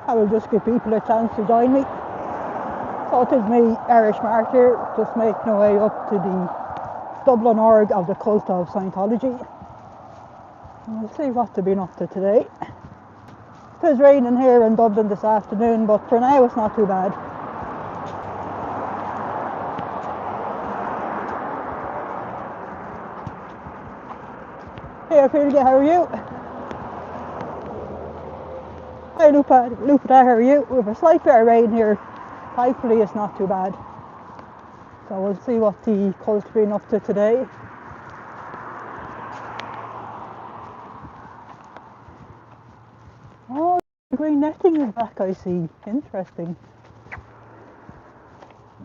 I will just give people a chance to join me. So it is me, Irish Mark here, just making my way up to the Dublin org of the cult of Scientology. And we'll see what they've been up to today. It is raining here in Dublin this afternoon, but for now it's not too bad. Hey Ophelia, how are you? Hi Lupita, how are you? We have a slight bit of rain here. Thankfully it's not too bad. So we'll see what the cult's been up to today. Oh, the green netting is back, I see. Interesting.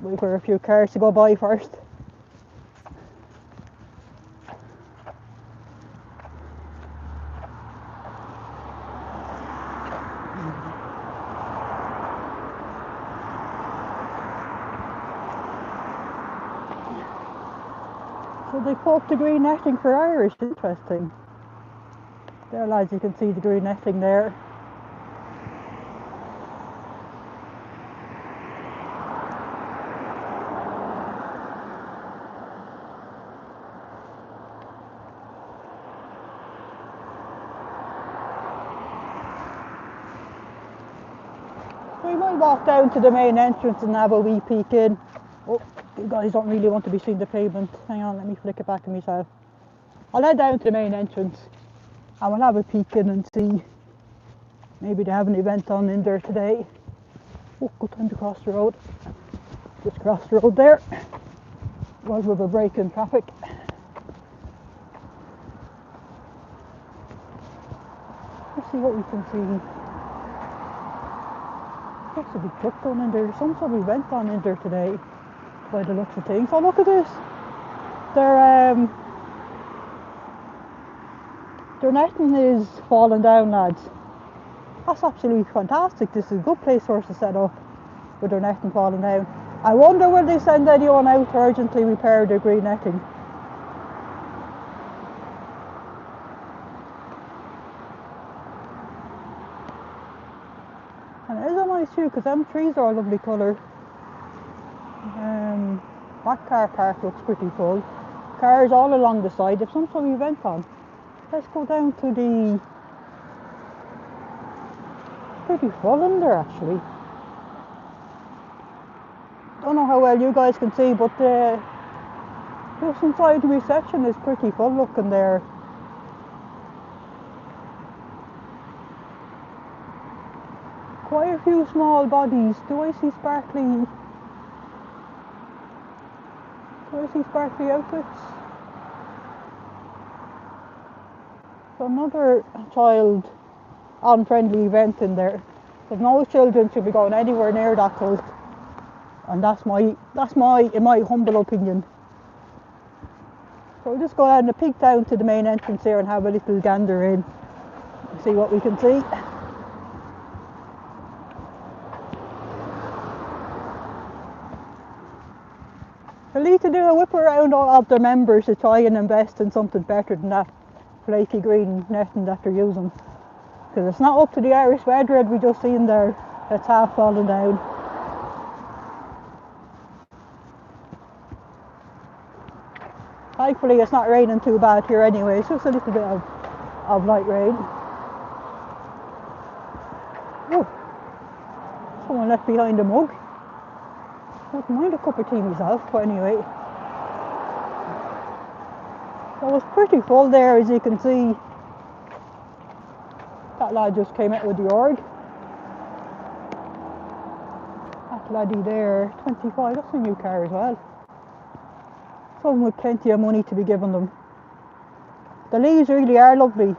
Wait for a few cars to go by first. So they put the green netting for Irish, interesting. There lads, you can see the green netting there. We might walk down to the main entrance and have a wee peek in. Oh, you guys don't really want to be seeing the pavement. Hang on, let me flick it back to myself. I'll head down to the main entrance and we'll have a peek in and see. Maybe they have an event on in there today. Oh, good time to cross the road. Just cross the road there. Was with a break in traffic. Let's see what we can see. Looks a big truck going in there. Some sort of event on in there today, by the looks of things. Oh, look at this. Their netting is falling down, lads. That's absolutely fantastic. This is a good place for us to set up with their netting falling down. I wonder will they send anyone out to urgently repair their green netting. And it is a nice view because them trees are a lovely colour. That car park looks pretty full. Cars all along the side. There's some sort of event on. Let's go down to the... Pretty full in there actually. Don't know how well you guys can see, but just inside the reception is pretty full looking there. Quite a few small bodies. Do I see sparkly outfits? So another child unfriendly event in there. So no children should be going anywhere near that cult. And that's in my humble opinion. So we'll just go ahead and peek down to the main entrance here and have a little gander in. See what we can see. They'll need to do a whip around all of their members to try and invest in something better than that flaky green netting that they're using. Because it's not up to the Irish weather we just seen there. It's half falling down. Thankfully it's not raining too bad here anyway. It's just a little bit of light rain. Oh, someone left behind a mug. I don't mind a cup of tea myself, but anyway. So it's pretty full there, as you can see. That lad just came out with the org. That laddie there, 25, that's a new car as well. Someone with plenty of money to be given them. The leaves really are lovely.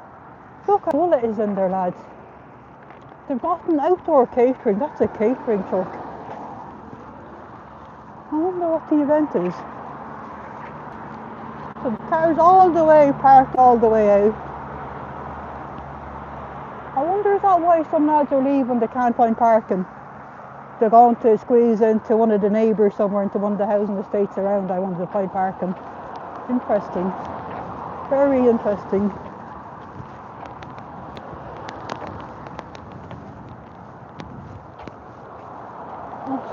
Look how full it is in there, lads. They've got an outdoor catering, that's a catering truck. I wonder what the event is. So the car's all the way parked all the way out. I wonder is that why some lads are leaving, they can't find parking. They're going to squeeze into one of the neighbours somewhere, into one of the housing estates around. I wanted to find parking. Interesting. Very interesting.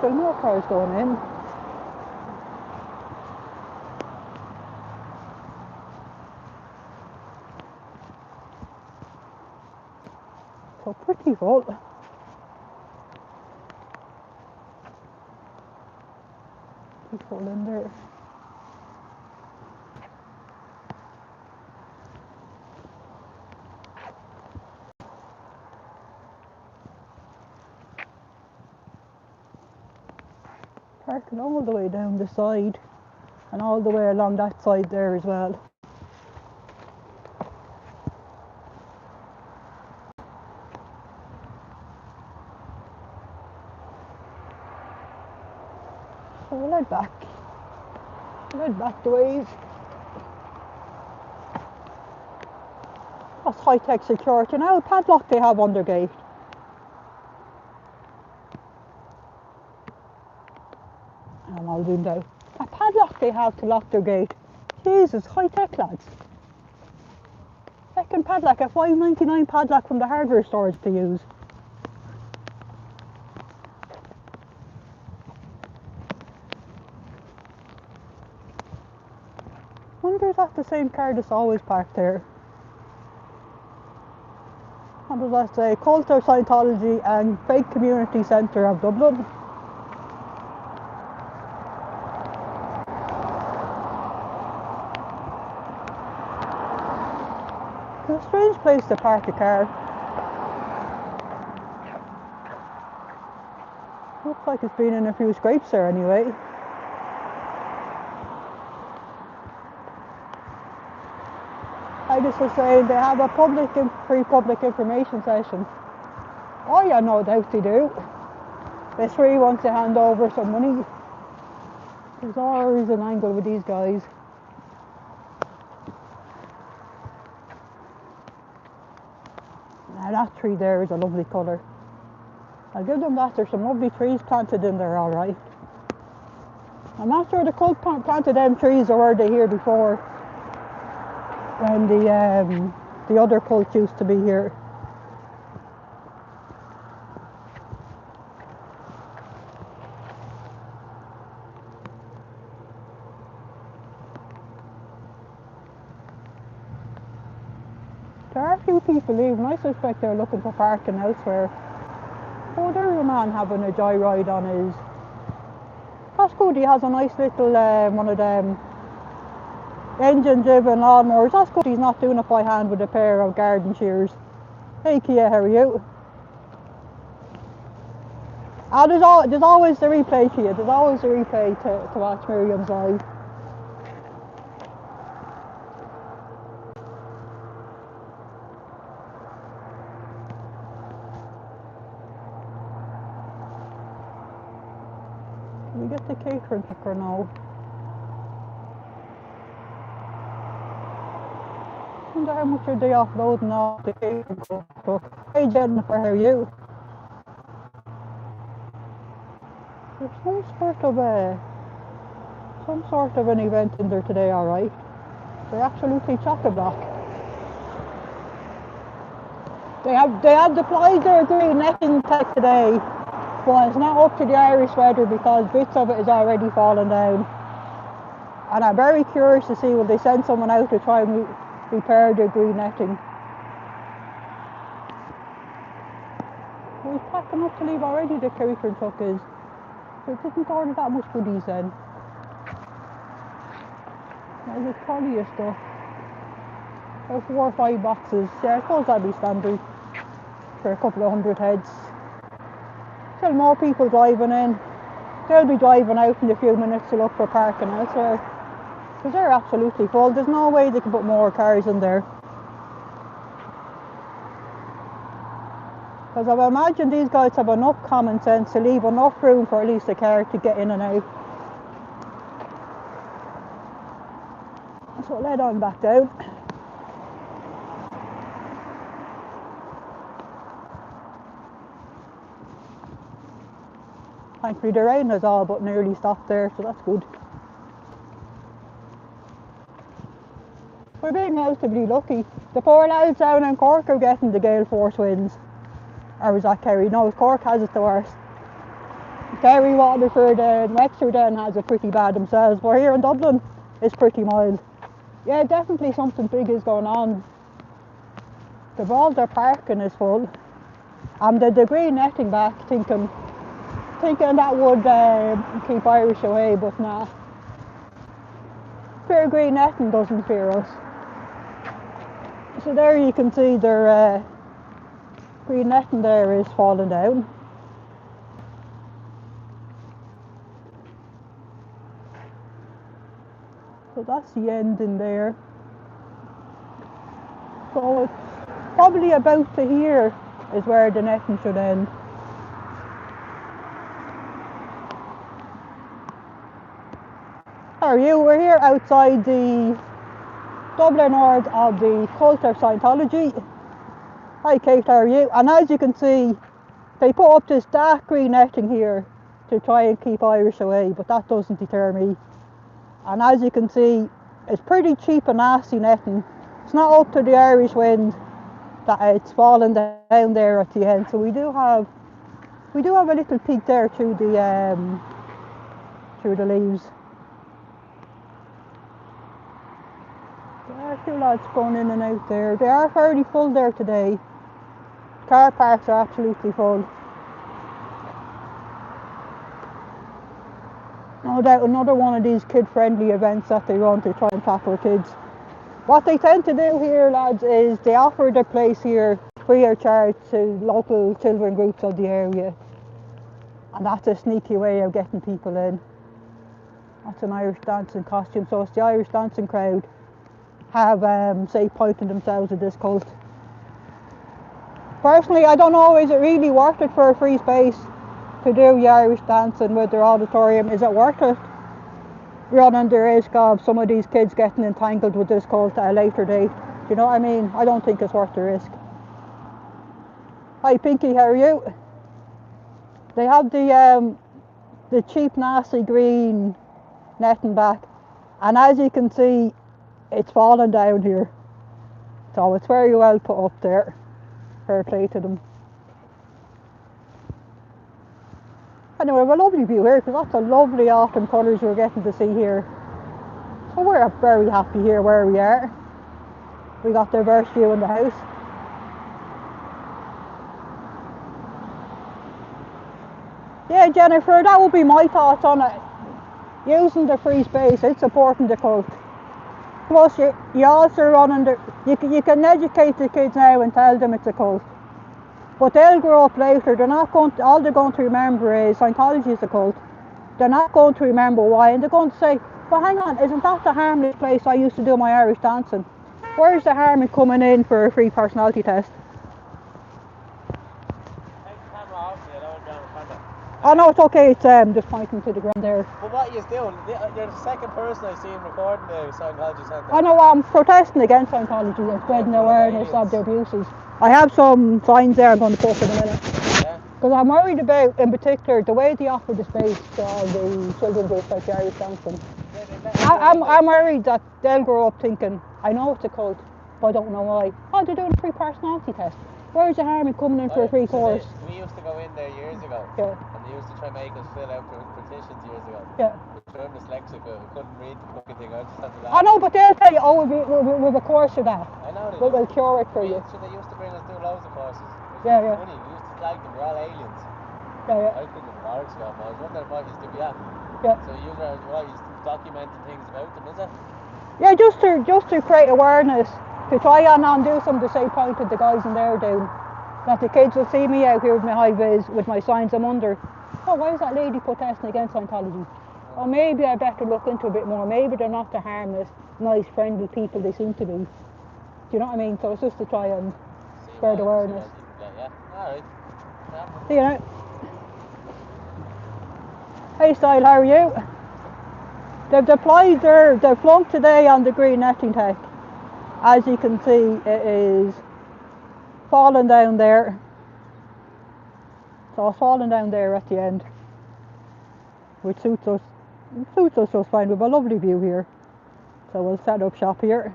still more cars going in. So pretty full. Pretty full in there. Parking all the way down the side and all the way along that side there as well. So we'll head back. We'll head back the ways. That's high-tech security. Now, padlock they have on their gate. And I'll do now. A padlock they have to lock their gate. Jesus, high-tech lads. Second padlock, a $5.99 padlock from the hardware stores to use. Wonder if that's the same car that's always parked there. What does that say? Cult of Scientology and Fake Community Centre of Dublin. It's a strange place to park a car. Looks like it's been in a few scrapes there anyway. I just was saying they have a free public information session. Oh yeah, no doubt they do. They free once they hand over some money. There's always an angle with these guys. Now that tree there is a lovely colour. I'll give them that. There's some lovely trees planted in there, alright. I'm not sure the cult planted them trees or were they here before, when the other cult used to be here. There are a few people leaving. I suspect they're looking for parking elsewhere. Oh, there's a man having a joyride on his... That's good, he has a nice little one of them engine-driven lawnmowers. That's good he's not doing it by hand with a pair of garden shears. Hey Kia, how are you? There's always the replay, Kia. There's always the replay to watch Miriam's live. Can we get the catering truck or no? I wonder how much are they offloading off the catering truck. Hey Jennifer, how are you? There's some sort of an event in there today, alright. They're absolutely chock-a-block. They have deployed their green netting tech today, but it's not up to the Irish weather because bits of it is already falling down. And I'm very curious to see will they send someone out to try and repair their green netting. We're packing up to leave already, the catering truck is. So it didn't order that much goodies then. There's a trolley of stuff. About 4 or 5 boxes. Yeah, I suppose that'd be standard for a couple of 100 heads. Still more people driving in. They'll be driving out in a few minutes to look for parking elsewhere. Because they're absolutely full. There's no way they can put more cars in there. Because I imagine these guys have enough common sense to leave enough room for at least a car to get in and out. So let on back down. Thankfully the rain has all but nearly stopped there, so that's good. We're being relatively lucky. The poor lads down in Cork are getting the gale force winds. Or was that Kerry? No, Cork has it the worst. Kerry, Waterford and Wexford then has it pretty bad themselves, but here in Dublin it's pretty mild. Yeah, definitely something big is going on. All their parking is full. And the green netting back, thinking that would keep Irish away, but nah. Fair green netting doesn't fear us. So there you can see their green netting there is falling down. So that's the end in there. So it's probably about to here is where the netting should end. How are you? We're here outside the Dublin Ward of the Cult of Scientology. Hi Kate, how are you? And as you can see, they put up this dark green netting here to try and keep Irish away, but that doesn't deter me. And as you can see, it's pretty cheap and nasty netting. It's not up to the Irish wind that it's falling down there at the end. So we do have a little peek there through the leaves. There are a few lads going in and out there. They are fairly full there today. Car parks are absolutely full. No doubt another one of these kid-friendly events that they run to try and tackle kids. What they tend to do here, lads, is they offer their place here free of charge to local children groups of the area. And that's a sneaky way of getting people in. That's an Irish dancing costume, so it's the Irish dancing crowd have, say, pointed themselves at this cult. Personally, I don't know, is it really worth it for a free space to do the Irish dancing with their auditorium? Is it worth it? Running the risk of some of these kids getting entangled with this cult at a later date. Do you know what I mean? I don't think it's worth the risk. Hi Pinky, how are you? They have the cheap nasty green netting back, and as you can see, it's falling down here. So it's very well put up there. Fair play to them. Anyway, we have a lovely view here because lots of lovely autumn colours we're getting to see here. So we're very happy here where we are. We got the reverse view in the house. Yeah, Jennifer, that would be my thoughts on it. Using the free space, it's supporting the cult. Plus, you also running you can educate the kids now and tell them it's a cult. But they'll grow up later, all they're going to remember is Scientology is a cult. They're not going to remember why, and they're going to say, well hang on, isn't that the harmless place I used to do my Irish dancing? Where's the harm in coming in for a free personality test? Oh no, it's okay, it's just pointing to the ground there. But what are you doing? You're the second person I've seen recording the Scientology Centre. I know, I'm protesting against Scientology and spreading awareness of their abuses. I have some signs there I'm going to post in a minute. Yeah. Because I'm worried about, in particular, the way they offer the space to all the children groups like the Irish dancing. I'm worried that they'll grow up thinking, I know it's a cult, but I don't know why. Oh, they're doing a free personality test. Where's the harm in coming in for a free course? We used to go in there years ago. Yeah. And they used to try and make us fill out petitions years ago. Yeah. I'm dyslexic, I couldn't read the fucking thing, I just had to laugh. I know, but they'll tell you, oh, we've a course for that. I know they We'll cure it for you. So they used to bring us through loads of courses. Yeah, yeah. Funny, we used to flag them, we're all aliens. Yeah, yeah. I couldn't have bothered to go, I was wondering what used to be at. Yeah. So you are what used to documenting things about them, is it? Yeah, just to create awareness, to try and undo some of the same point that the guys in there do. That the kids will see me out here with my high vis, with my signs, and wonder, oh, why is that lady protesting against Scientology? Or maybe I better look into a bit more. Maybe they're not the harmless, nice, friendly people they seem to be. Do you know what I mean? So it's just to try and spread awareness. Yeah, alright. See you now. Hey Style, how are you? They've flunked today on the green netting tech. As you can see, it is falling down there. So it's falling down there at the end, which suits us just fine. We have a lovely view here. So we'll set up shop here.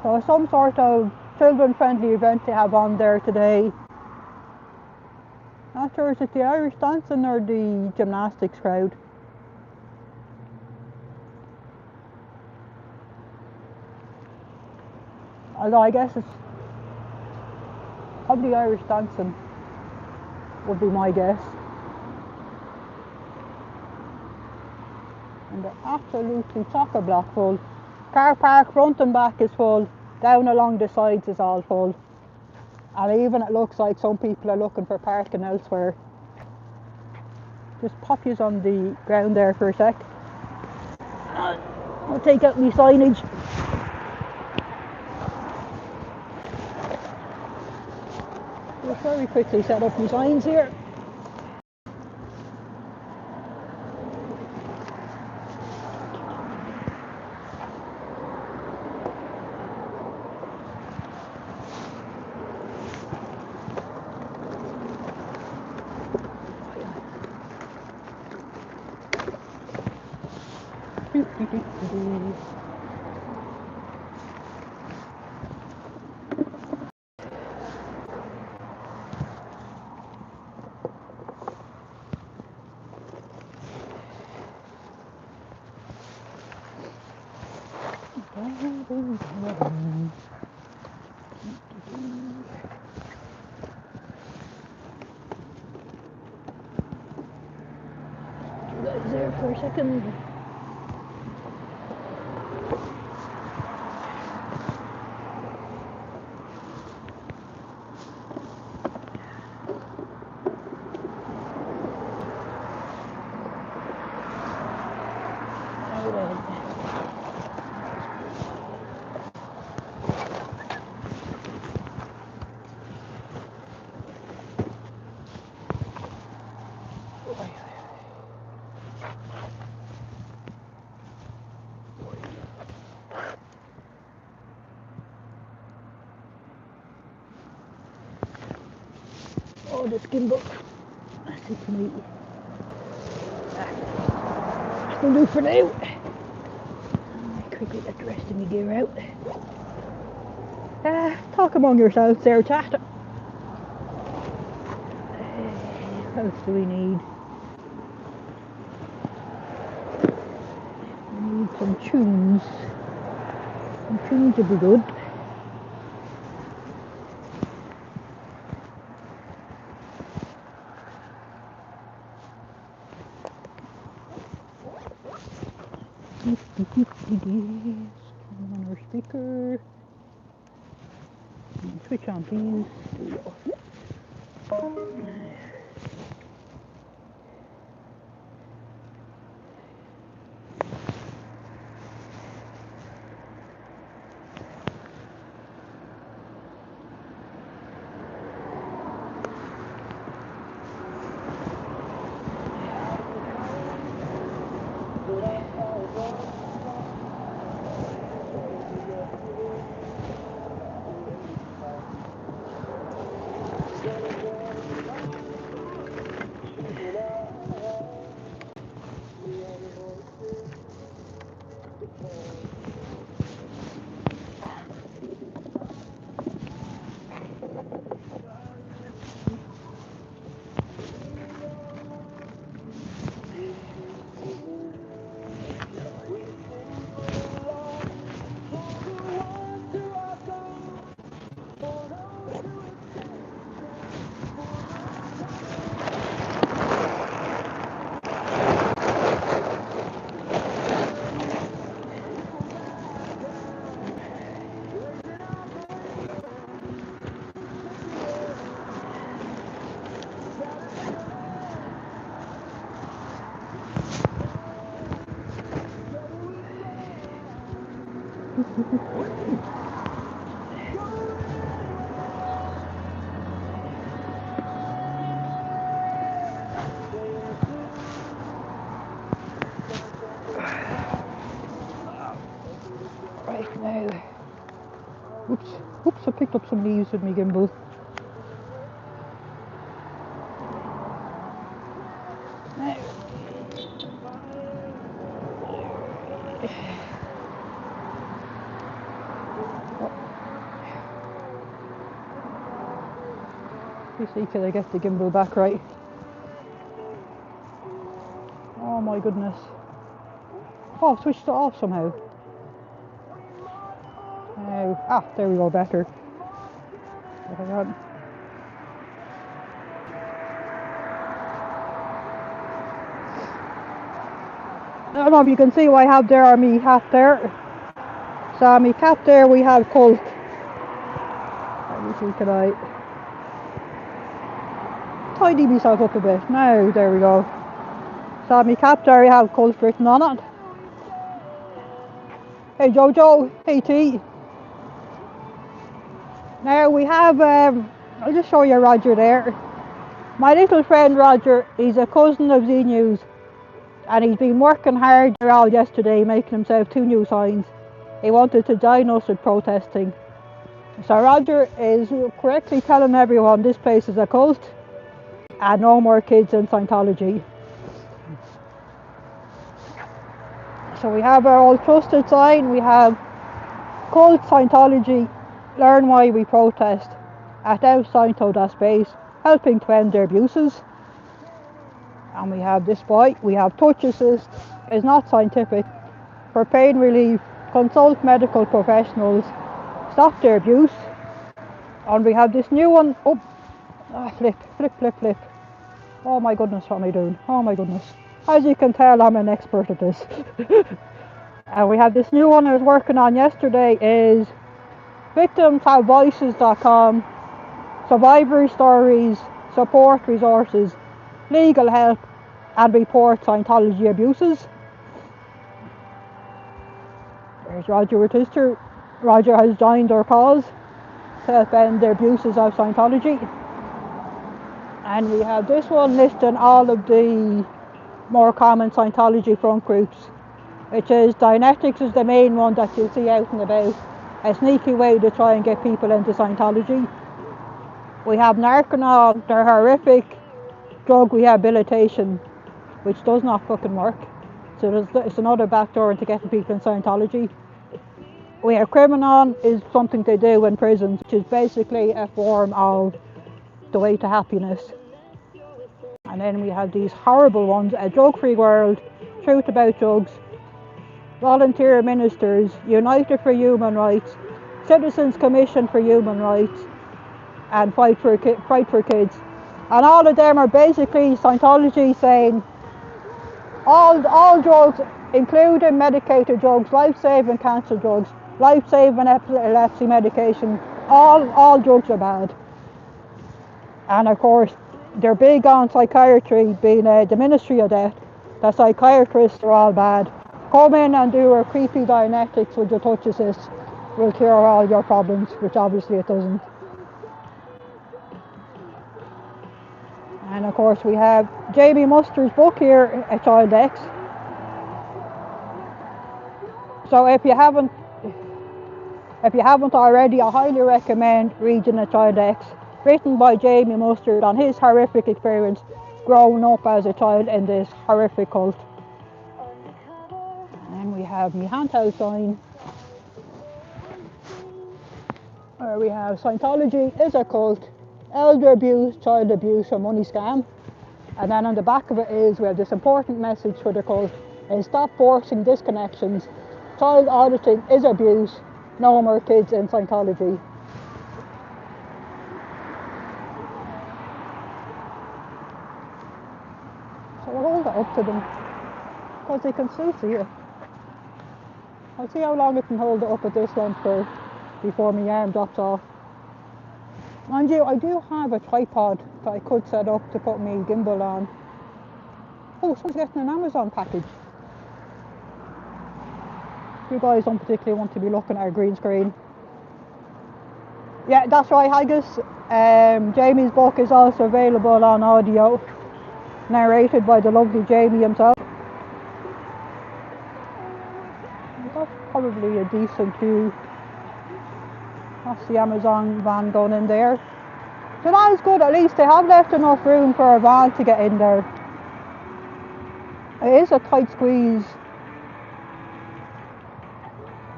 So some sort of children friendly event they have on there today. Not sure, is it the Irish dancing or the gymnastics crowd? Although I guess it's probably Irish dancing would be my guess. And they're absolutely chock-a-block full. Car park front and back is full. Down along the sides is all full. And even it looks like some people are looking for parking elsewhere. Just pop yous on the ground there for a sec. I'll take out my signage. Just very quickly set up my signs here. There for a second. Oh, the gimbal. That's it for me. That'll do for now. Quickly get the rest of my gear out. Talk among yourselves there, chat. What else do we need? We need some tunes. Some tunes would be good. Turn on our speaker. Switch on, please. There we go. Right now. Oops, I picked up some leaves with my gimbal. Now. You see, can I get the gimbal back right? Oh my goodness. Oh, switched it off somehow. There we go, better. Hang on. I don't know if you can see what I have there on me hat there. So on me cap there we have cult. Let me see, can I tidy myself up a bit? Now, there we go. So on me cap there we have cult written on it. Hey Jojo, hey T. Now we have, I'll just show you Roger there. My little friend Roger, he's a cousin of Z News. And he's been working hard all yesterday making himself 2 new signs. He wanted to join us with protesting. So Roger is correctly telling everyone this place is a cult and no more kids in Scientology. So we have our old trusted sign, we have cult Scientology, learn why we protest at FSciento.space, helping to end their abuses. And we have this boy, we have touch assist, is not scientific, for pain relief, consult medical professionals, stop their abuse. And we have this new one, flip. Oh my goodness, what am I doing? Oh my goodness. As you can tell, I'm an expert at this. And we have this new one I was working on yesterday is victimshavevoices.com, survivor stories, support resources, legal help, and report Scientology abuses. There's Roger with his tour. Roger has joined our cause to help end the abuses of Scientology. And we have this one listing all of the more common Scientology front groups, which is Dianetics is the main one that you'll see out and about, a sneaky way to try and get people into Scientology. We have Narcanol, their horrific drug rehabilitation, which does not fucking work. So it's another backdoor into getting people in Scientology. We have Criminal, is something they do in prisons, which is basically a form of the way to happiness. And then we have these horrible ones, a drug-free world, truth about drugs, volunteer ministers, United for Human Rights, Citizens Commission for Human Rights, and Fight for Kids. And all of them are basically Scientology saying all drugs, including medicated drugs, life-saving cancer drugs, life-saving epilepsy medication, all drugs are bad. And of course, they're big on psychiatry being the ministry of death. The psychiatrists are all bad. Come in and do a creepy Dianetics with your touch assist. Will cure all your problems, which obviously it doesn't. And of course we have Jamie Muster's book here, A Child X. So if you haven't already, I highly recommend reading A Child X, written by Jamie Mustard on his horrific experience growing up as a child in this horrific cult. And we have my handheld sign, where we have Scientology is a cult, elder abuse, child abuse, or money scam. And then on the back of it is, we have this important message for the cult, is stop forcing disconnections, child auditing is abuse, no more kids in Scientology. So we'll hold it up to them, because they can still see it. I'll see how long I can hold it up at this length for before my arm drops off. Mind you, I do have a tripod that I could set up to put my gimbal on. Oh, someone's getting an Amazon package. You guys don't particularly want to be looking at a green screen. Yeah, that's right, Haggis. Jamie's book is also available on audio, narrated by the lovely Jamie himself. That's probably a decent view. That's the Amazon van going in there. So that is good, at least they have left enough room for a van to get in there. It is a tight squeeze.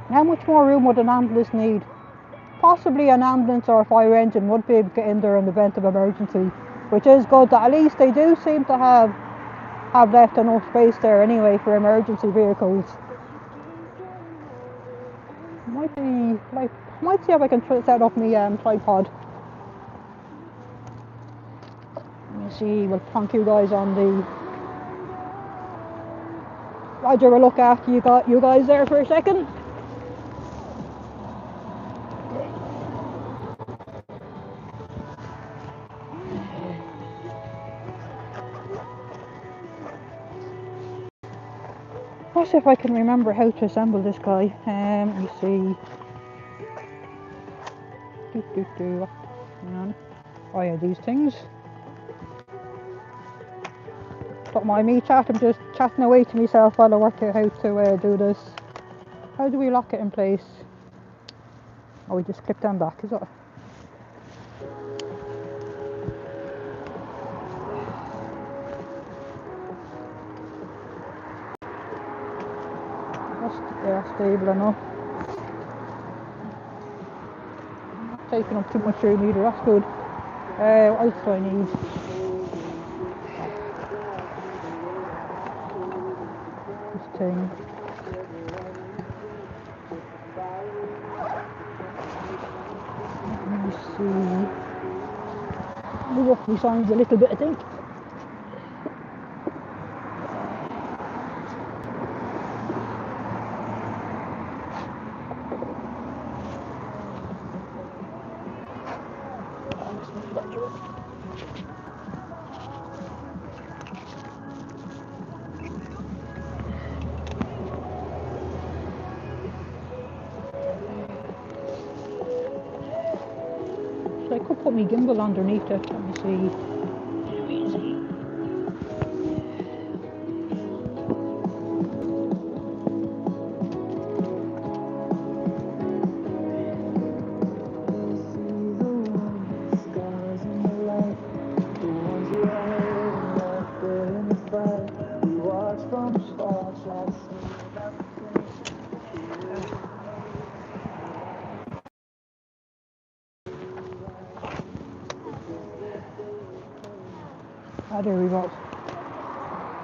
How much more room would an ambulance need? possibly an ambulance or a fire engine would be able to get in there in the event of emergency, which is good. That at least they do seem to have left enough space there anyway for emergency vehicles. Might see if I can set up my tripod. Let me see. We'll plonk you guys on the. Roger, we'll look after you guys there for a second. Let's see if I can remember how to assemble this guy. Let me see. Hang on. Oh yeah, these things. Don't mind me chat, I'm just chatting away to myself while I work out how to do this. How do we lock it in place? Oh, we just clip them back, is it? That's stable enough. Not taking up too much room either, that's good. What else do I need? This thing. Let me see. Move up my signs a little bit, I think. I could put my gimbal underneath it. Let me see. Ah, there we go.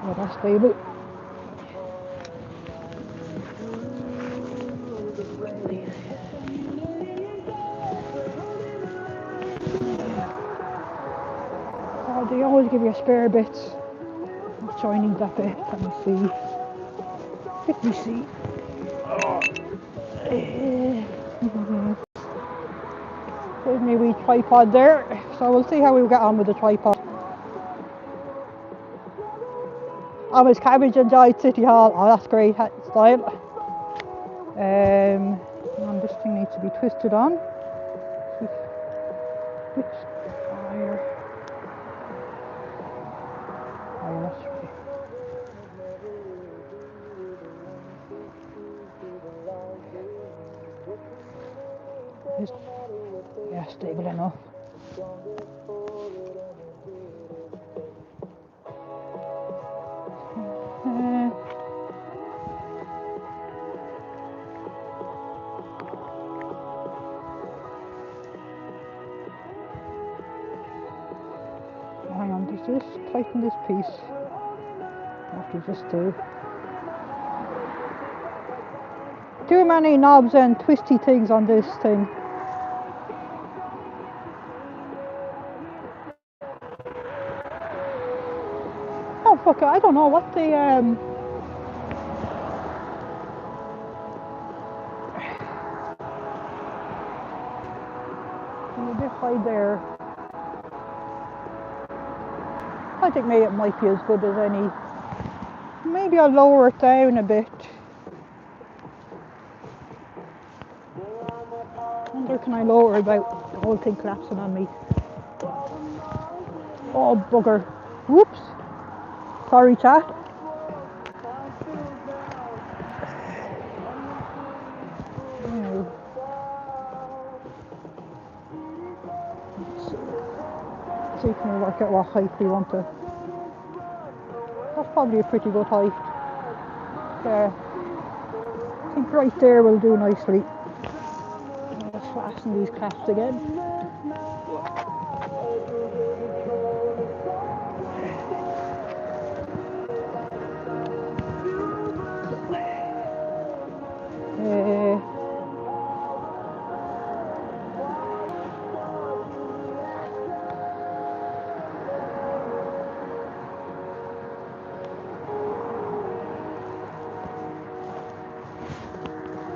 Yeah, that's stable. Oh, they always give you spare bits. So I need that bit. Let me see. Let me see. There's my wee tripod there. So we'll see how we get on with the tripod. Oh, it's Cabbage enjoyed City Hall. Oh, that's great style. And this thing needs to be twisted on. Which wire? Oh, yeah, that's right. Yeah, stable enough. Hang on, does this tighten this piece? What does this do? Too many knobs and twisty things on this thing. Oh fuck it, I don't know what the a bit high there. I think maybe it might be as good as any. Maybe I'll lower it down a bit. I wonder can I lower it without the whole thing collapsing on me. Oh bugger. Whoops. Sorry chat. Let's see if we can work out what height we want to. That's probably a pretty good height. Yeah. I think right there will do nicely. Fasten these caps again.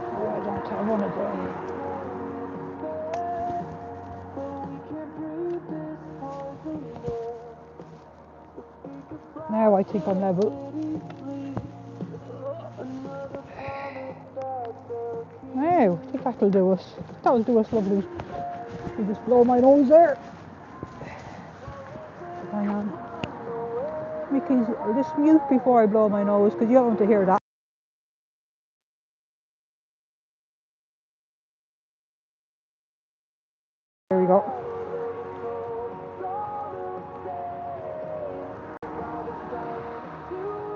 I don't have one of them. Now I think I'm level. Now, I think that'll do us. That'll do us lovely. You just blow my nose there. Hang on. Because I'll just mute before I blow my nose because you don't want to hear that. There we go.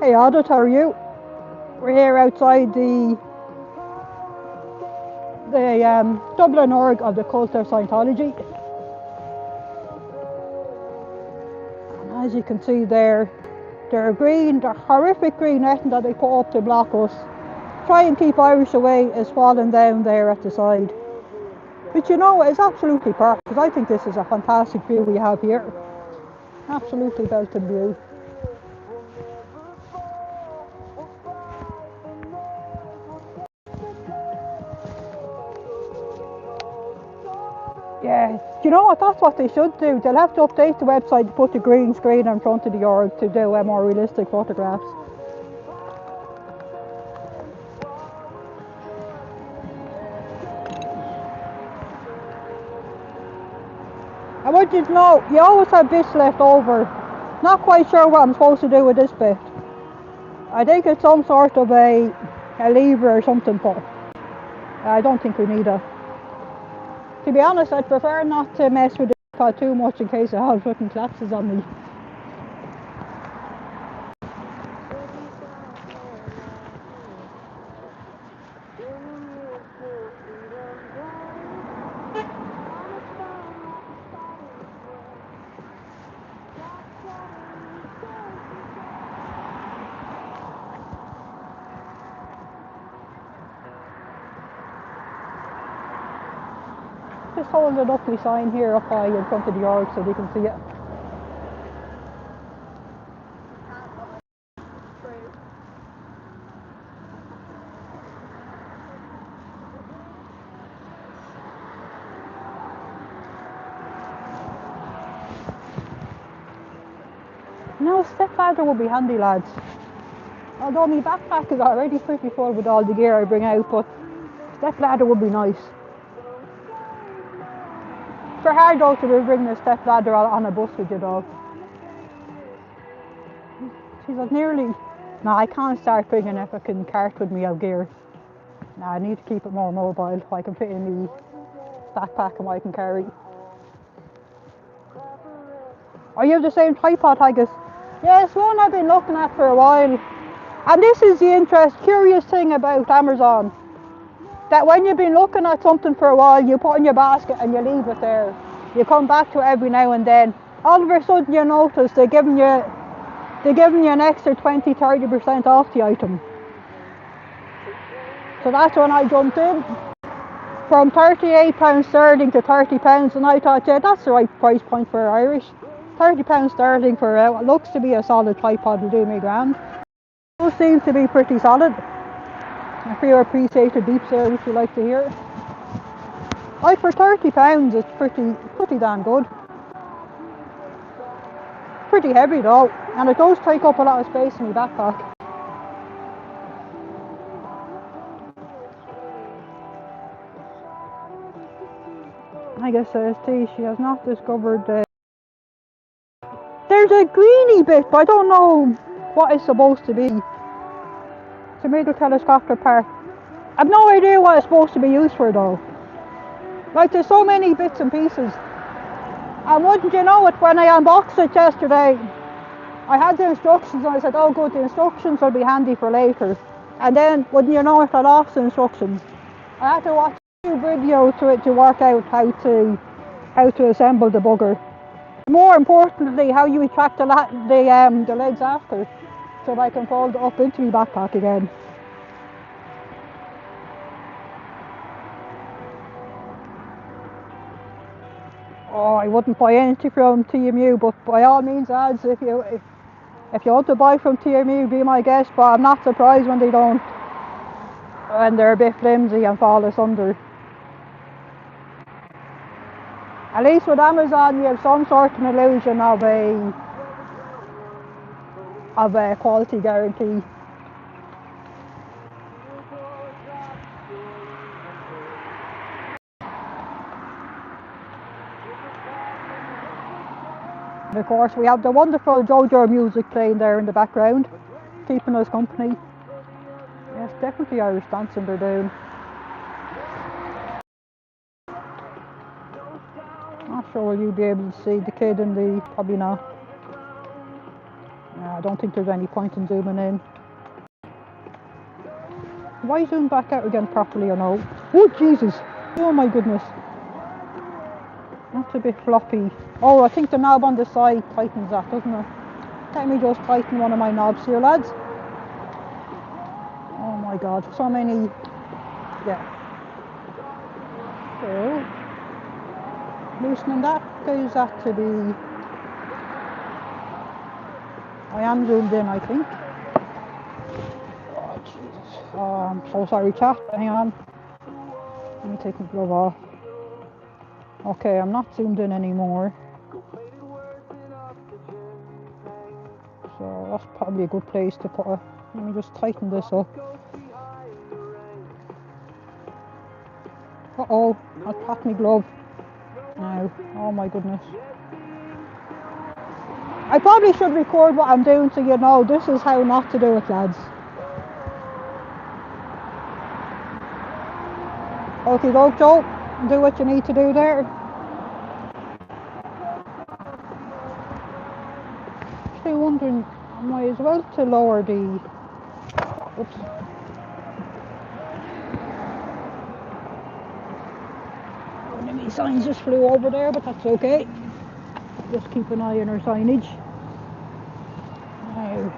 Hey Audit, how are you? We're here outside the Dublin org of the cult of Scientology. And as you can see there, they're green, the horrific green netting that they put up to block us. Try and keep Irish away is falling down there at the side. But you know, it's absolutely perfect because I think this is a fantastic view we have here. Absolutely belting view. Yeah, do you know what? That's what they should do. They'll have to update the website to put the green screen in front of the org to do more realistic photographs. I want you to know, you always have bits left over. Not quite sure what I'm supposed to do with this bit. I think it's some sort of a lever or something, but I don't think we need it. To be honest, I'd prefer not to mess with the iPod too much in case it all fucking collapses on me. Just holding up my sign here up high in front of the org so they can see it. No, step ladder would be handy, lads. Although my backpack is already pretty full with all the gear I bring out, but step ladder would be nice. For hard though to be bringing a step ladder on a bus with you though. She's like nearly... No, I can't start bringing a fucking cart with me of gear. No, I need to keep it more mobile so I can fit in the backpack and what I can carry. Are you the same tripod, I guess? Yeah, it's one I've been looking at for a while. And this is the curious thing about Amazon. That when you've been looking at something for a while, you put in your basket and you leave it there. You come back to it every now and then. All of a sudden you notice they're giving you an extra 20-30% off the item. So that's when I jumped in. From £38 sterling to £30, and I thought, yeah, that's the right price point for Irish. £30 sterling for what looks to be a solid tripod will do me grand. Those seem to be pretty solid. I feel appreciated beeps there if you like to hear. Like for £30 it's pretty damn good. Pretty heavy though, and it does take up a lot of space in my backpack. I guess she has not discovered there's a greeny bit, but I don't know what it's supposed to be. It's a middle telescopic part. I've no idea what it's supposed to be used for though. Like there's so many bits and pieces. And wouldn't you know it, when I unboxed it yesterday, I had the instructions and I said, oh good, the instructions will be handy for later. And then, wouldn't you know it, I lost the instructions. I had to watch video to work out how to assemble the bugger. More importantly, how you retract the legs after, so that I can fold it up into my backpack again. Oh, I wouldn't buy anything from TMU, but by all means, lads, if you want to buy from TMU, be my guest. But I'm not surprised when they don't, when they're a bit flimsy and fall asunder. At least with Amazon, you have some sort of illusion of a quality guarantee. And of course, we have the wonderful JoJo music playing there in the background, keeping us company. Yes, definitely Irish dancing they're doing. Not sure will you be able to see the kid in the, probably not. I don't think there's any point in zooming in. Why zoom back out again properly or no? Oh Jesus! Oh my goodness! That's a bit floppy. Oh, I think the knob on the side tightens that, doesn't it? Let me just tighten one of my knobs here, lads. Oh my god, so many. Yeah. So, loosening that goes that to be. I am zoomed in, I think. Oh Jesus! Oh, I'm so sorry, chat. Hang on. Let me take my glove off. Okay, I'm not zoomed in anymore. So that's probably a good place to put it. Let me just tighten this up. Uh-oh, I'll pat my glove now. Oh my goodness. I probably should record what I'm doing so you know this is how not to do it, lads. Okay, go, Joe. Do what you need to do there. Actually wondering, I might as well to lower the... Oops. One of my signs just flew over there, but that's okay. Just keep an eye on our signage. Now.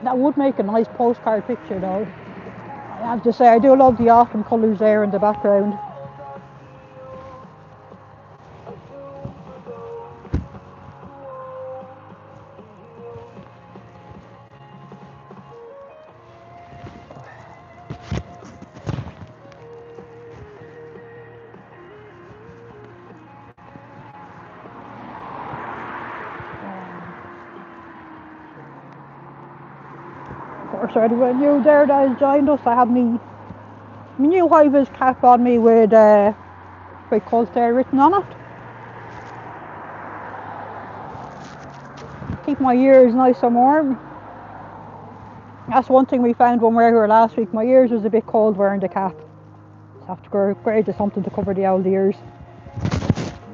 That would make a nice postcard picture though. I have to say, I do love the autumn colours there in the background. Of course, anyone new there that has joined us, I have my new high-vis cap on me with cult there written on it. Keep my ears nice and warm. That's one thing we found when we were here last week. My ears was a bit cold wearing the cap. So I have to upgrade to something to cover the old ears.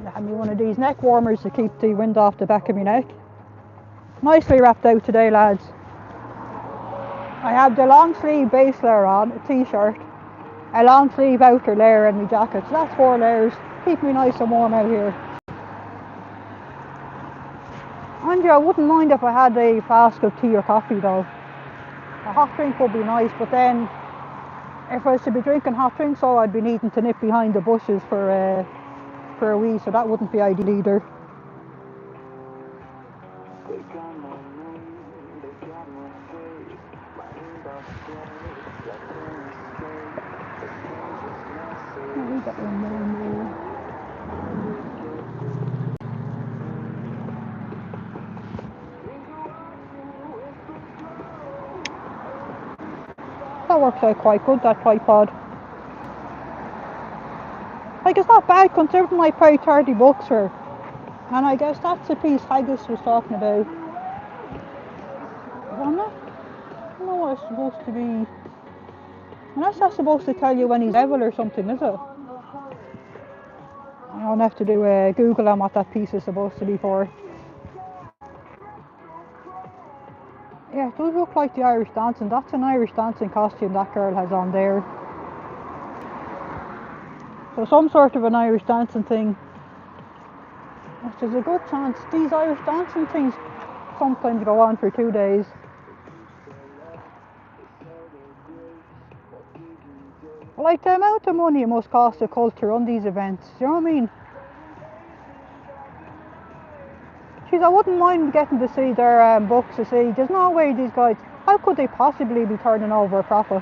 I have me one of these neck warmers to keep the wind off the back of my neck. Nicely wrapped out today, lads. I have the long sleeve base layer on, a t-shirt, a long sleeve outer layer and my jacket. So that's 4 layers. Keep me nice and warm out here. Andrew, I wouldn't mind if I had a flask of tea or coffee though. A hot drink would be nice, but then if I was to be drinking hot drinks, so I'd be needing to nip behind the bushes for a wee, so that wouldn't be ideal either. We got one more. That works out quite good, that tripod. Like, it's not bad considering I paid $30 for it. And I guess that's the piece Haggis was talking about. I don't know what it's supposed to be. Unless that's supposed to tell you when he's level or something, is it? I don't have to do Google on what that piece is supposed to be for. Yeah, it does look like the Irish dancing. That's an Irish dancing costume that girl has on there. So some sort of an Irish dancing thing. Which is a good chance. These Irish dancing things sometimes go on for 2 days. Like the amount of money it must cost a cult to run these events, do you know what I mean? Jeez, I wouldn't mind getting to see their books to see. There's no way these guys, how could they possibly be turning over a profit?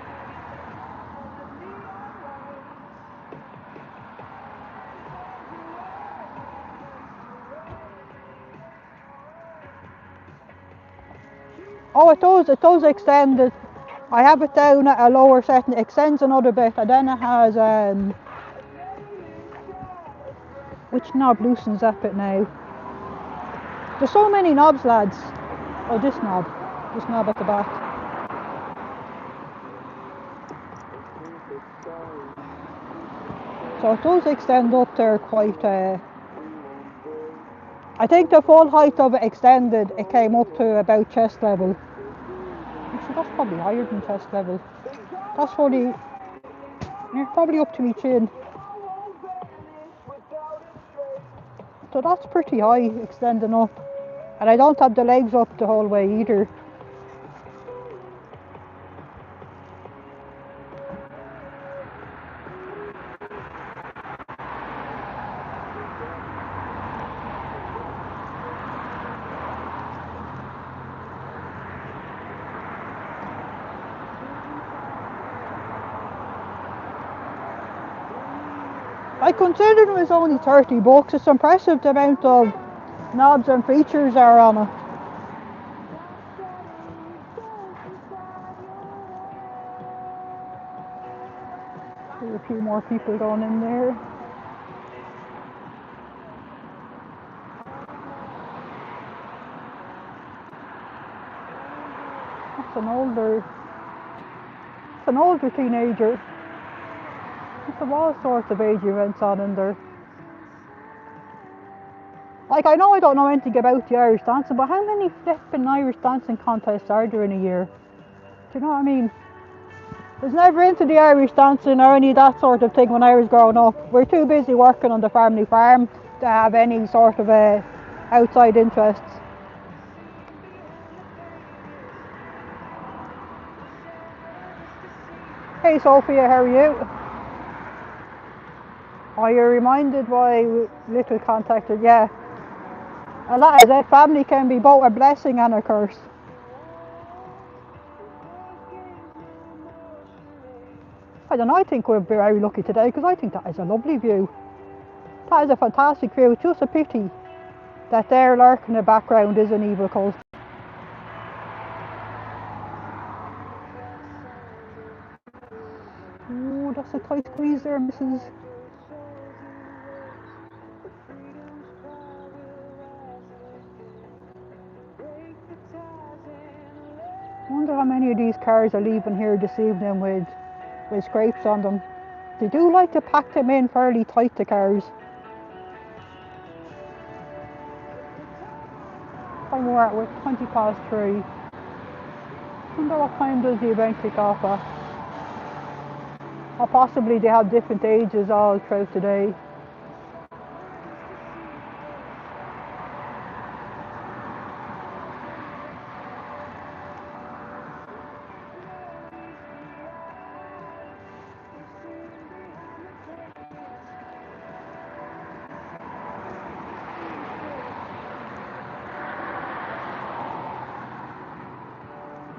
Oh, it does extend it. I have it down at a lower setting, it extends another bit, and then it has, which knob loosens that bit now? There's so many knobs, lads. Oh, this knob at the back. So it does extend up there quite, I think the full height of it extended, it came up to about chest level. Actually, that's probably higher than chest level. That's probably, yeah, probably up to my chin. So that's pretty high, extending up. And I don't have the legs up the whole way either. I considered it was only $30. It's impressive the amount of knobs and features are on it. There's a few more people going in there. That's an older teenager. There's all sorts of age events on in there. Like, I know I don't know anything about the Irish dancing, but how many flipping Irish dancing contests are there in a year? Do you know what I mean? I was never into the Irish dancing or any of that sort of thing when I was growing up. We're too busy working on the family farm to have any sort of outside interests. Hey Sophia, how are you? Oh, you're reminded why Little contacted, yeah. A lot of that family can be both a blessing and a curse. I don't know, I think we're very lucky today because I think that is a lovely view. That is a fantastic view. It's just a pity that there lurking in the background is an evil cult. Ooh, that's a tight squeeze there, Mrs. I wonder how many of these cars are leaving here this evening with scrapes on them. They do like to pack them in fairly tight, the cars. Time we're at, we're 20 past 3. I wonder what time does the event kick off at? Or possibly they have different ages all throughout the day.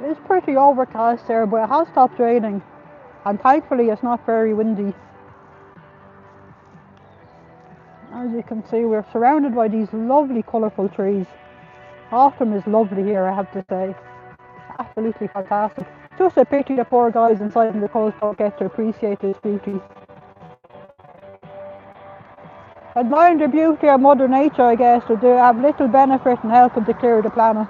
It's pretty overcast there, but it has stopped raining. And thankfully it's not very windy. As you can see, we're surrounded by these lovely colourful trees. Autumn is lovely here, I have to say. Absolutely fantastic. Just a pity the poor guys inside in the coast don't get to appreciate this beauty. Admiring the beauty of Mother Nature, I guess, but they have little benefit in helping to clear the planet.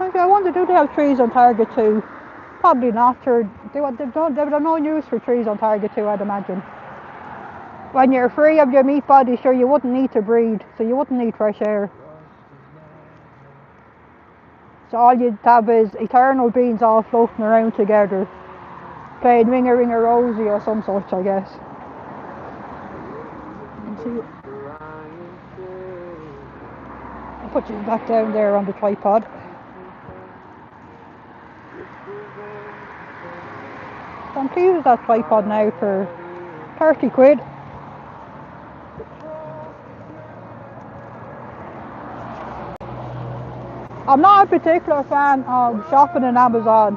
Actually, I wonder, do they have trees on target too? Probably not, sure. They would have no use for trees on target too, I'd imagine. When you're free of your meat body, sure, you wouldn't need to breathe, so you wouldn't need fresh air. So all you'd have is eternal beings all floating around together, playing Ring a Ring a Rosie or some such, I guess. I'll put you back down there on the tripod. So I'm pleased with that tripod now for 30 quid. I'm not a particular fan of shopping on Amazon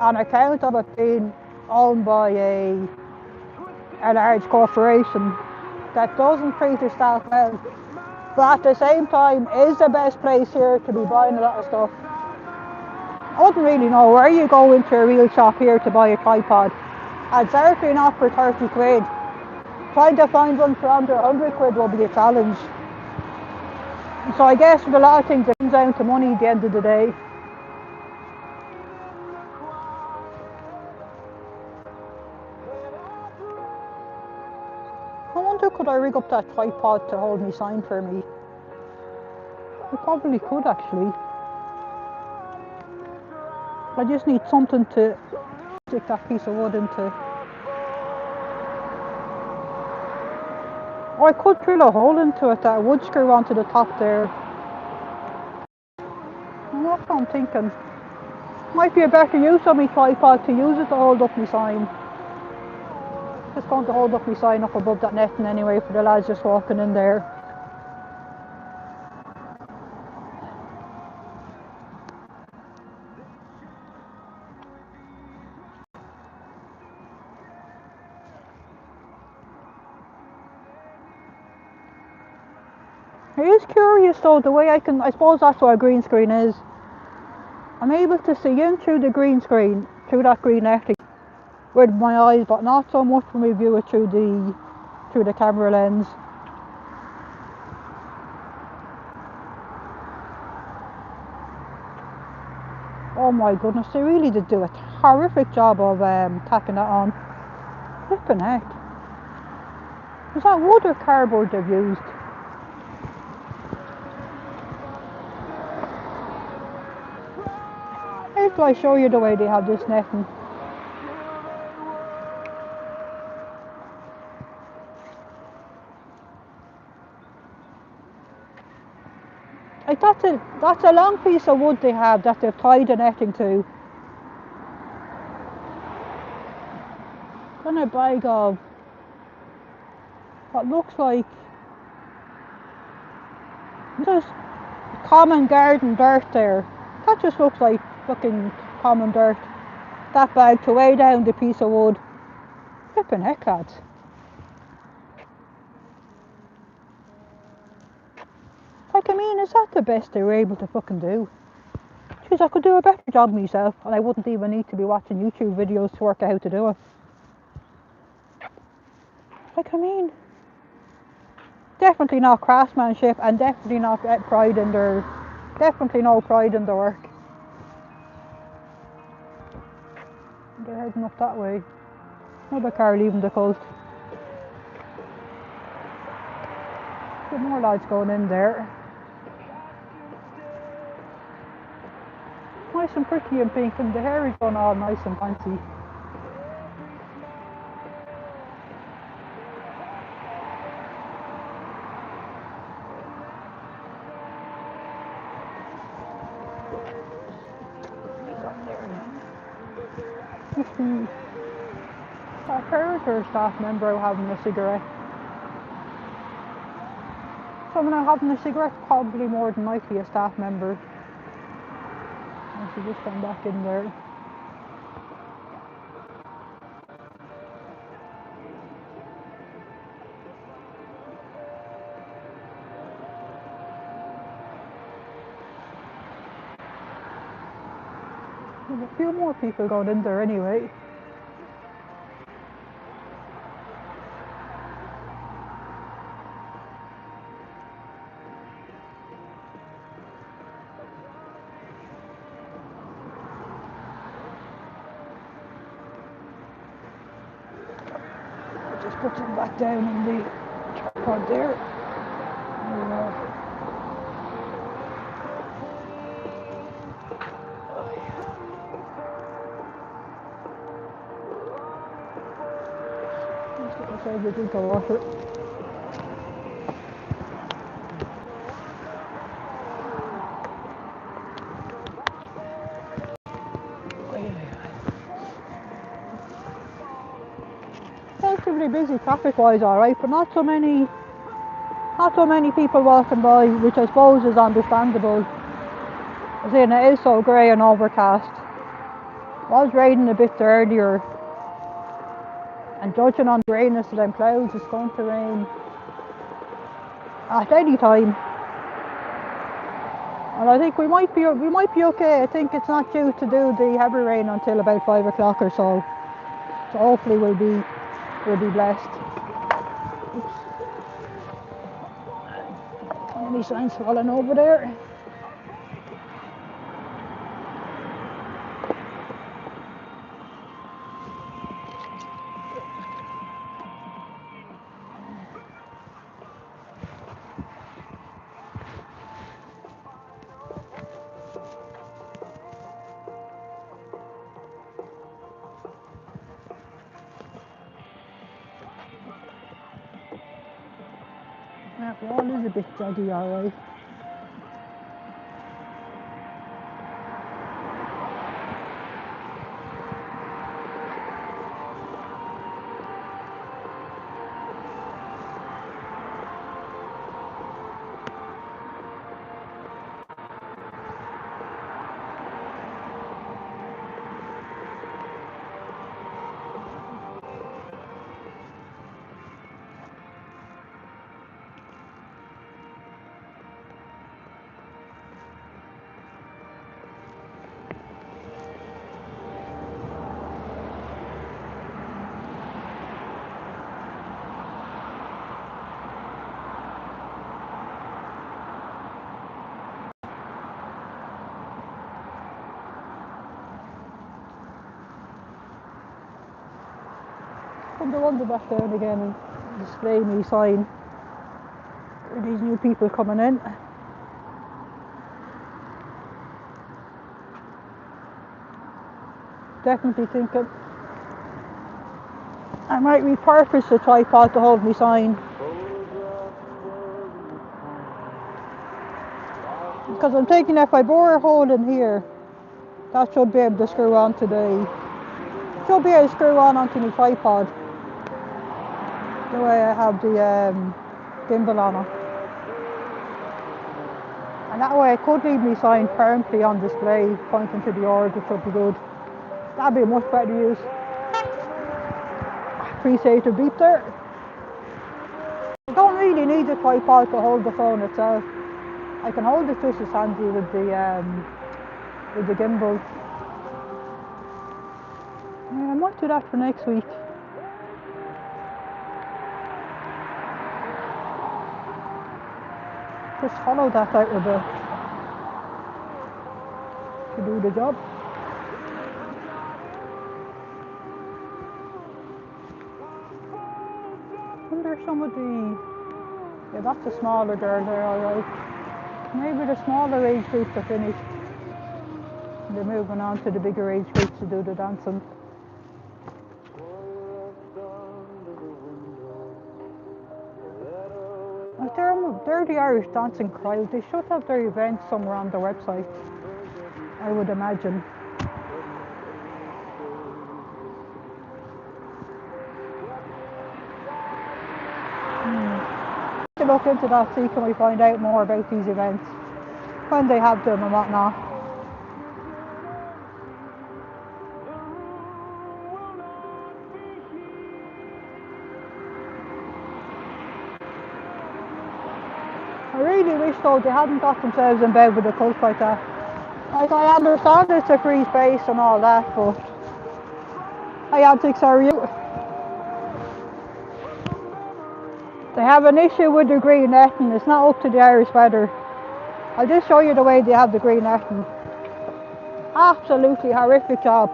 on account of it being owned by a large corporation that doesn't treat its staff well, but at the same time is the best place here to be buying a lot of stuff. I wouldn't really know where you go into a real shop here to buy a tripod, and certainly not for 30 quid. Trying to find one for under 100 quid will be a challenge. So I guess with a lot of things it comes down to money at the end of the day. I wonder, could I rig up that tripod to hold me sign for me? I probably could actually. I just need something to stick that piece of wood into. Or I could drill a hole into it that would screw onto the top there. And that's what I'm thinking. Might be a better use of my tripod to use it to hold up my sign. Just going to hold up my sign up above that netting anyway for the lads just walking in there. It is curious though, the way I suppose that's what a green screen is. I'm able to see in through the green screen, through that green netting with my eyes, but not so much when we view it through the camera lens. Oh my goodness, they really did do a horrific job of tacking that on. Flippin' heck. Is that wood or cardboard they've used? Wait till I show you the way they have this netting. Like that's a long piece of wood they have that they've tied the netting to. Then a bag of what looks like just common garden dirt there. That just looks like fucking common dirt. That bag to weigh down the piece of wood. Flippin' heck, lads. Like, I mean, is that the best they were able to fucking do? Jeez, I could do a better job myself, and I wouldn't even need to be watching YouTube videos to work out how to do it. Like, I mean, definitely not craftsmanship, and definitely not pride in their, definitely no pride in their work. They're heading up that way. Another car leaving the coast. Some more lads going in there. Nice and pretty and pink, and the hair is done all nice and fancy. A parent or a staff member out having a cigarette. Someone out having a cigarette, probably more than likely a staff member. I should just come back in there. There's a few more people going in there anyway. Just put them back down in the tripod there. Just have a drink of water. Relatively busy traffic-wise, alright, but not so many people walking by, which I suppose is understandable. As in, it is so grey and overcast. It was raining a bit earlier, and judging on the greyness of them clouds, it's going to rain at any time. And I think we might be okay. I think it's not due to do the heavy rain until about 5 o'clock or so. So hopefully we'll be blessed. Oops. Any signs falling over there? Yeah, the wall is a bit jaggy, alright. Come to wander back down again and display me sign for these new people coming in. Definitely thinking I might repurpose the tripod to hold me sign, because I'm thinking if I bore a hole in here, that should be able to screw onto onto my tripod, the way I have the gimbal on it. And that way I could leave me sign permanently on display, pointing to the orb, which would be good. That'd be a much better use. Appreciate the beep there. I don't really need the tripod to hold the phone itself. I can hold it just as handy with the gimbal. Yeah, I might do that for next week. Just hollow that out a bit to do the job. I wonder some of the... Yeah, that's a smaller girl there, alright. Maybe the smaller age groups are finished. They're moving on to the bigger age groups to do the dancing. They're the Irish dancing crowd. They should have their events somewhere on their website, I would imagine. To look into that, see can we find out more about these events, when they have them and whatnot. I really wish though they hadn't got themselves in bed with a cult like that. Like, I understand it's a free space and all that, but antics are you. They have an issue with the green netting. It's not up to the Irish weather. I'll just show you the way they have the green netting. Absolutely horrific job.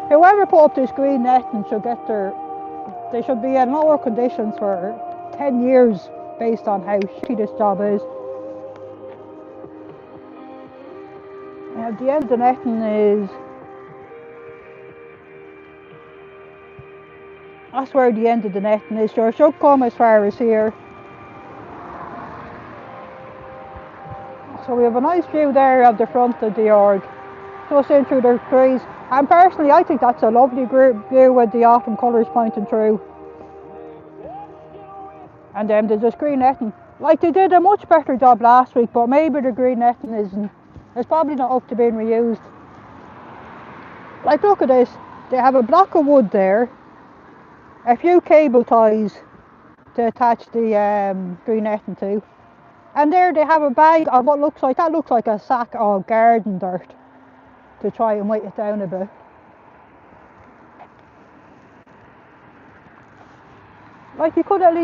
Whoever put up this green netting should they should be in lower conditions for 10 years based on how shitty this job is. And at the end of the netting is That's where the end of the netting is. So it should come as far as here. So we have a nice view there of the front of the org, just in through the trees. And personally, I think that's a lovely view with the autumn colours pointing through. And then there's this green netting. Like, they did a much better job last week, but maybe the green netting it's probably not up to being reused. Like, look at this. They have a block of wood there, a few cable ties to attach the green netting to, and there they have a bag of what looks like a sack of garden dirt to try and weight it down a bit. Like, you could at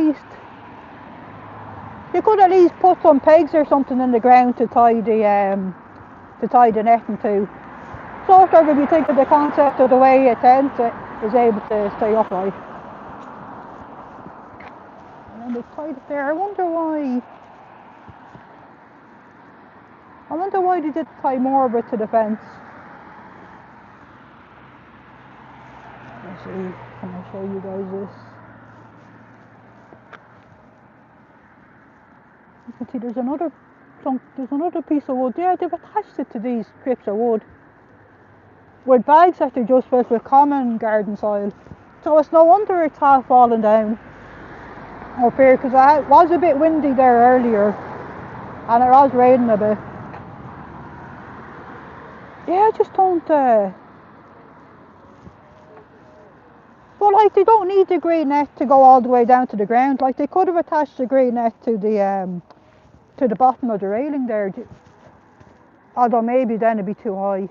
least put some pegs or something in the ground to tie the netting to. Sort of, if you think of the concept of the way a tent is able to stay upright. And then they tied it there. I wonder why they did tie more of it to the fence. Let's see, can I show you guys this? You can see there's another piece of wood. Yeah, they've attached it to these strips of wood with bags that are just filled with common garden soil. So it's no wonder it's half fallen down up here, because it was a bit windy there earlier and it was raining a bit. Yeah, I just don't but like, they don't need the green net to go all the way down to the ground. Like, they could have attached the green net to the bottom of the railing there, although maybe then it'd be too high.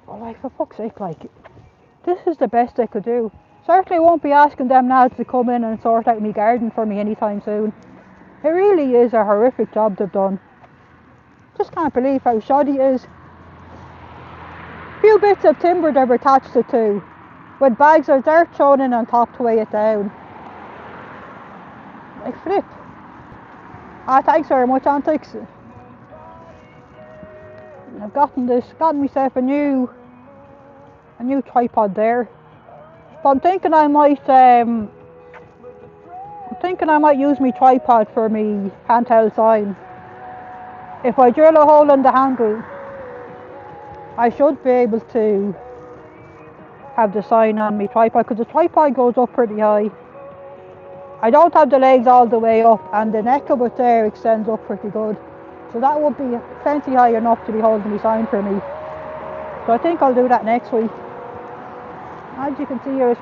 But like, for fuck's sake, like, this is the best they could do. Certainly won't be asking them now to come in and sort out my garden for me anytime soon. It really is a horrific job they've done. Just can't believe how shoddy it is. Few bits of timber they've attached it to, with bags of dirt thrown in on top to weigh it down. Like, flip. Ah, thanks very much, Antics. I've gotten myself a new tripod there. But I'm thinking I might use my tripod for my handheld sign. If I drill a hole in the handle, I should be able to have the sign on my tripod, because the tripod goes up pretty high. I don't have the legs all the way up, and the neck of it there extends up pretty good. So that would be plenty high enough to be holding my sign for me. So I think I'll do that next week. As you can see here, it's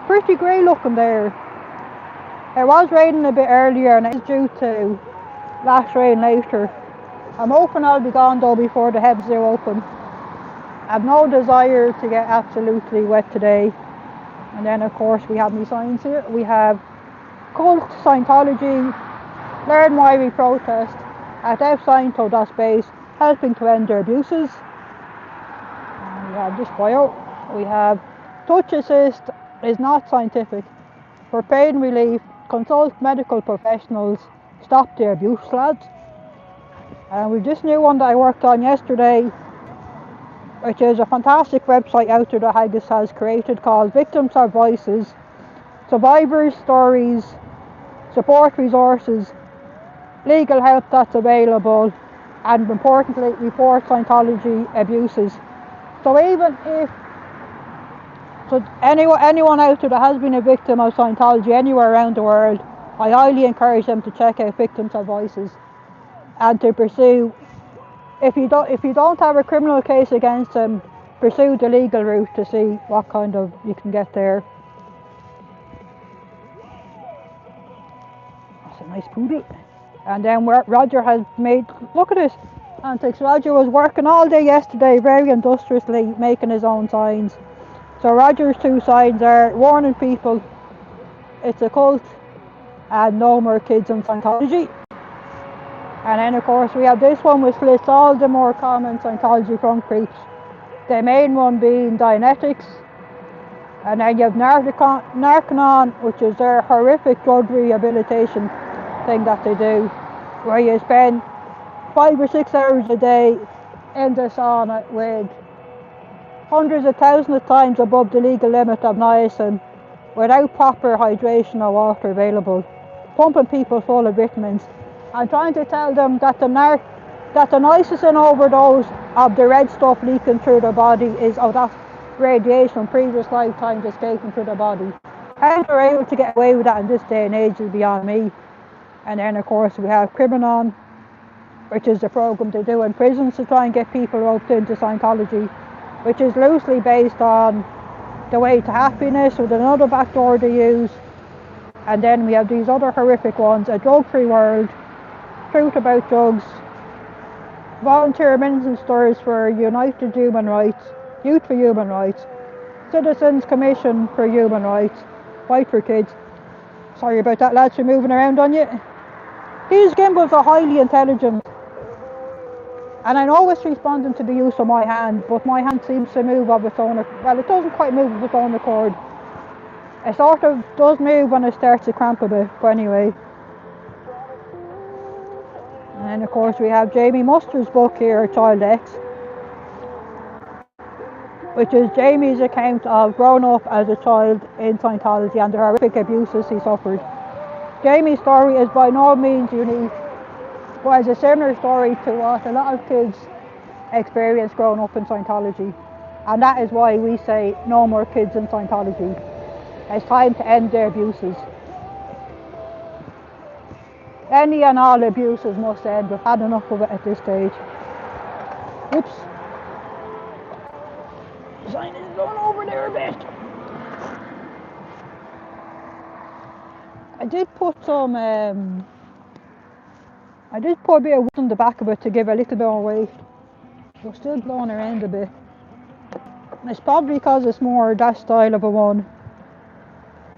pretty grey looking there. It was raining a bit earlier and it's due to last rain later. I'm hoping I'll be gone though before the heavens are open. I have no desire to get absolutely wet today. And then of course we have my signs here. We have Cult Scientology, Learn Why We Protest at FSciento base, helping to end their abuses. And we have this bio. We have Touch Assist is not scientific. For pain relief, consult medical professionals. Stop the abuse, lads. And with this new one that I worked on yesterday, which is a fantastic website out there that Haggis has created, called Victims Have Voices, Survivors' Stories, Support Resources, Legal Help that's available, and importantly, report Scientology abuses. So even if anyone out there that has been a victim of Scientology anywhere around the world, I highly encourage them to check out Victims Have Voices and to pursue, if you don't have a criminal case against them, pursue the legal route to see what kind of you can get there. That's a nice poodle. And then Roger has made, look at this antics. Roger was working all day yesterday, very industriously, making his own signs. So Roger's two signs are warning people it's a cult and no more kids in Scientology. And then of course we have this one which lists all the more common Scientology front creeps. The main one being Dianetics. And then you have Narconon, which is their horrific drug rehabilitation thing that they do, where you spend 5 or 6 hours a day in the sauna with hundreds of thousands of times above the legal limit of niacin, without proper hydration or water available, pumping people full of vitamins, and trying to tell them that the niacin overdose of the red stuff leaking through their body is of that radiation from previous lifetimes escaping through their body. How they're able to get away with that in this day and age is beyond me. And then of course we have Criminon, which is the program they do in prisons to try and get people roped into Scientology, which is loosely based on the Way to Happiness with another backdoor they use. And then we have these other horrific ones, A Drug-Free World, Truth About Drugs, Volunteer Ministers for United Human Rights, Youth for Human Rights, Citizens Commission for Human Rights, Fight for Kids. Sorry about that, lads, for moving around on you. These gimbals are highly intelligent, and I know it's responding to the use of my hand, but my hand seems to move of its own. Well, it doesn't quite move of its own accord. It sort of does move when it starts to cramp a bit, but anyway. And then of course we have Jamie Mustard's book here, Child X, which is Jamie's account of growing up as a child in Scientology and the horrific abuses he suffered. Jamie's story is by no means unique, but has a similar story to what a lot of kids experience growing up in Scientology. And that is why we say no more kids in Scientology. It's time to end their abuses. Any and all abuses must end. We've had enough of it at this stage. Oops. The sign is going over there a bit. I did put a bit of wood on the back of it to give a little bit more weight. We're still blowing around a bit. It's probably because it's more that style of a one.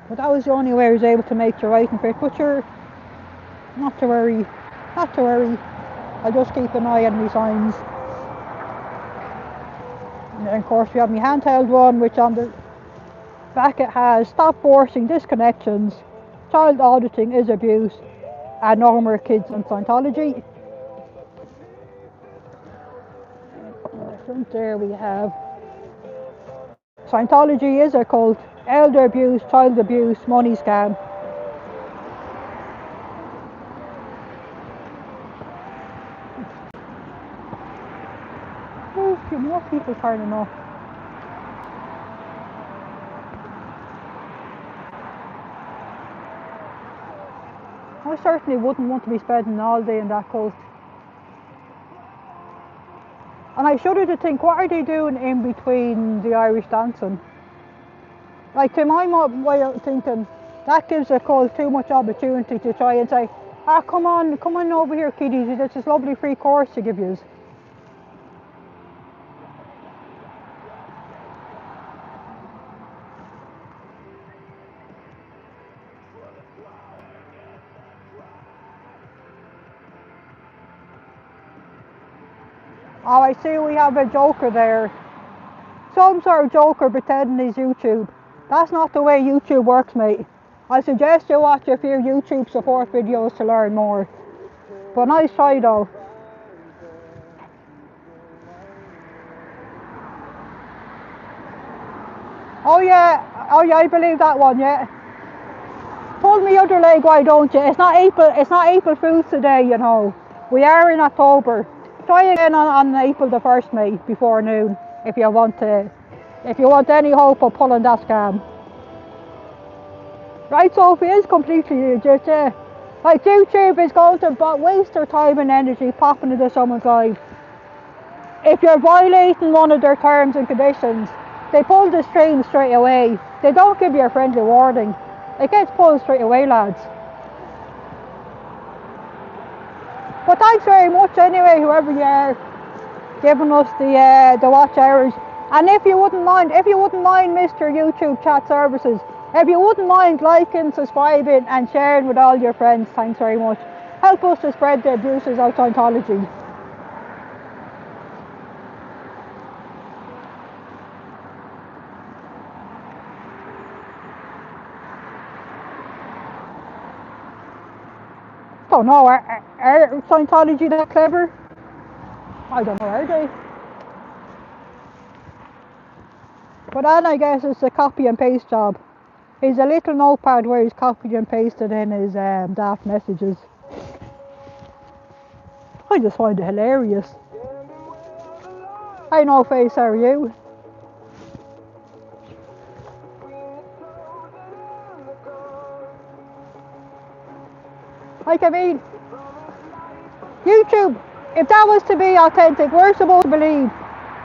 But that was the only way I was able to make your writing fit. But you're not to worry. I'll just keep an eye on my signs. And then of course we have my handheld one, which on the back it has stop forcing disconnections, child auditing is abuse, and no more kids in Scientology. In the front there we have Scientology is a cult, elder abuse, child abuse, money scam. There's a few more people turning up. I certainly wouldn't want to be spending all day in that cult. And I shudder to think, what are they doing in between the Irish dancing? Like, to my way of thinking, that gives a cult too much opportunity to try and say, come on over here kiddies, it's this lovely free course to give yous. Oh, I see we have a joker there. Some sort of joker pretending he's YouTube. That's not the way YouTube works, mate. I suggest you watch a few YouTube support videos to learn more. But nice try though. Oh yeah, I believe that one, yeah. Pull me other leg, why don't you? It's not April Fool's today, you know. We are in October. Try again on April the 1st, mate, before noon, if you want any hope of pulling that scam. Right, Sophie, is completely legit, yeah. Like, YouTube is going to waste their time and energy popping into someone's life. If you're violating one of their terms and conditions, they pull the string straight away. They don't give you a friendly warning. It gets pulled straight away, lads. But thanks very much anyway, whoever you are, giving us the watch hours. And if you wouldn't mind, Mr. YouTube chat services, if you wouldn't mind liking, subscribing and sharing with all your friends, thanks very much. Help us to spread the abuses of Scientology. Don't know, are Scientology that clever? I don't know, are they? But then I guess it's a copy and paste job. He's a little notepad where he's copied and pasted in his daft messages. I just find it hilarious. Hey, no face, how are you? Like, I mean, YouTube, if that was to be authentic, we're supposed to believe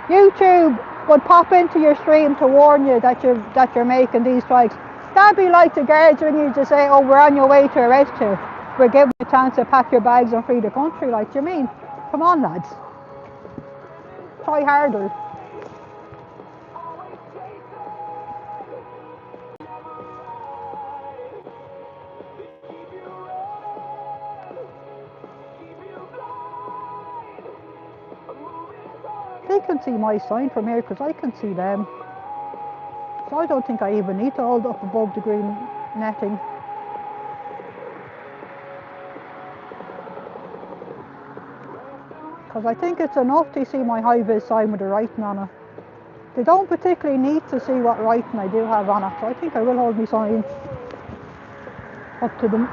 YouTube would pop into your stream to warn you that you're making these strikes. That'd be like the guards when you just say, oh, we're on your way to arrest you. We're giving you a chance to pack your bags and flee the country. Like, do you mean? Come on, lads. Try harder. They can see my sign from here because I can see them. So I don't think I even need to hold up above the green netting. Because I think it's enough to see my high-vis sign with the writing on it. They don't particularly need to see what writing I do have on it, so I think I will hold my sign up to them.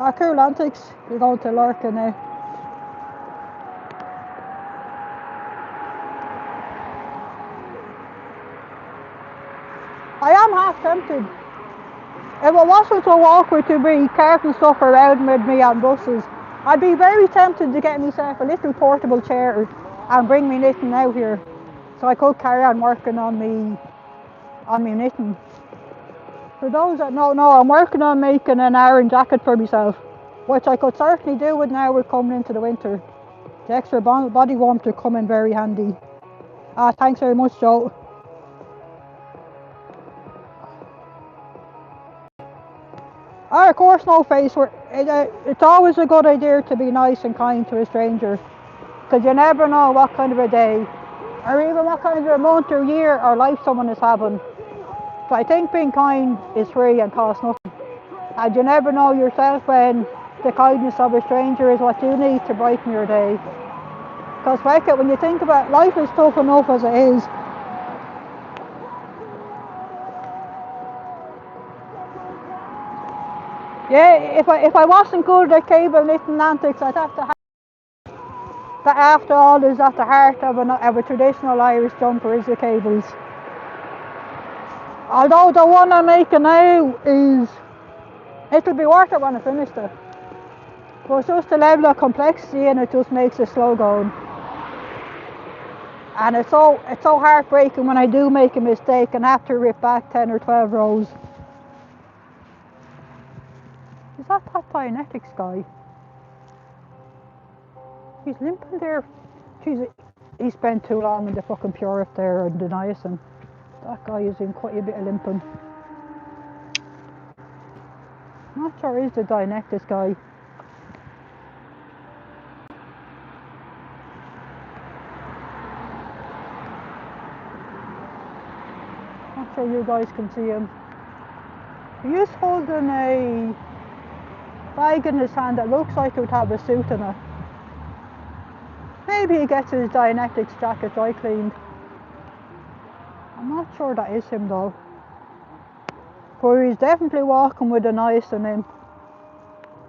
Ah, cool antics. You're going to Lurkin now. I am half tempted. If it wasn't so awkward to be carting stuff around with me on buses, I'd be very tempted to get myself a little portable chair and bring me knitting out here, so I could carry on working on me knitting. For those that don't know, I'm working on making an Aran jacket for myself, which I could certainly do with now we're coming into the winter. The extra body warmth will come in very handy. Thanks very much, Joe. Of course, no face. It's always a good idea to be nice and kind to a stranger, because you never know what kind of a day, or even what kind of a month or year or life someone is having. So I think being kind is free and costs nothing. And you never know yourself when the kindness of a stranger is what you need to brighten your day. Because when you think about it, life is tough enough as it is. Yeah, if I wasn't good at cable knitting antics, I'd have to have that. After all, is at the heart of a traditional Irish jumper is the cables. Although the one I'm making now it'll be worth it when I finish it. But it's just the level of complexity and it just makes it slow going. And it's so heartbreaking when I do make a mistake and have to rip back 10 or 12 rows. Is that Dianetics guy? He's limping there. Jeez, he spent too long in the fucking pure up there and the niacin. That guy is in quite a bit of limping. I'm not sure is the Dianetics guy. Not sure you guys can see him. He's holding a bag in his hand that looks like it would have a suit in it. Maybe he gets his Dianetics jacket dry cleaned. I'm not sure that is him though. But he's definitely walking with the niacin in.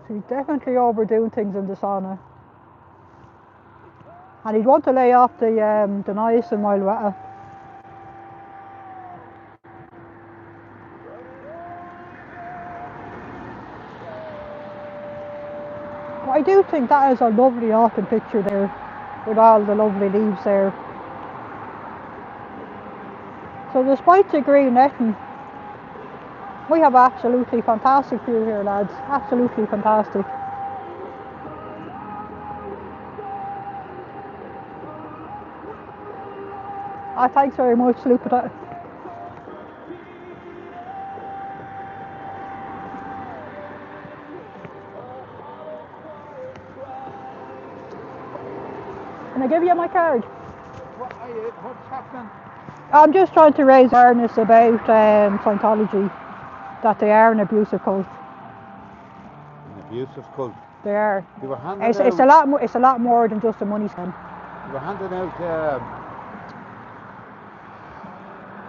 So he's definitely overdoing things in the sauna. And he'd want to lay off the niacin while wetter. But I do think that is a lovely autumn picture there, with all the lovely leaves there. So despite the green netting, we have absolutely fantastic view here, lads. Absolutely fantastic. Thanks very much, Sloop. Can I give you my card? What's happening? I'm just trying to raise awareness about Scientology, that they are an abusive cult. An abusive cult. They are. They were handing It's out, a lot more. It's a lot more than just a money scam. they were handing out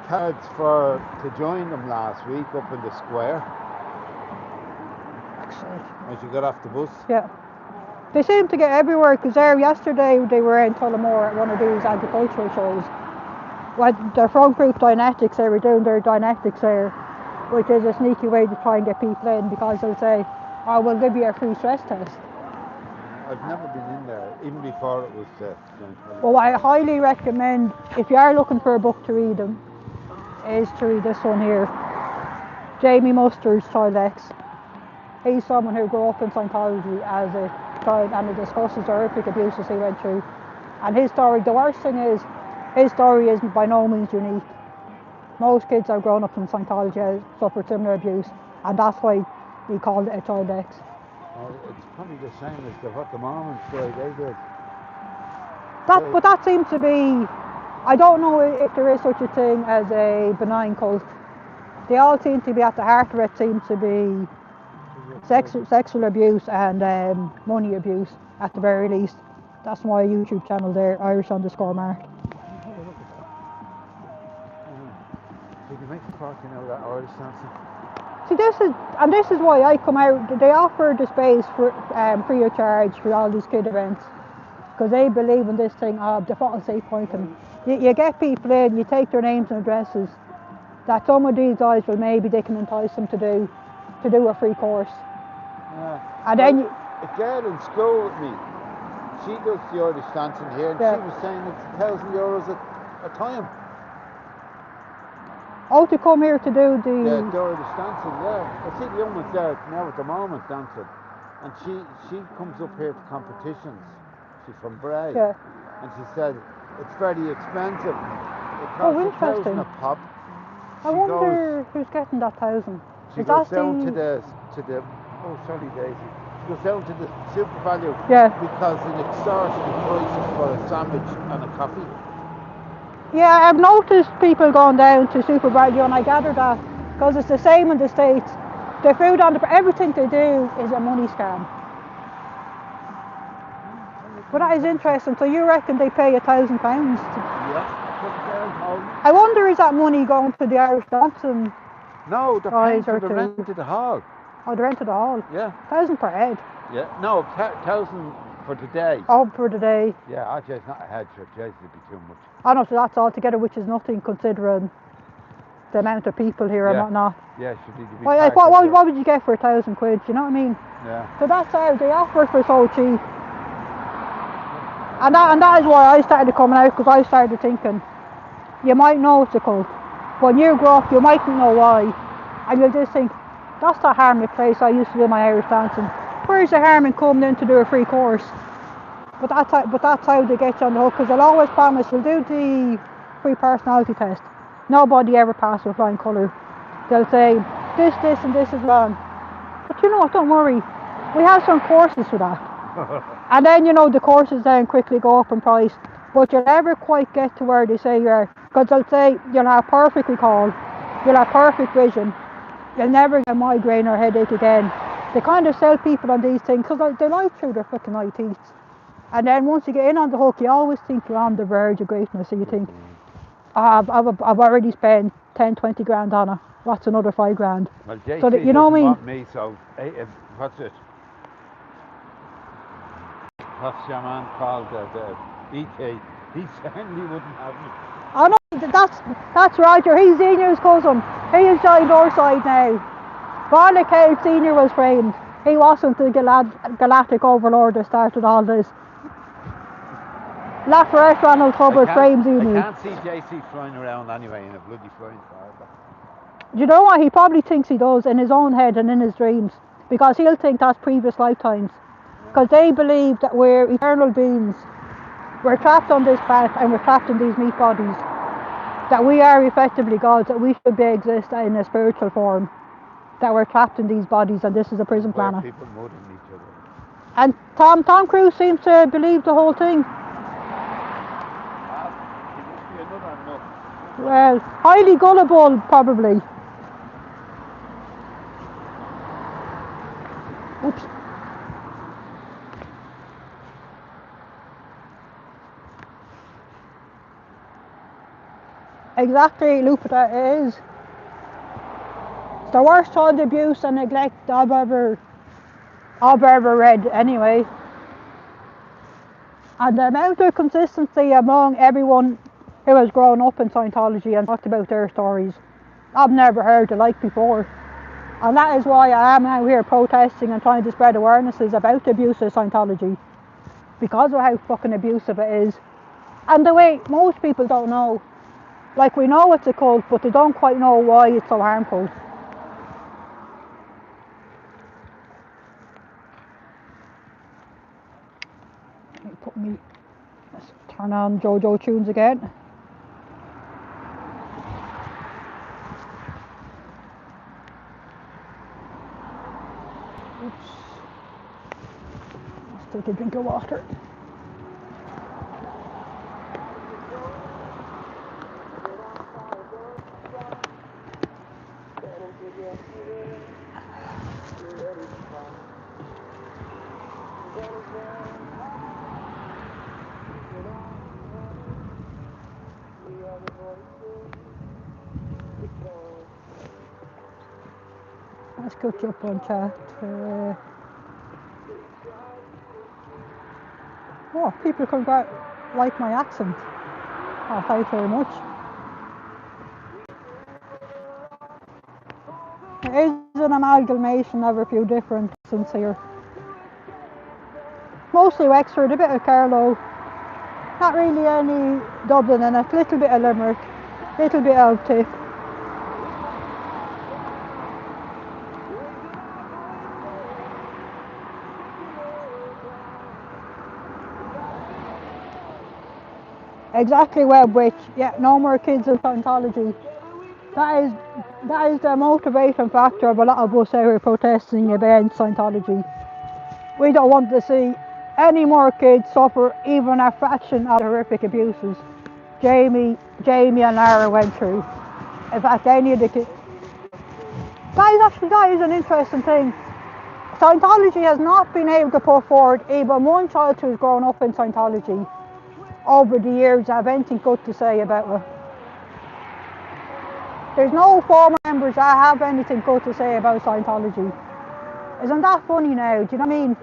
cards to join them last week up in the square Excellent. as you got off the bus. Yeah. They seem to get everywhere, because yesterday they were in Tullamore at one of these agricultural shows. Well, they're from Group Dynetics. They were doing their Dynetics there, which is a sneaky way to try and get people in, because they'll say, "Oh, we'll give you a free stress test." I've never been in there, even before it was Scientology. Well, I highly recommend, if you are looking for a book to read them, is to read this one here, Jamie Mustard's Child X. He's someone who grew up in Scientology as a child, and he discusses the horrific abuses he went through. And his story, the worst thing is, his story is by no means unique. Most kids that have grown up in Scientology have suffered similar abuse, and that's why we called it a Child X. It's probably the same as what the Mormons say they did. But that seems to be, I don't know if there is such a thing as a benign cult. They all seem to be, at the heart of it, seems to be sexual abuse and money abuse, at the very least. That's my YouTube channel there, Irish_Mark. Did you make the fortune out of that Irish dancing? See, this is why I come out. They offer the space for free of charge for all these kid events, because they believe in this thing of the fault safe pointing. You get people in, you take their names and addresses, that some of these guys will maybe they can entice them to do a free course. Yeah. And then a girl in school with me, she does the Irish dancing here, and Yeah. she was saying it's €1,000 a time. Oh, to come here to do The the Irish dancing, yeah. I see the young ones there now at the moment dancing, and she comes up here to competitions. She's from Bray, yeah. and she said it's very expensive. It Oh, costs interesting. $1,000 a pop. I wonder who's getting that 1,000. She Is goes that down to the oh sorry Daisy. She goes down to the Super Value Yeah. because an extortionate prices for a sandwich and a coffee. Yeah, I've noticed people going down to Super Value, and I gather that because it's the same in the States. The food everything they do is a money scam. But that is interesting. So you reckon they pay £1,000? Yeah. I wonder, is that money going to the Irish dancing? No, they're paying Guys or for the two. rent of the hall. Oh, the rent of the hall. Yeah. 1,000 per head. Yeah. No, 1,000 for the day. Oh, for the day. Yeah, I just not a head for Jason would be too much. I know, so that's all together, which is nothing considering the amount of people here and whatnot. Yeah, should be. Well, like, what would you get for £1,000? You know what I mean? Yeah. So that's how they offer it for so cheap. And that is why I started coming out, because I started thinking, you might know it's a cult. When you grow up, you mightn't know why. And you'll just think, that's the harmless place I used to do my Irish dancing. Where's the harm in coming in to do a free course? But that's how they get you on the hook, because they'll always promise, we'll do the free personality test. Nobody ever passes with flying colour. They'll say, this and this is wrong. But you know what, don't worry. We have some courses for that. And then, you know, the courses then quickly go up in price. But you'll never quite get to where they say you are. Because they'll say you'll have perfect recall, you'll have perfect vision, you'll never get migraine or headache again. They kind of sell people on these things because they lie through their fucking eye teeth. And then once you get in on the hook, you always think you're on the verge of greatness. So you think, I've already spent 10, 20 grand on it. What's another 5 grand? Well, JC so that, you know what I mean? Want me, so what's it? What's your man called the EK? He certainly wouldn't have me. I know, that's Roger. He's Senior's cousin. He is joined our side now. Barney Cave Senior was framed. He wasn't the galactic overlord that started all this. Lafayette Ronald Hubbard frames Senior. I can't see JC flying around anyway in a bloody flying car. Do you know what? He probably thinks he does in his own head and in his dreams. Because he'll think that's previous lifetimes. Because they believe that we're eternal beings. We're trapped on this planet and we're trapped in these meat bodies. that we are effectively gods, that we should be exist in a spiritual form, that we're trapped in these bodies and this is a prison Where planet. people murdering each other. And Tom Cruise seems to believe the whole thing. He must be another nut. Well, highly gullible probably. Oops. Exactly, Lupita, it is. It's the worst child abuse and neglect I've ever read anyway. And the amount of consistency among everyone who has grown up in Scientology and talked about their stories, I've never heard the like before. And that is why I am out here protesting and trying to spread awarenesses about the abuse of Scientology. Because of how fucking abusive it is. And the way most people don't know. Like, we know it's a cult, but they don't quite know why it's so harmful. Let's turn on JoJo tunes again. Oops. Let's take a drink of water. Let's catch up on chat. Oh, people like my accent. Oh, thank you very much. It is an amalgamation of a few different accents here. Mostly Wexford, a bit of Carlow. Not really any Dublin in it, a little bit of Limerick, a little bit of Tip. Exactly, Web Witch. Yeah, no more kids in Scientology. That is the motivating factor of a lot of us out here protesting against Scientology. We don't want to see any more kids suffer even a fraction of the horrific abuses Jamie and Lara went through. In fact, any of the kids. That is an interesting thing. Scientology has not been able to put forward even one child who's grown up in Scientology over the years have anything good to say about it. There's no former members that have anything good to say about Scientology. Isn't that funny now? Do you know what I mean?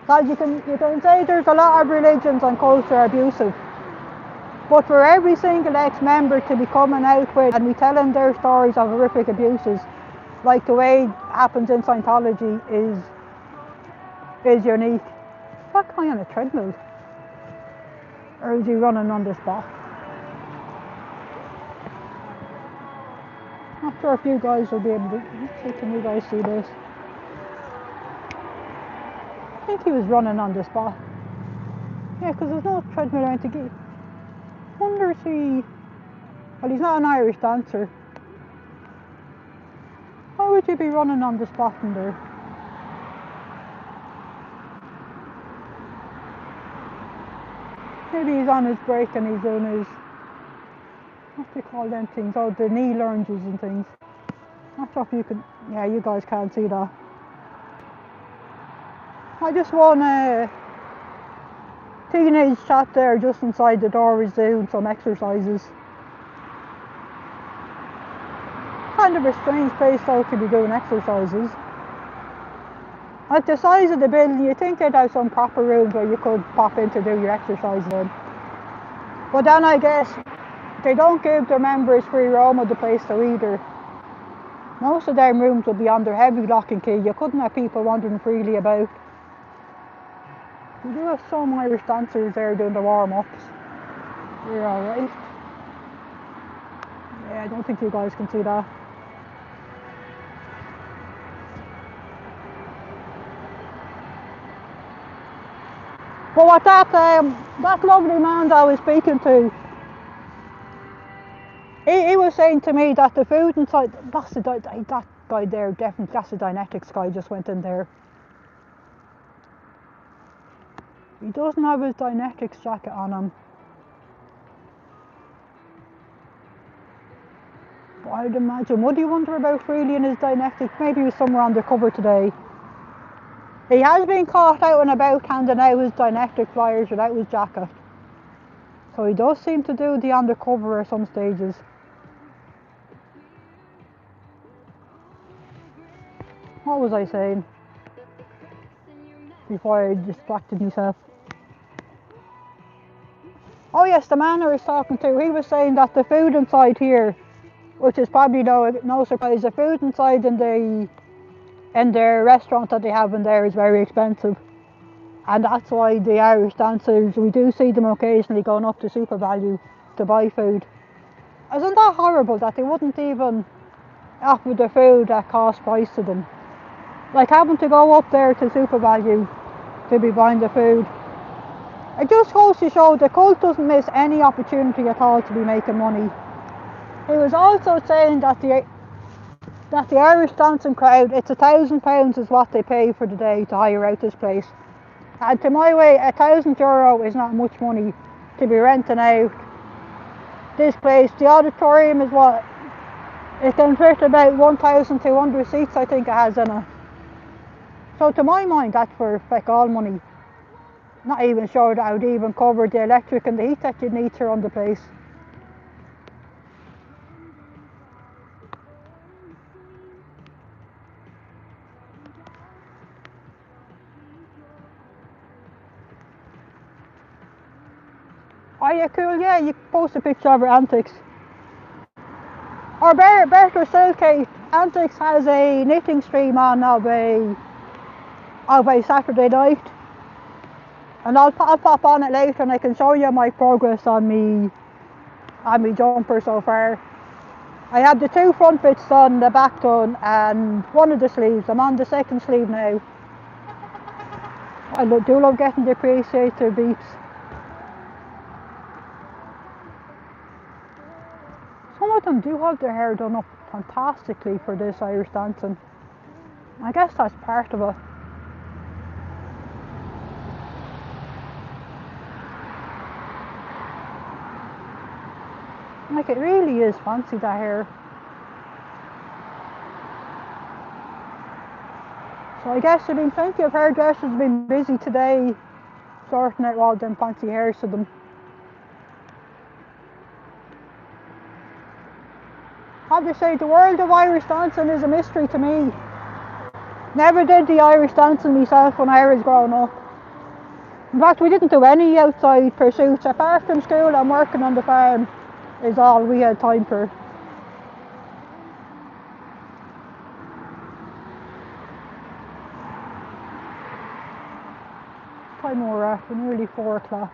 Because you can say there's a lot of religions and cults are abusive. But for every single ex-member to be coming out with and be telling their stories of horrific abuses, like the way it happens in Scientology, is unique. Is that guy on a treadmill? Or is he running on the spot? Not sure if you guys will be able to. Let's see, can you guys see this? I think he was running on the spot. Yeah, because there's no treadmill around to get. Wonder if he. Well, he's not an Irish dancer. Why would you be running on the spot in there? Maybe he's on his break and he's doing his. What do they call them things? Oh, the knee lunges and things. Not sure if you can. Yeah, you guys can't see that. I just want a teenage chat there just inside the door is doing some exercises. Kind of a strange place though to be doing exercises. At the size of the building, you'd think they'd have some proper rooms where you could pop in to do your exercise in. But then I guess they don't give their members free roam of the place though either. Most of their rooms will be under heavy lock and key. You couldn't have people wandering freely about. We do have some Irish dancers there doing the warm-ups. We're alright. Yeah, I don't think you guys can see that. But what that lovely man that I was speaking to, He was saying to me that the food inside, that guy there, definitely, that's the Dynetics guy just went in there. He doesn't have his Dynetics jacket on him. But I'd imagine, would he wonder about really in his Dynetics? Maybe he was somewhere undercover today. He has been caught out and about handing out his Dynetic flyers without his jacket. So he does seem to do the undercover at some stages. What was I saying? Before I distracted myself. Oh yes, the man I was talking to, he was saying that the food inside here, which is probably no surprise, the food inside in their restaurant that they have in there is very expensive. And that's why the Irish dancers, we do see them occasionally going up to Super Value to buy food. Isn't that horrible that they wouldn't even offer the food at cost price to them? Like having to go up there to Super Value to be buying the food. It just goes to show the cult doesn't miss any opportunity at all to be making money. He was also saying that the Irish dancing crowd, it's £1,000 is what they pay for the day to hire out this place. And to my way, €1,000 is not much money to be renting out this place. The auditorium is what? It can fit about 1,200 seats, I think it has in it. So to my mind, that's for feck all money. Not even sure that I would even cover the electric and the heat that you'd need to run the place. Oh yeah, cool, yeah, you post a picture of her antics. Or better still, Kate, Antics has a knitting stream on of a Saturday night. And I'll pop on it later and I can show you my progress on me jumper so far. I have the 2 front bits done, the back done, and one of the sleeves. I'm on the 2nd sleeve now. I do love getting the appreciator beeps. Some of them do have their hair done up fantastically for this Irish dancing. I guess that's part of it. Like, it really is fancy, that hair. So I guess there have been plenty of hairdressers been busy today sorting out all them fancy hairs to them. I have to say, the world of Irish dancing is a mystery to me. Never did the Irish dancing myself when I was growing up. In fact, we didn't do any outside pursuits. Apart from school and working on the farm is all we had time for. Time we're at, we're nearly 4 o'clock.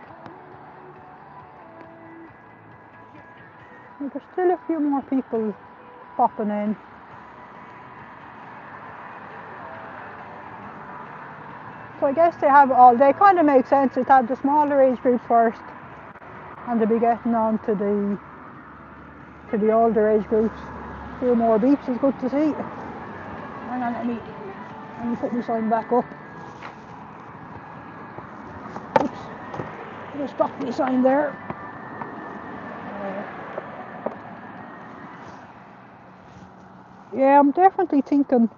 There's still a few more people popping in. So I guess they have all, they kind of make sense to have the smaller age groups first and to be getting on to the older age groups. A few more beeps is good to see. Hang on, let me put my sign back up. Oops, just dropped my sign there. Yeah, I'm definitely thinking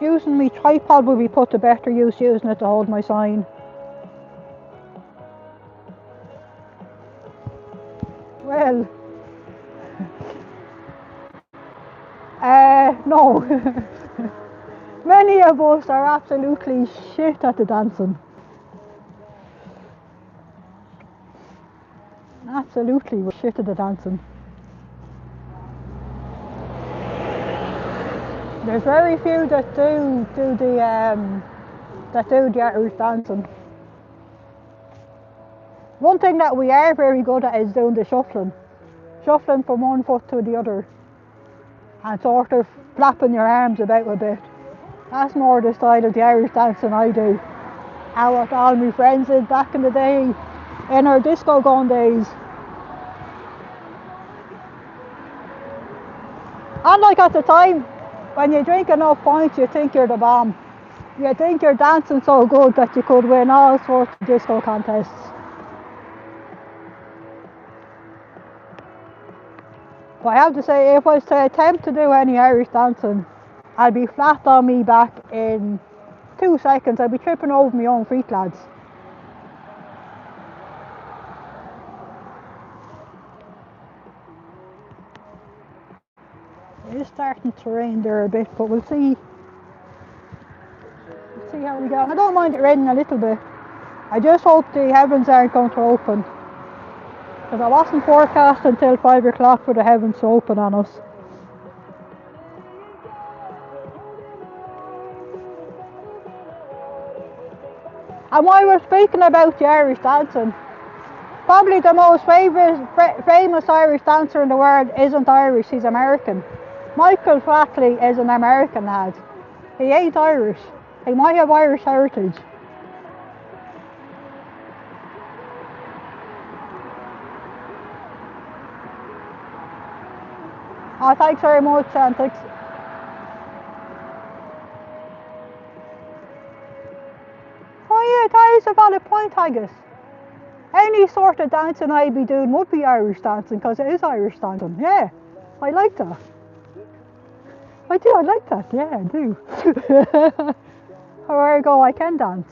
using my tripod would be put to better use, using it to hold my sign. Well, no. Many of us are absolutely shit at the dancing. Absolutely, we're shit at the dancing. There's very few that do the Irish dancing. One thing that we are very good at is doing the shuffling from one foot to the other, and sort of flapping your arms about a bit. That's more the style of the Irish dancing I do. How what all my friends did back in the day, in our disco going days. And like at the time, when you drink enough points, you think you're the bomb. You think you're dancing so good that you could win all sorts of disco contests. But I have to say, if I was to attempt to do any Irish dancing, I'd be flat on me back in 2 seconds. I'd be tripping over my own feet, lads. It is starting to rain there a bit, but we'll see. We'll see how we go. I don't mind it raining a little bit. I just hope the heavens aren't going to open. Because I wasn't forecast until 5 o'clock for the heavens to open on us. And while we're speaking about the Irish dancing, probably the most famous Irish dancer in the world isn't Irish, he's American. Michael Flatley is an American lad. He ain't Irish. He might have Irish heritage. Oh, thanks very much, Santix. Oh yeah, that is a valid point, Haggis. Any sort of dancing I'd be doing would be Irish dancing, because it is Irish dancing. Yeah, I like that. I like that, yeah, I do. There you go, I can dance.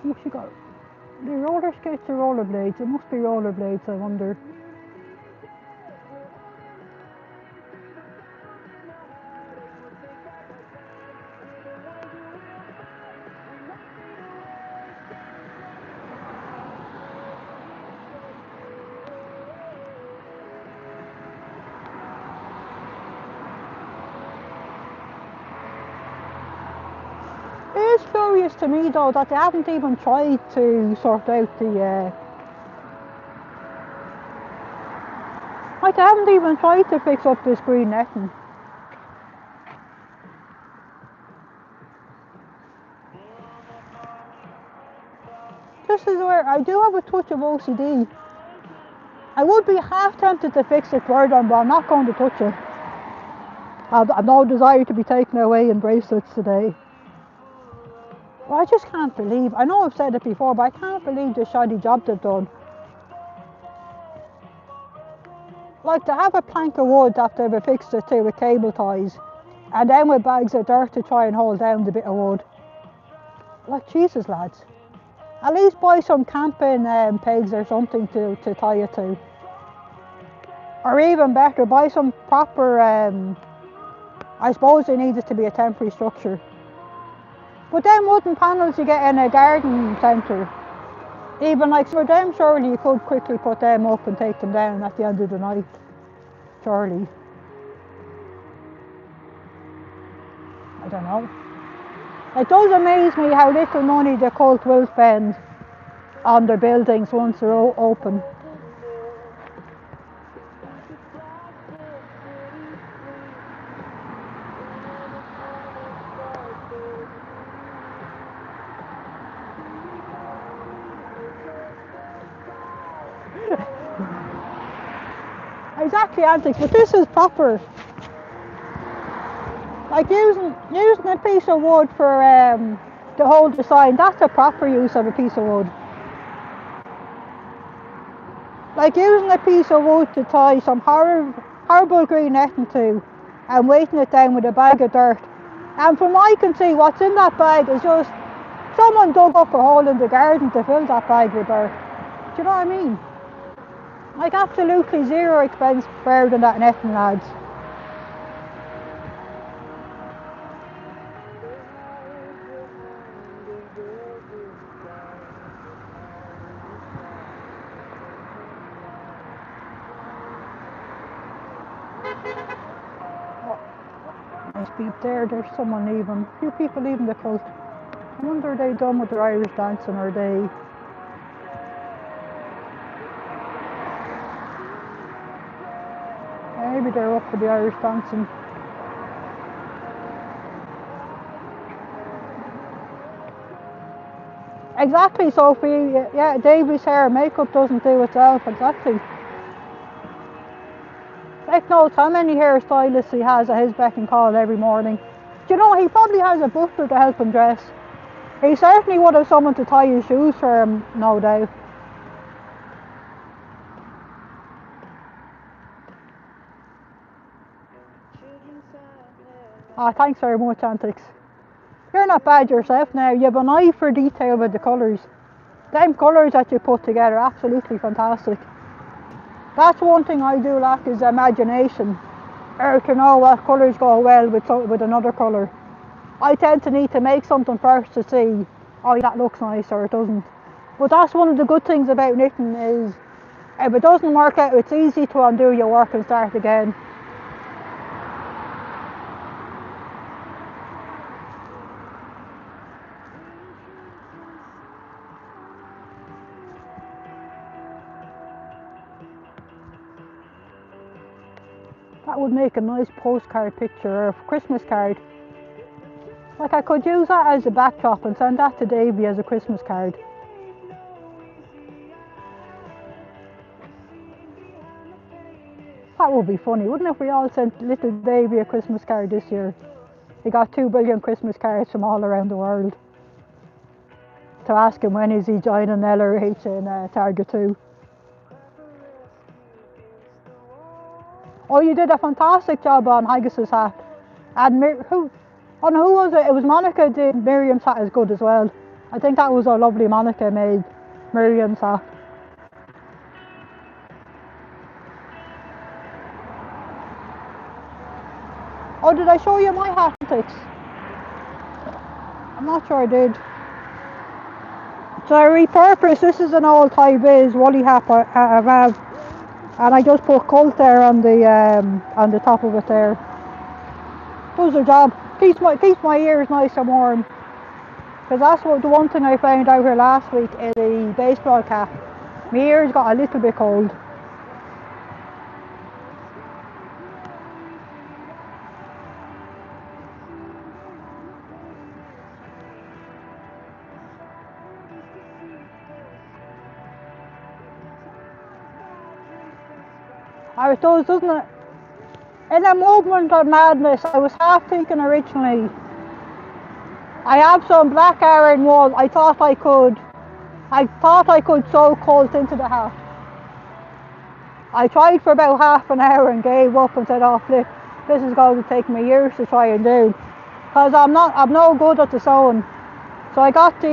What's she got? The roller skates or rollerblades? It must be rollerblades, I wonder. It is curious to me though that they haven't even tried to sort out the like they haven't even tried to fix up this green netting. This is where I do have a touch of OCD. I would be half tempted to fix it for them, but I'm not going to touch it. I've no desire to be taken away in bracelets today. Well, I just can't believe, I know I've said it before, but I can't believe the shoddy job they've done. Like, to have a plank of wood that they've affixed it to with cable ties, and then with bags of dirt to try and hold down the bit of wood. Like, Jesus, lads. At least buy some camping pegs or something to tie it to. Or even better, buy some proper, I suppose it needs to be a temporary structure. But then wooden panels you get in a garden centre, even like for them, surely you could quickly put them up and take them down at the end of the night. Surely. I don't know. It does amaze me how little money the cult will spend on their buildings once they're open. Exactly, antics, but this is proper. Like using a piece of wood for to hold the sign, that's a proper use of a piece of wood. Like using a piece of wood to tie some horrible green netting to and weighting it down with a bag of dirt. And from what I can see, what's in that bag is just someone dug up a hole in the garden to fill that bag with dirt. Do you know what I mean? Like absolutely zero expense spared in that netting, lads. Nice beat there, there's someone leaving. A few people leaving the cult. I wonder are they done with their Irish dancing or are they... Maybe they're up for the Irish dancing. Exactly, Sophie. Yeah, Davy's hair and makeup doesn't do itself. Exactly. Heck knows how many hairstylists he has at his beck and call every morning. Do you know, he probably has a butler to help him dress. He certainly would have someone to tie his shoes for him, no doubt. Ah, thanks very much, Antics. You're not bad yourself now. You have an eye for detail with the colours. Them colours that you put together, absolutely fantastic. That's one thing I do lack is imagination. Or to know what colours go well with another colour. I tend to need to make something first to see, oh, that looks nice or it doesn't. But that's one of the good things about knitting is, if it doesn't work out, it's easy to undo your work and start again. That would make a nice postcard picture or a Christmas card. Like I could use that as a backdrop and send that to Davy as a Christmas card. That would be funny, wouldn't it, if we all sent little Davy a Christmas card this year? He got 2 billion Christmas cards from all around the world to ask him when is he joining LRH in Target 2. Oh, you did a fantastic job on Haggis's hat. And who was it? It was Monica did Miriam's hat as good as well. I think that was our lovely Monica made Miriam's hat. Oh, did I show you my hat antics? I'm not sure I did. So I repurposed, this is an old high vis woolly hat I have, and I just put cult there on the top of it there. Does the job. Keeps my ears nice and warm. Because that's the one thing I found out here last week in the baseball cap. My ears got a little bit cold. Oh, it does, doesn't it? In a movement of madness, I was half thinking originally, I have some black iron wool. I thought I could sew cult into the hat. I tried for about half an hour and gave up and said, oh flip, this is going to take me years to try and do. Because I'm no good at the sewing. So I got the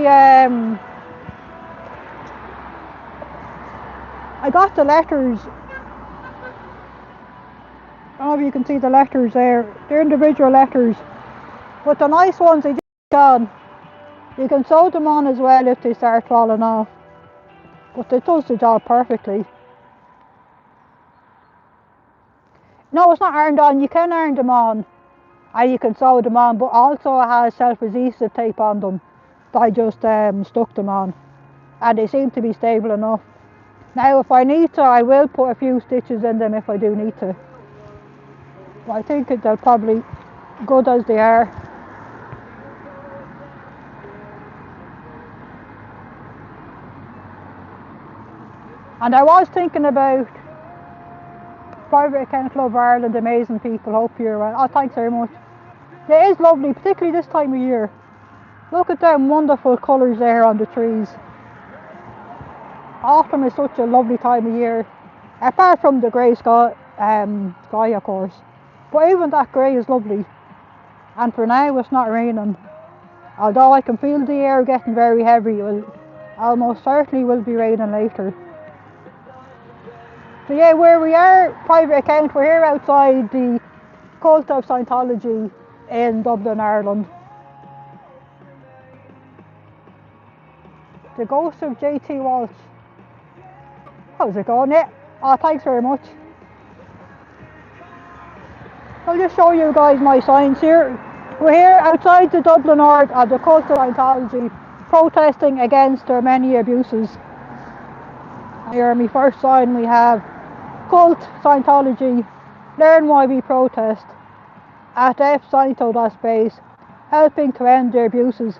letters. I don't know if you can see the letters there. They're individual letters. But the nice ones, they just on. You can sew them on as well if they start falling off. But it does the job perfectly. No, it's not ironed on. You can iron them on. And you can sew them on. But also it has self-adhesive tape on them. That I just stuck them on. And they seem to be stable enough. Now if I need to, I will put a few stitches in them if I do need to. But I think they're probably good as they are. And I was thinking about Private Account Club Ireland, amazing people, hope you're well. Oh, thanks very much. It is lovely, particularly this time of year. Look at them wonderful colours there on the trees. Autumn is such a lovely time of year, apart from the grey sky of course. But even that grey is lovely. And for now it's not raining. Although I can feel the air getting very heavy, it almost certainly will be raining later. So yeah, where we are, private account, we're here outside the Cult of Scientology in Dublin, Ireland. The ghost of JT Walsh. How's it going? Yeah. Oh, thanks very much. I'll just show you guys my signs here. We're here outside the Dublin Org of the Cult of Scientology, protesting against their many abuses. Here on my first sign we have Cult Scientology, learn why we protest, at FSciento.space, helping to end their abuses.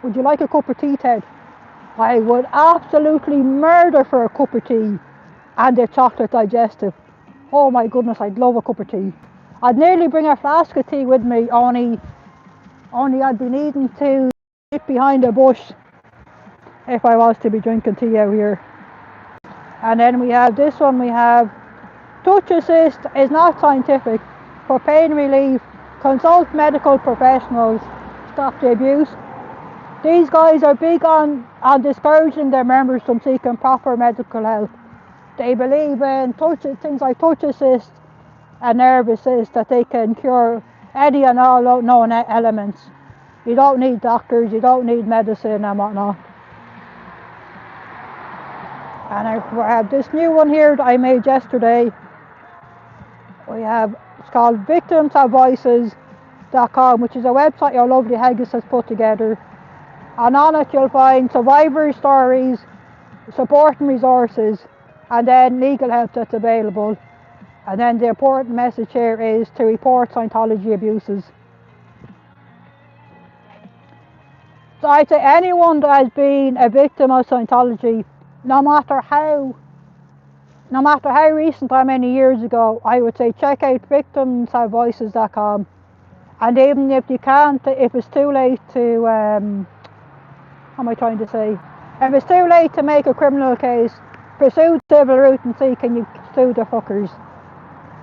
Would you like a cup of tea, Ted? I would absolutely murder for a cup of tea and a chocolate digestive. Oh my goodness, I'd love a cup of tea. I'd nearly bring a flask of tea with me, only I'd be needing to sit behind a bush if I was to be drinking tea out here. And then we have this one, we have touch assist is not scientific. For pain relief, consult medical professionals, stop the abuse. These guys are big on discouraging their members from seeking proper medical help. They believe in things like touch assist and nerve assist, that they can cure any and all known elements. You don't need doctors, you don't need medicine and whatnot. And I have this new one here that I made yesterday. It's called victimshavvoices.com, which is a website your lovely Haggis has put together. And on it you'll find survivor stories, support and resources, and then legal help that's available. And then the important message here is to report Scientology abuses. So I'd say anyone that has been a victim of Scientology, no matter how recent or many years ago, I would say check out victimshavvoices.com. And even if you can't, if it's too late to, if it's too late to make a criminal case, pursue the civil route and see can you sue the fuckers.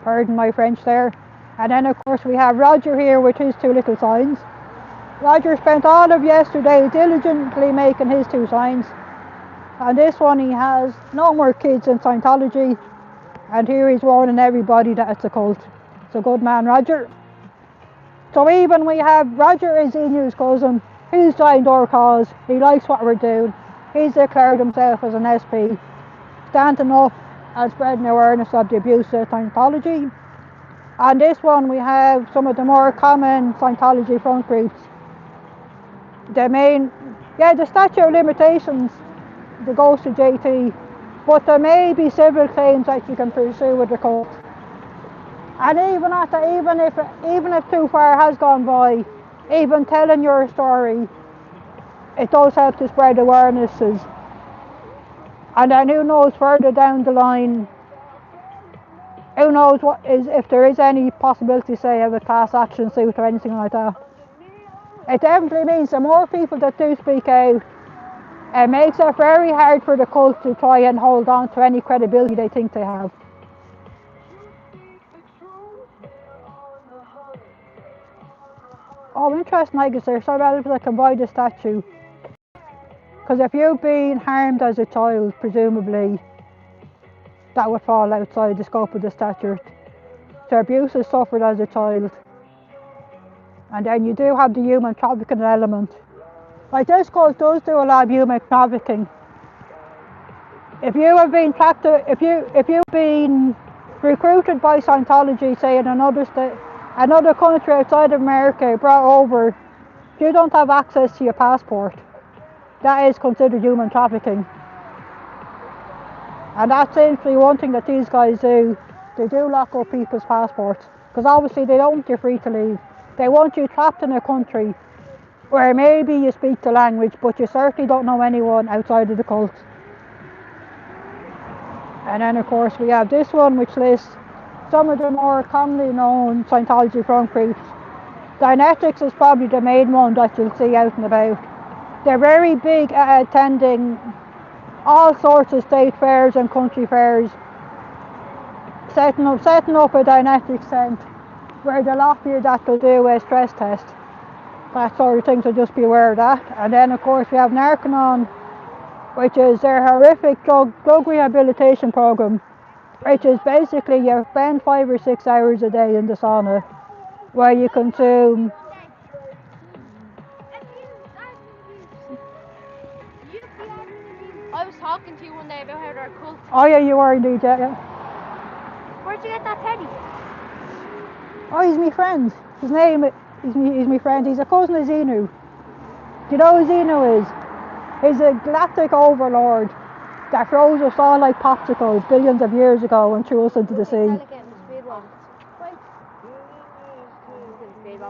Pardon my French there. And then of course we have Roger here with his two little signs. Roger spent all of yesterday diligently making his two signs. And this one he has no more kids in Scientology. And here he's warning everybody that it's a cult. So good man, Roger. So even we have Roger is Enu's cousin. He's joined our cause. He likes what we're doing. He's declared himself as an SP, standing up and spreading awareness of the abuse of Scientology. And this one we have some of the more common Scientology front groups. The statute of limitations, the goes to JT, but there may be civil claims that you can pursue with the cult. And even if too far has gone by, even telling your story, it does help to spread awarenesses. And then who knows further down the line, who knows if there is any possibility, say, of a class action suit or anything like that. It definitely means the more people that do speak out, it makes it very hard for the cult to try and hold on to any credibility they think they have. Oh, interesting, I guess there's some relatives that can buy the statue. Because if you've been harmed as a child, presumably, that would fall outside the scope of the statute. So abuse is suffered as a child. And then you do have the human trafficking element. Like this cult does do a lot of human trafficking. If you have been if you've been recruited by Scientology, say in another country outside of America, brought over, you don't have access to your passport. That is considered human trafficking. And that's simply one thing that these guys do. They do lock up people's passports. Because obviously they don't want you free to leave. They want you trapped in a country where maybe you speak the language, but you certainly don't know anyone outside of the cult. And then of course we have this one, which lists some of the more commonly known Scientology front groups. Dianetics is probably the main one that you'll see out and about. They're very big at attending all sorts of state fairs and country fairs, setting up a Dianetics tent where they'll offer you that they'll do a stress test. That sort of thing, so just be aware of that. And then of course we have Narcanon, which is their horrific drug rehabilitation program, which is basically you spend 5 or 6 hours a day in the sauna where you consume I was talking to you one day about how they're cult. Oh yeah, you were indeed, yeah. Where'd you get that teddy? Oh, he's my friend. His name, he's my friend. He's a cousin of Xenu. Do you know who Xenu is? He's a galactic overlord that froze us all like popsicles billions of years ago and threw us into the sea.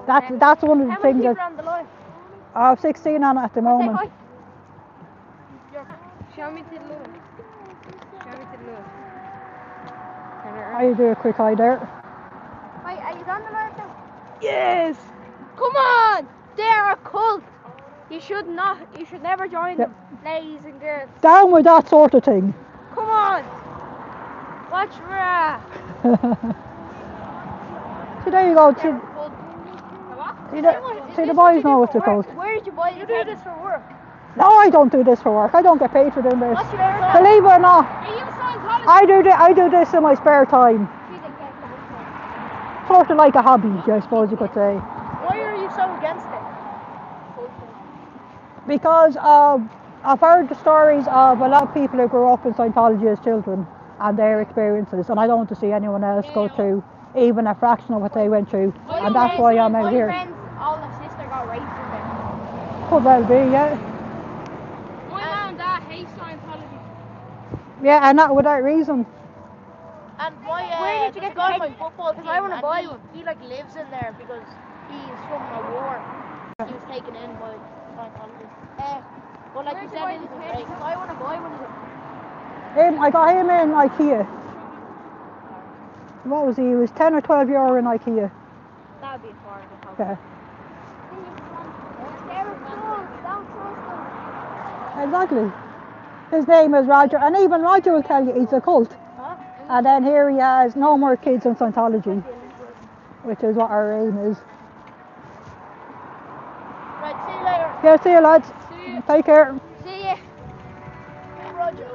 That's one of the things that... How many people are on the line? I have 16 on it at the moment. Show me to the loo. Show me to the loo. I do a quick eye there. Wait, are you on the loo now? Yes! Come on! They're a cult. You should never join Yep. them, ladies and girls. Down with that sort of thing. Come on! Watch Ra. See, there you go. They're a cult. See, the boys know it's a cult. Where did you buy this? You do this for work. No, I don't do this for work. I don't get paid for doing this. What's your favorite? Believe it or not, Are you a Scientologist? I do this in my spare time. Sort of like a hobby, I suppose you could say. Why are you so against it? Because I've heard the stories of a lot of people who grew up in Scientology as children and their experiences, and I don't want to see anyone else go through even a fraction of what they went through, and that's why I'm out here. My friend's older sister got raped in there. Could well be, yeah. My mum and dad hate Scientology. Yeah, and not without reason. And Where did you get guy the on my cake? football team, I wanna and buy he, one. he like lives in there because he's from a war. He was taken in by Scientology. But like you said, it isn't great. I want to buy one of them. I got him in IKEA. What was he? He was 10 or 12 euro in IKEA. That would be affordable. Yeah. They're a cult. Don't trust them. Exactly. His name is Roger, and even Roger will tell you he's a cult. And then here he has no more kids in Scientology, which is what our aim is. Right, see you later. Yeah, see you lads. See you. Take care. See ya. Roger.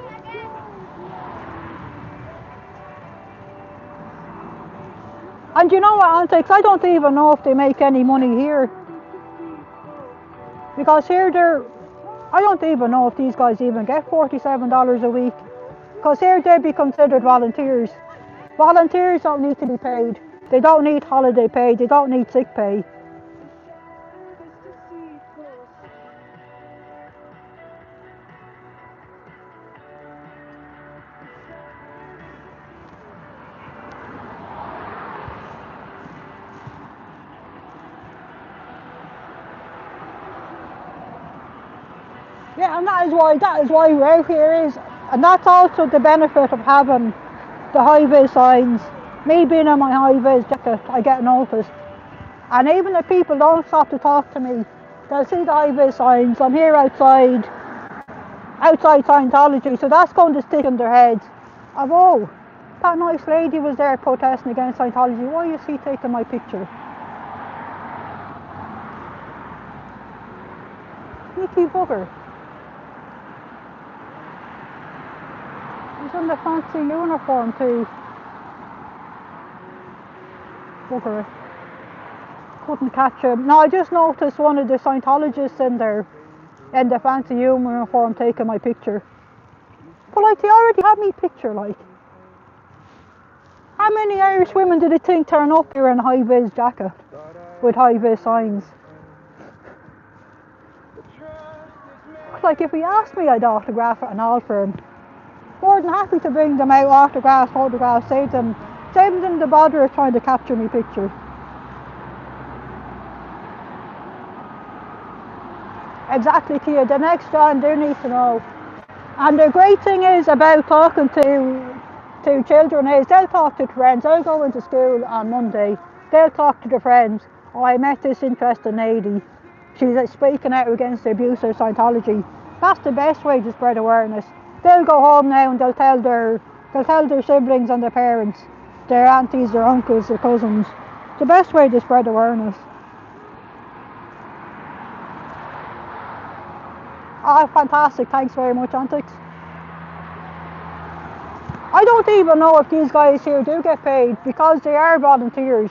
And you know what, Antics, I don't even know if they make any money here. Because here I don't even know if these guys even get $47 a week. Because here they'd be considered volunteers. Volunteers don't need to be paid. They don't need holiday pay. They don't need sick pay. Yeah, and that is why we're out here is, and that's also the benefit of having the high-vis signs. Me being in my high-vis jacket, I get noticed. And even if people don't stop to talk to me, they'll see the high-vis signs. I'm here outside Scientology, so that's going to stick in their heads. Of, oh, that nice lady was there protesting against Scientology. Why is she taking my picture? Sneaky bugger. He's in the fancy uniform too. Bugger. Couldn't catch him. No, I just noticed one of the Scientologists in there in the fancy uniform taking my picture. But like, they already had me picture, like. How many Irish women did you think turn up here in a high-vis jacket with high-vis signs? Like, if he asked me, I'd autograph it and all for him. More than happy to bring them out, autographs, photographs, save them the bother of trying to capture me picture. Exactly, Kia. The next John do need to know. And the great thing is about talking to children is they'll talk to friends. They'll go into school on Monday. They'll talk to their friends. Oh, I met this interesting lady. She's speaking out against the abuse of Scientology. That's the best way to spread awareness. They'll go home now and they'll tell their siblings and their parents, their aunties, their uncles, their cousins. It's the best way to spread awareness. Oh, fantastic. Thanks very much, Antics. I don't even know if these guys here do get paid because they are volunteers.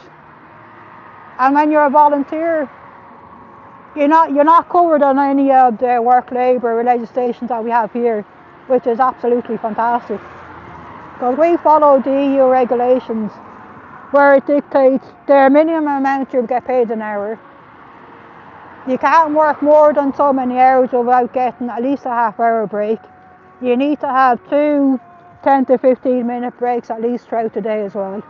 And when you're a volunteer, you're not covered on any of the work labour legislation that we have here, which is absolutely fantastic. Because we follow the EU regulations where it dictates the minimum amount you get paid an hour. You can't work more than so many hours without getting at least a half-hour break. You need to have 2 10 to 15 minute breaks at least throughout the day as well.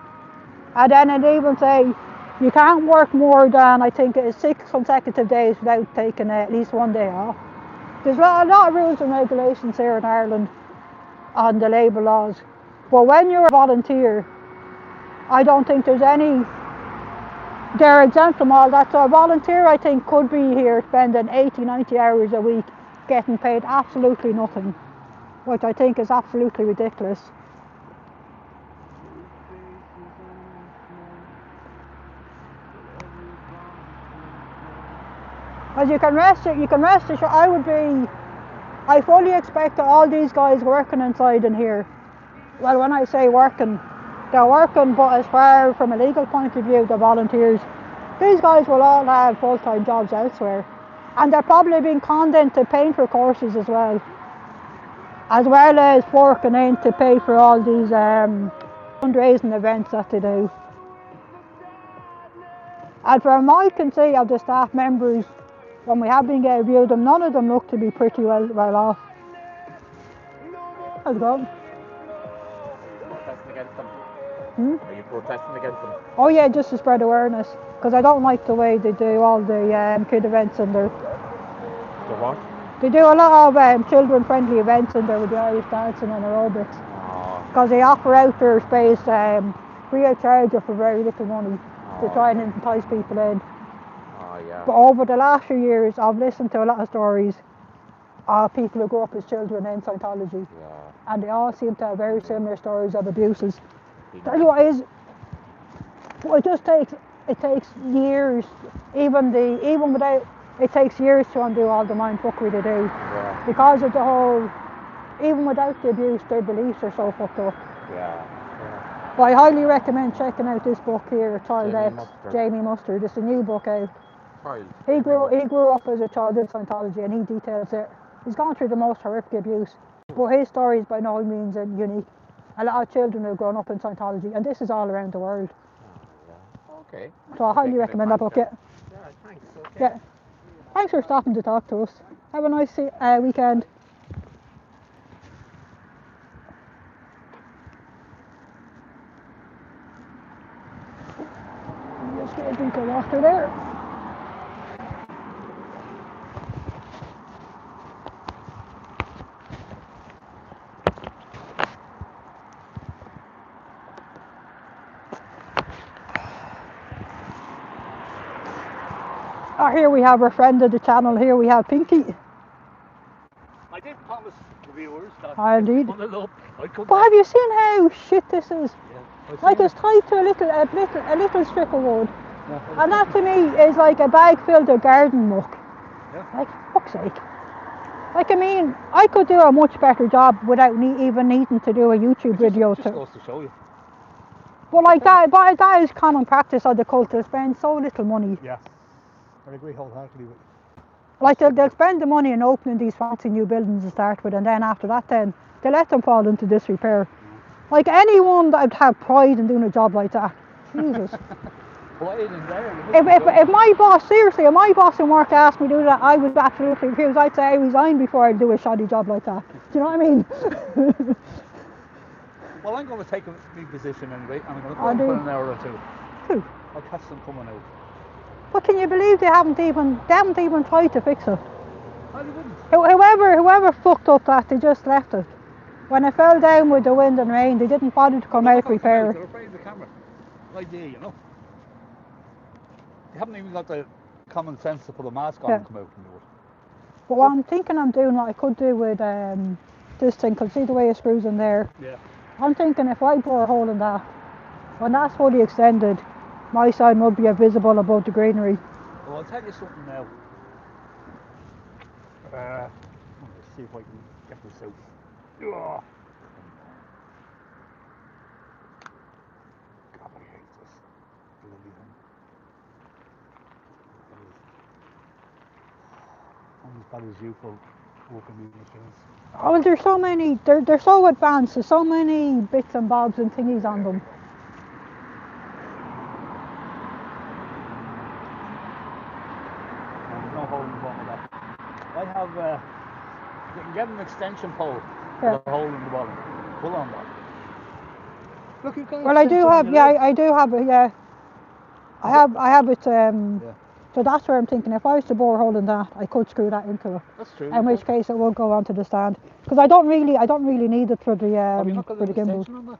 And then it even say You can't work more than, I think it is 6 consecutive days without taking at least one day off. There's a lot of rules and regulations here in Ireland on the labour laws. But when you're a volunteer, I don't think there's any, they're exempt from all that. So a volunteer, I think, could be here spending 80, 90 hours a week getting paid absolutely nothing, which I think is absolutely ridiculous. As you can rest assured, I fully expect that all these guys working inside in here, well, when I say working, they're working, but as far from a legal point of view, they're volunteers. These guys will all have full-time jobs elsewhere, and they're probably being conned into paying for courses as well as forking in to pay for all these fundraising events that they do. And from what I can see of the staff members, when we have been getting reviewed them, none of them look to be pretty well off. How's it going? Protesting against them? Are you protesting against them? Oh yeah, just to spread awareness, because I don't like the way they do all the kid events in there. The what? They do a lot of children-friendly events in there with the Irish dancing and aerobics, because they offer outdoor space free of charge or for very little money to try and entice people in. Yeah. But over the last few years, I've listened to a lot of stories of people who grew up as children in Scientology, and they all seem to have very similar stories of abuses. Tell you what is, well, it takes years, it takes years to undo all the mindfuckery they do, because of the whole, even without the abuse, their beliefs are so fucked up. But I highly recommend checking out this book here, Child X, Jamie Mustard. It's a new book out. He grew up as a child in Scientology, and he details it. He's gone through the most horrific abuse, but his story is by no means unique. A lot of children have grown up in Scientology, and this is all around the world. Okay. So I highly recommend that book. Thanks. Okay. Yeah. Thanks for stopping to talk to us. Have a nice weekend. Just get a drink of water there. Here we have our friend of the channel. Here we have Pinky. I did promise the viewers that Indeed. But have you seen how shit this is? Yeah, Like it's tied to a little strip of wood, and that to me is like a bag filled of garden muck. Like, fuck's sake. Like, I mean, I could do a much better job without even needing to do a YouTube video. Just goes to show you. But like that is common practice of the cult. They spend so little money. Yeah, I agree wholeheartedly with you. Like they'll spend the money in opening these fancy new buildings to start with, and then after that, then they let them fall into disrepair. Like anyone that would have pride in doing a job like that, Jesus. If my boss, seriously, if my boss in work asked me to do that, I would absolutely refuse. I'd say I resign before I'd do a shoddy job like that. Do you know what I mean? Well, I'm going to take a big position anyway, and I'm going to put in for an hour or two. I'll catch them coming out. But can you believe they haven't even tried to fix it? Oh, they wouldn't. Whoever fucked up that, they just left it. When it fell down with the wind and rain, they didn't bother to come out and repair it. They're afraid of the camera. Idea, you know. They haven't even got the common sense to put a mask on and come out and do it. But what I'm thinking I'm doing, what I could do with this thing, because see the way it screws in there. Yeah. I'm thinking if I bore a hole in that, when that's fully extended, my side would be visible above the greenery. Well, I'll tell you something now. Let's see if I can get this out. God, I hate this bloody thing. I'm as bad as you for walking these machines. Oh, well, there's so many, they're so advanced, there's so many bits and bobs and thingies on them. There's no hole in the bottom of that. I have, you can get an extension pole with a hole in the bottom. Pull on that. Look, you can. Well, I do have, I do have it, yeah. I have it. Yeah. So that's where I'm thinking. If I was to bore a hole in that, I could screw that into it. That's true. In which case, it will go onto the stand. Because I don't really need it for the Have you not got for the an gimbal. extension on that?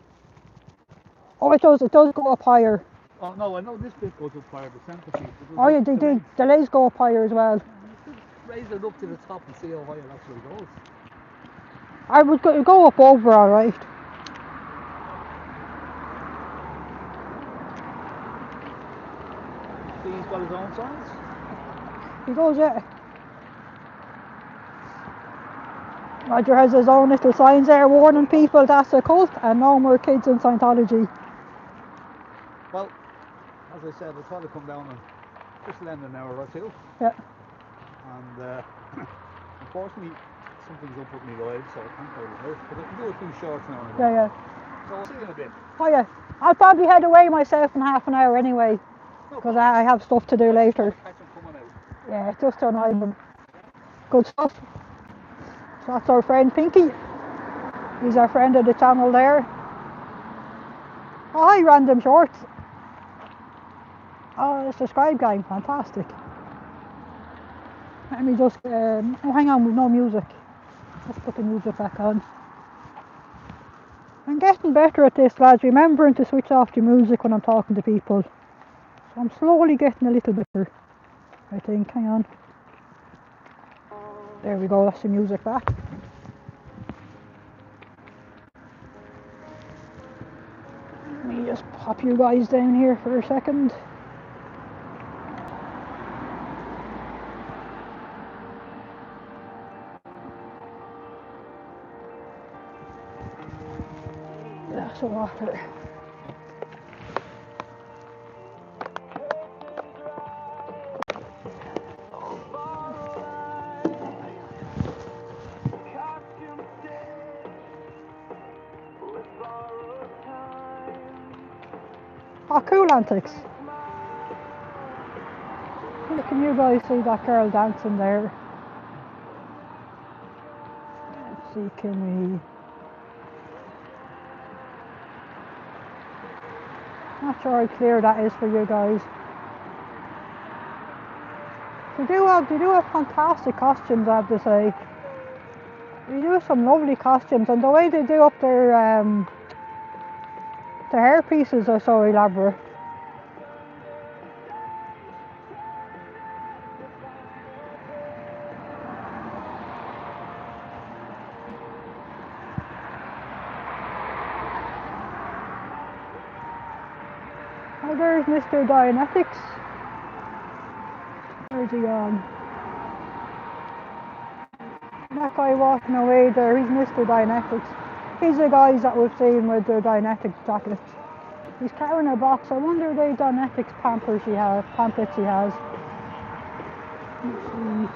Oh, it does. It does go up higher. Oh no, I know this bit goes up higher, the centre piece. Oh yeah, they do. The legs go up higher as well. You could raise it up to the top and see how high it actually goes. I would go up over, all right. See, he's got his own signs. He goes, yeah. Roger has his own little signs there warning people that's a cult and no more kids in Scientology. Well, as I said, I thought I'd come down and just lend an hour or two. Yeah. And unfortunately, something's up with me live, so I can't go live. But I can do a few shorts now and again. Yeah. So I'll see you in a bit. Oh yeah. I'll probably head away myself in half an hour anyway, because I have stuff to do later. Catch him coming out. Yeah, just to annoy them. Good stuff. So that's our friend Pinky. He's our friend of the channel there. Oh, hi, Random Shorts. Oh, the subscribe gang, fantastic. Let me just, oh hang on, with no music. Let's put the music back on. I'm getting better at this, lads, remembering to switch off the music when I'm talking to people. So I'm slowly getting a little better, I think. Hang on. There we go, that's the music back. Let me just pop you guys down here for a second. Glass of water. Oh, cool antics. Can you guys see that girl dancing there? Let's see, can we... Not sure how clear that is for you guys. They do have fantastic costumes, I have to say. They do have some lovely costumes, and the way they do up their hair pieces are so elaborate. Oh, there's Mr. Dianetics. Where's he gone? That guy walking away there, he's Mr. Dianetics. He's the guys that we've seen with their Dianetics jackets. He's carrying a box. I wonder if they Dianetics pamphlets he has. Let's see.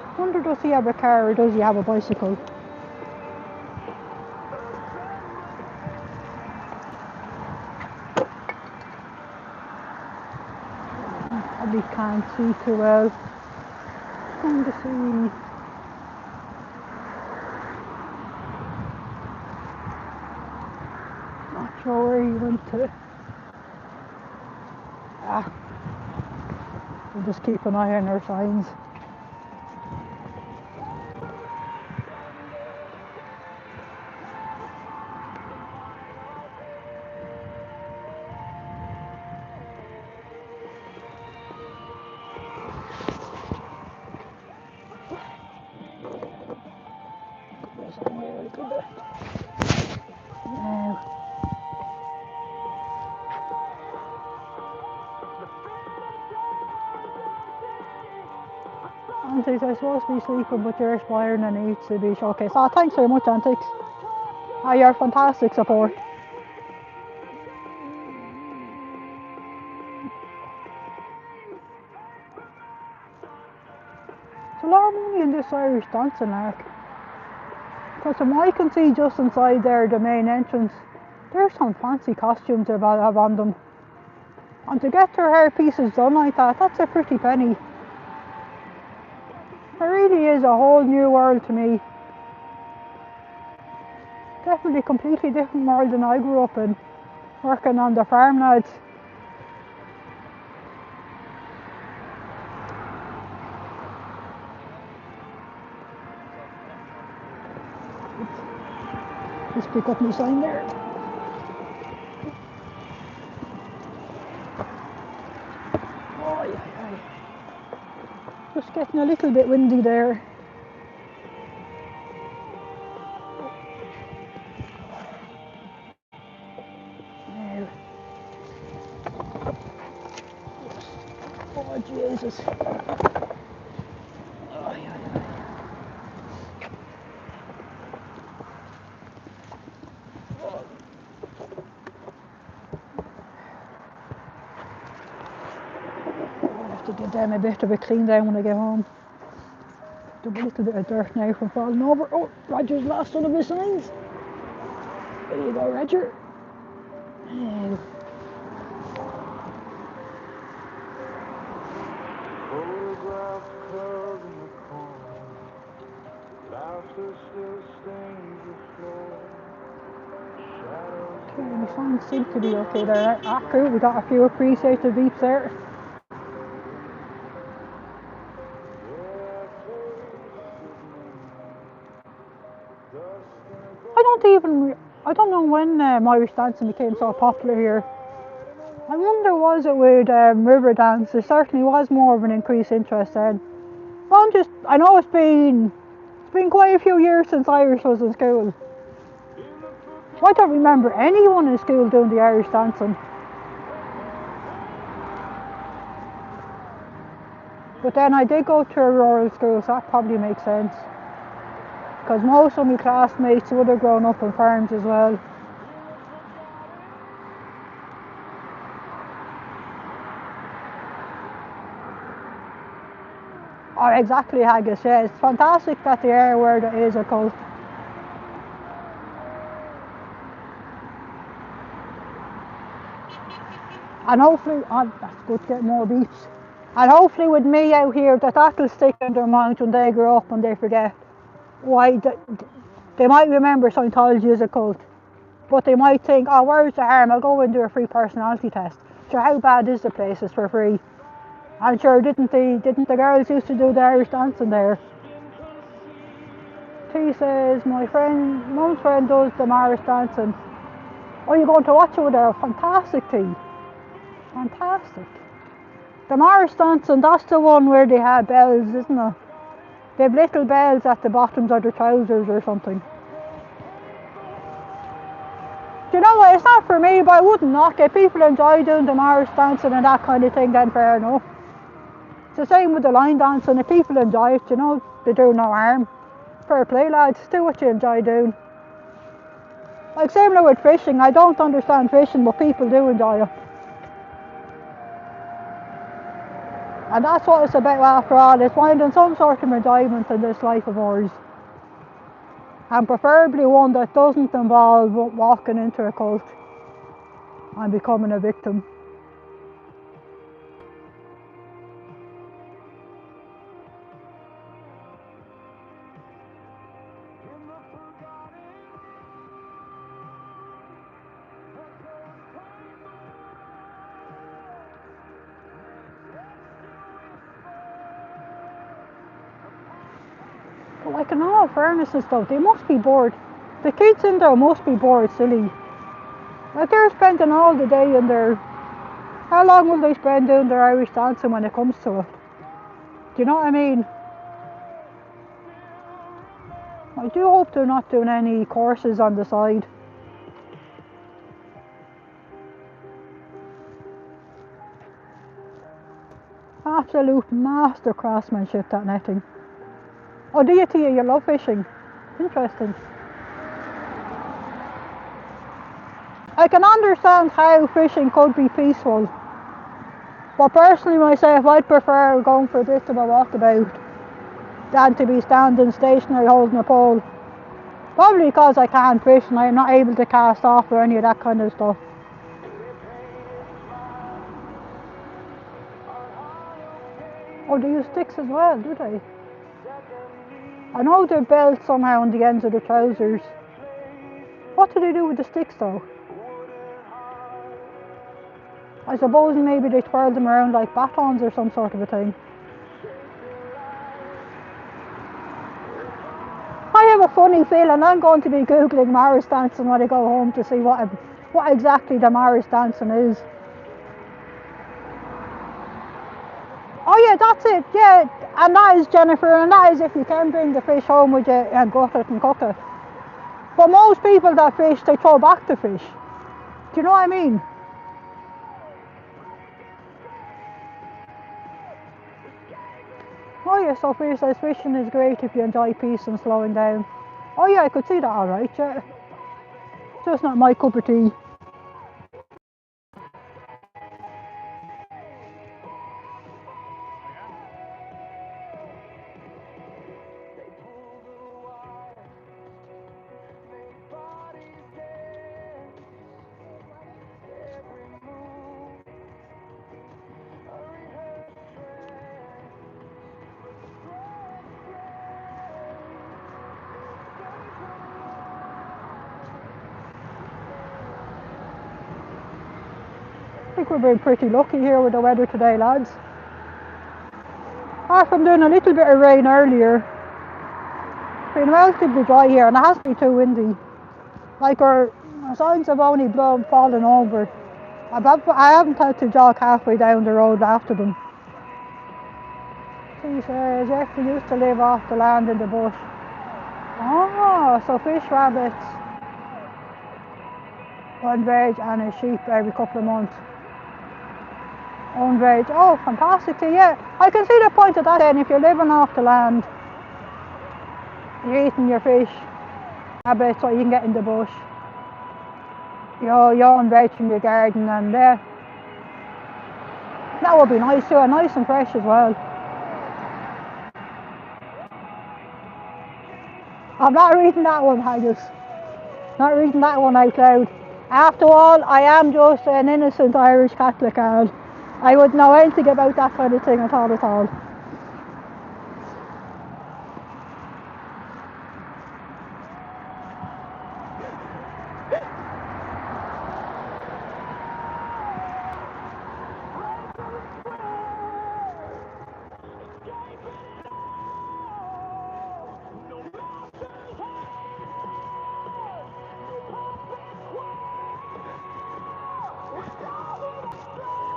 I wonder, does he have a car or does he have a bicycle? Probably can't see too well. Trying to see. Not sure where he went to. We'll just keep an eye on our signs. Antics, I'm supposed to be sleeping, but you're aspiring and needs to be showcased. Oh, thanks very much, Antics. Oh, you're fantastic support. It's a lot of money in this Irish dancing, like. Because from what I can see just inside there, the main entrance, there's some fancy costumes they have on them. And to get their hair pieces done like that, that's a pretty penny. It really is a whole new world to me. Definitely a completely different world than I grew up in, working on the farm, lads. pick up my sign there. Oh, yeah. Just getting a little bit windy there. Oh, Jesus. Oh, yeah. I'll have to give them a bit of a clean down when I get home. There's a little bit of dirt now from falling over. Oh, Roger's lost one of his signs. There you go, Roger. Oh. Okay, my signs seem to be okay there. Cool, we got a few appreciated beeps there. I don't know when Irish dancing became so popular here. I wonder, was it with river dance? There certainly was more of an increased interest then. Well, I know it's been quite a few years since Irish was in school. I don't remember anyone in school doing the Irish dancing. But then I did go to a rural school, so that probably makes sense. Because most of my classmates would have grown up on farms as well. Oh, exactly, Haggis, yeah. It's fantastic that they are where there is a cult. And hopefully, that's good to get more beeps. And hopefully with me out here, that'll stick in their minds when they grow up and they forget why they might remember Scientology as a cult. But they might think, oh, where's the harm? I'll go and do a free personality test. Sure, how bad is the place? It's for free. I'm sure, didn't the girls used to do the Irish dancing there? T says, mum's friend does the Irish dancing. Oh, you're going to watch it with her? Fantastic, T. Fantastic. The Irish dancing, that's the one where they have bells, isn't it? They have little bells at the bottoms of their trousers or something. Do you know what, it's not for me, but I wouldn't knock it. People enjoy doing the Irish dancing and that kind of thing, then fair enough. It's the same with the line dancing. If people enjoy it, you know, they do no harm. Fair play, lads, do what you enjoy doing. Like same with fishing, I don't understand fishing, but people do enjoy it. And that's what it's about after all, is finding some sort of enjoyment in this life of ours. And preferably one that doesn't involve walking into a cult and becoming a victim. But like in all fairness and stuff, they must be bored. The kids in there must be bored silly. Like they're spending all the day in there. How long will they spend doing their Irish dancing when it comes to it? Do you know what I mean? I do hope they're not doing any courses on the side. Absolute master craftsmanship, that netting. Oh, do you, Tia? You love fishing? Interesting. I can understand how fishing could be peaceful. But personally myself, I'd prefer going for a bit of a walkabout than to be standing stationary holding a pole. Probably because I can't fish and I'm not able to cast off or any of that kind of stuff. Oh, they use sticks as well, do they? I know they're belts somehow on the ends of the trousers. What do they do with the sticks though? I suppose maybe they twirl them around like batons or some sort of a thing. I have a funny feeling. I'm going to be googling Morris dancing when I go home to see what exactly the Morris dancing is. Oh yeah, that's it. Yeah, and that is, Jennifer, and that is if you can bring the fish home with you and gut it and cook it. But most people that fish, they throw back the fish. Do you know what I mean? Oh yeah, Sophia says fishing is great if you enjoy peace and slowing down. Oh yeah, I could see that alright, yeah. Just not my cup of tea. I think we're being pretty lucky here with the weather today, lads. Apart from doing a little bit of rain earlier, it's been relatively dry here and it hasn't been too windy. Like our signs have only fallen over. I haven't had to jog halfway down the road after them. She says, yes, we used to live off the land in the bush. Oh, so fish, rabbits, one veg and a sheep every couple of months. Own veg. Oh, fantastic. Yeah, I can see the point of that then. If you're living off the land, you're eating your fish, rabbits, what you can get in the bush. Your own veg in your garden, and that would be nice too, and nice and fresh as well. I'm not reading that one, Haggis. Not reading that one out loud. After all, I am just an innocent Irish Catholic girl. I wouldn't know anything about that kind of thing at all at all.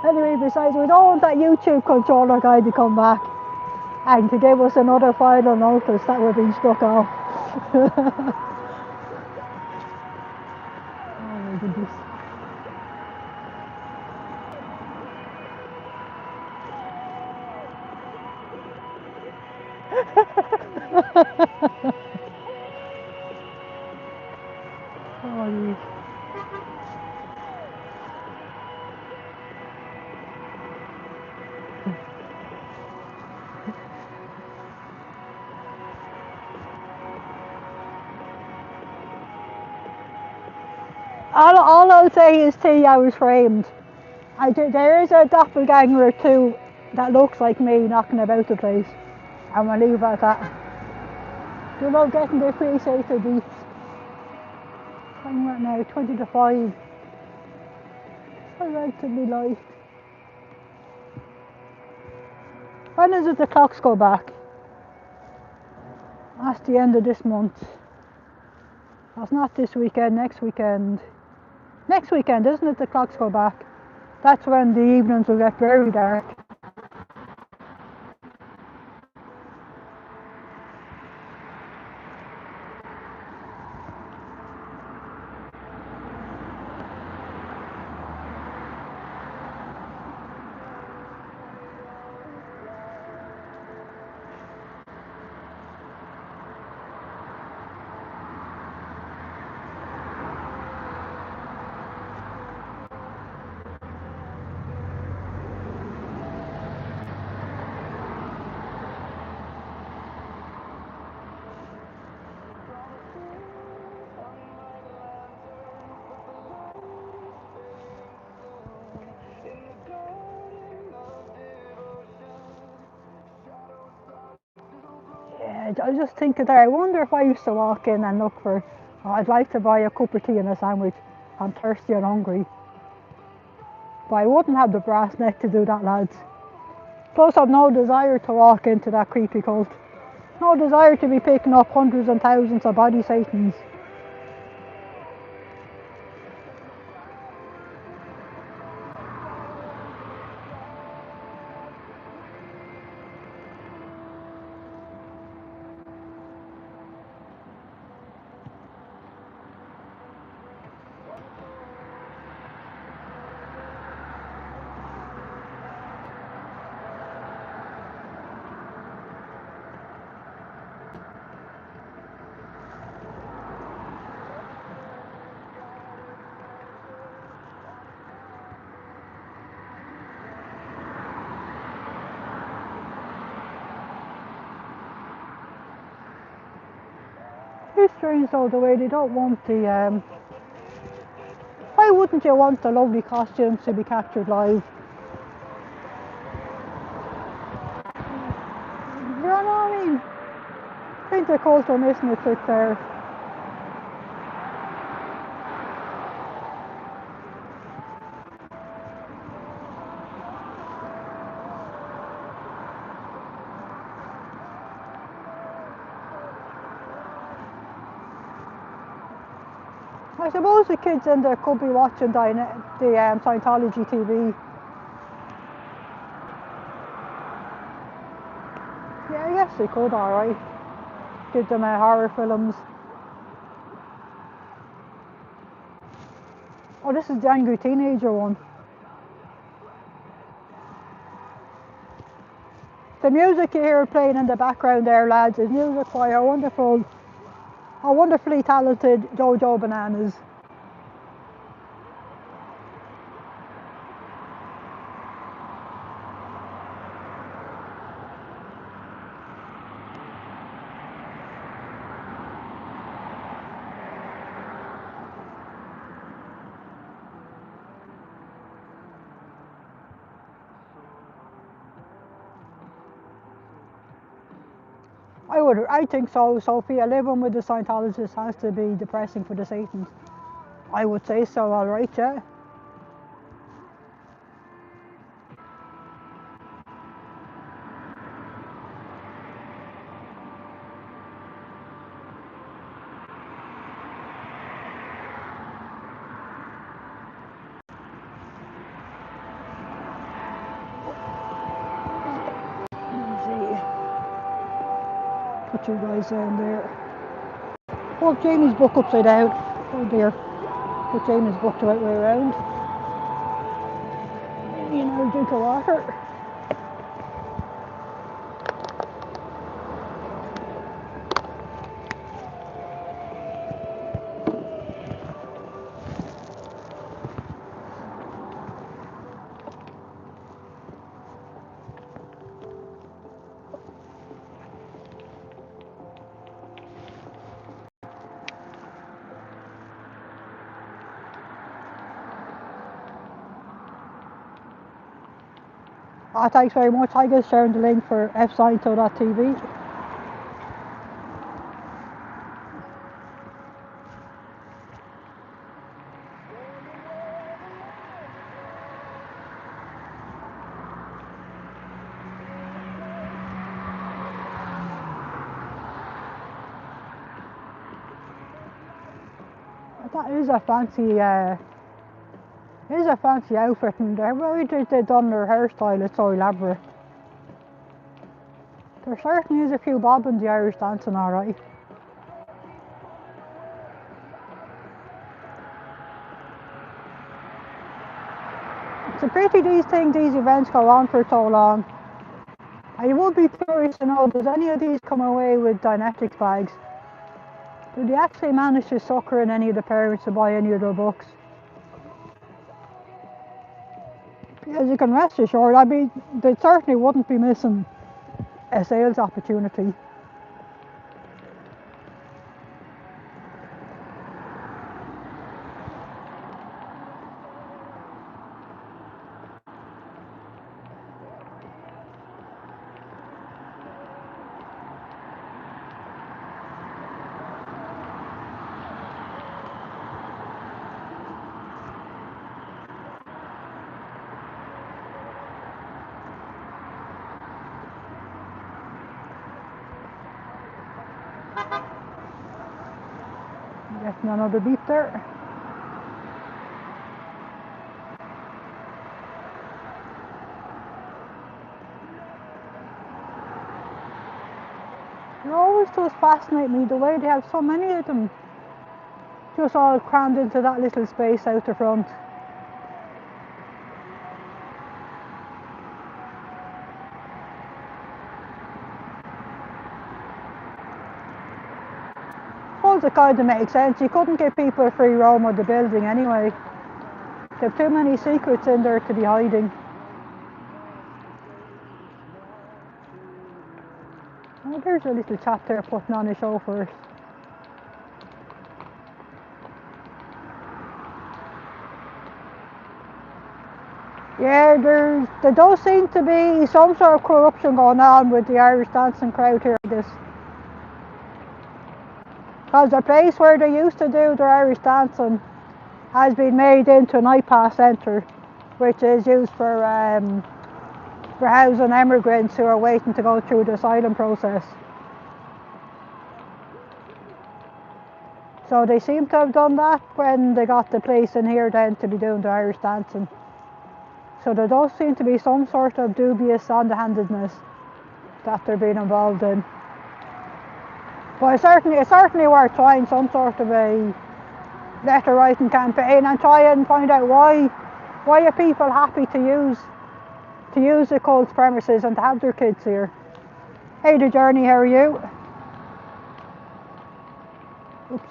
Anyway, besides, we don't want that YouTube controller guy to come back and to give us another final notice that we're being struck off. Oh my goodness. Oh, geez. All I'll say is I was framed. There is a doppelganger or two that looks like me knocking about the place. And we'll leave it at that. Do love getting the appreciated beats. Time right now, 20 to 5. I'm relatively light. When is it the clocks go back? That's the end of this month. That's not this weekend, next weekend. Next weekend, isn't it, the clocks go back? That's when the evenings will get very dark. I was just thinking there, I wonder if I used to walk in and look for, I'd like to buy a cup of tea and a sandwich. I'm thirsty and hungry. But I wouldn't have the brass neck to do that, lads. Plus I've no desire to walk into that creepy cult. No desire to be picking up hundreds and thousands of body Satans. It's strange though the way they don't want the why wouldn't you want the lovely costumes to be captured live? You know what I mean? I think the cult are missing a trick there. I suppose the kids in there could be watching the Scientology TV. Yeah, I guess they could, alright. Give them horror films. Oh, this is the angry teenager one. The music you hear playing in the background there, lads, is music by our wonderfully talented Jojo Bananas. I think so, Sophia. Living with the Scientologists has to be depressing for the Satans. I would say so, alright, yeah. Put you guys down there. Oh, Jamie's book upside down. Oh dear. Put Jamie's book the right way around. You know, drink of water. Oh, thanks very much. I guess sharing the link for FSciento.tv. That is a fancy outfit, and the way they've done their hairstyle is so elaborate. There certainly is a few bob in the Irish dancing, alright. It's a pity these events go on for so long. I would be curious to know, does any of these come away with Dynetics bags? Do they actually manage to sucker in any of the parents to buy any of their books? Because you can rest assured, I mean, they certainly wouldn't be missing a sales opportunity. Getting another beep there. It always does fascinate me the way they have so many of them just all crammed into that little space out the front. I suppose it kind of makes sense. You couldn't give people a free roam of the building anyway. There are too many secrets in there to be hiding. Oh, there's a little chap there putting on a show for us. Yeah, there does seem to be some sort of corruption going on with the Irish dancing crowd here. Because the place where they used to do their Irish dancing has been made into an FSciento, which is used for housing immigrants who are waiting to go through the asylum process. So they seem to have done that when they got the place in here then to be doing the Irish dancing. So there does seem to be some sort of dubious underhandedness that they're being involved in. But it's certainly worth trying some sort of a letter writing campaign and try and find out why are people happy to use the cult's premises and to have their kids here. Hey, the Journey, how are you? Oops.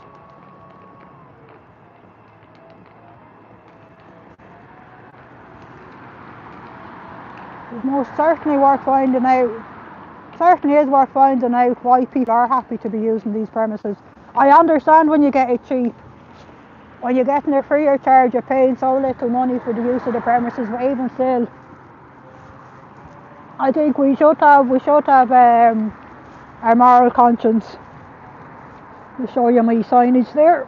It's most certainly worth finding out. Certainly is worth finding out why people are happy to be using these premises. I understand when you get it cheap. When you're getting it free of charge, you're paying so little money for the use of the premises, but even still, I think we should have a moral conscience. I'll show you my signage there.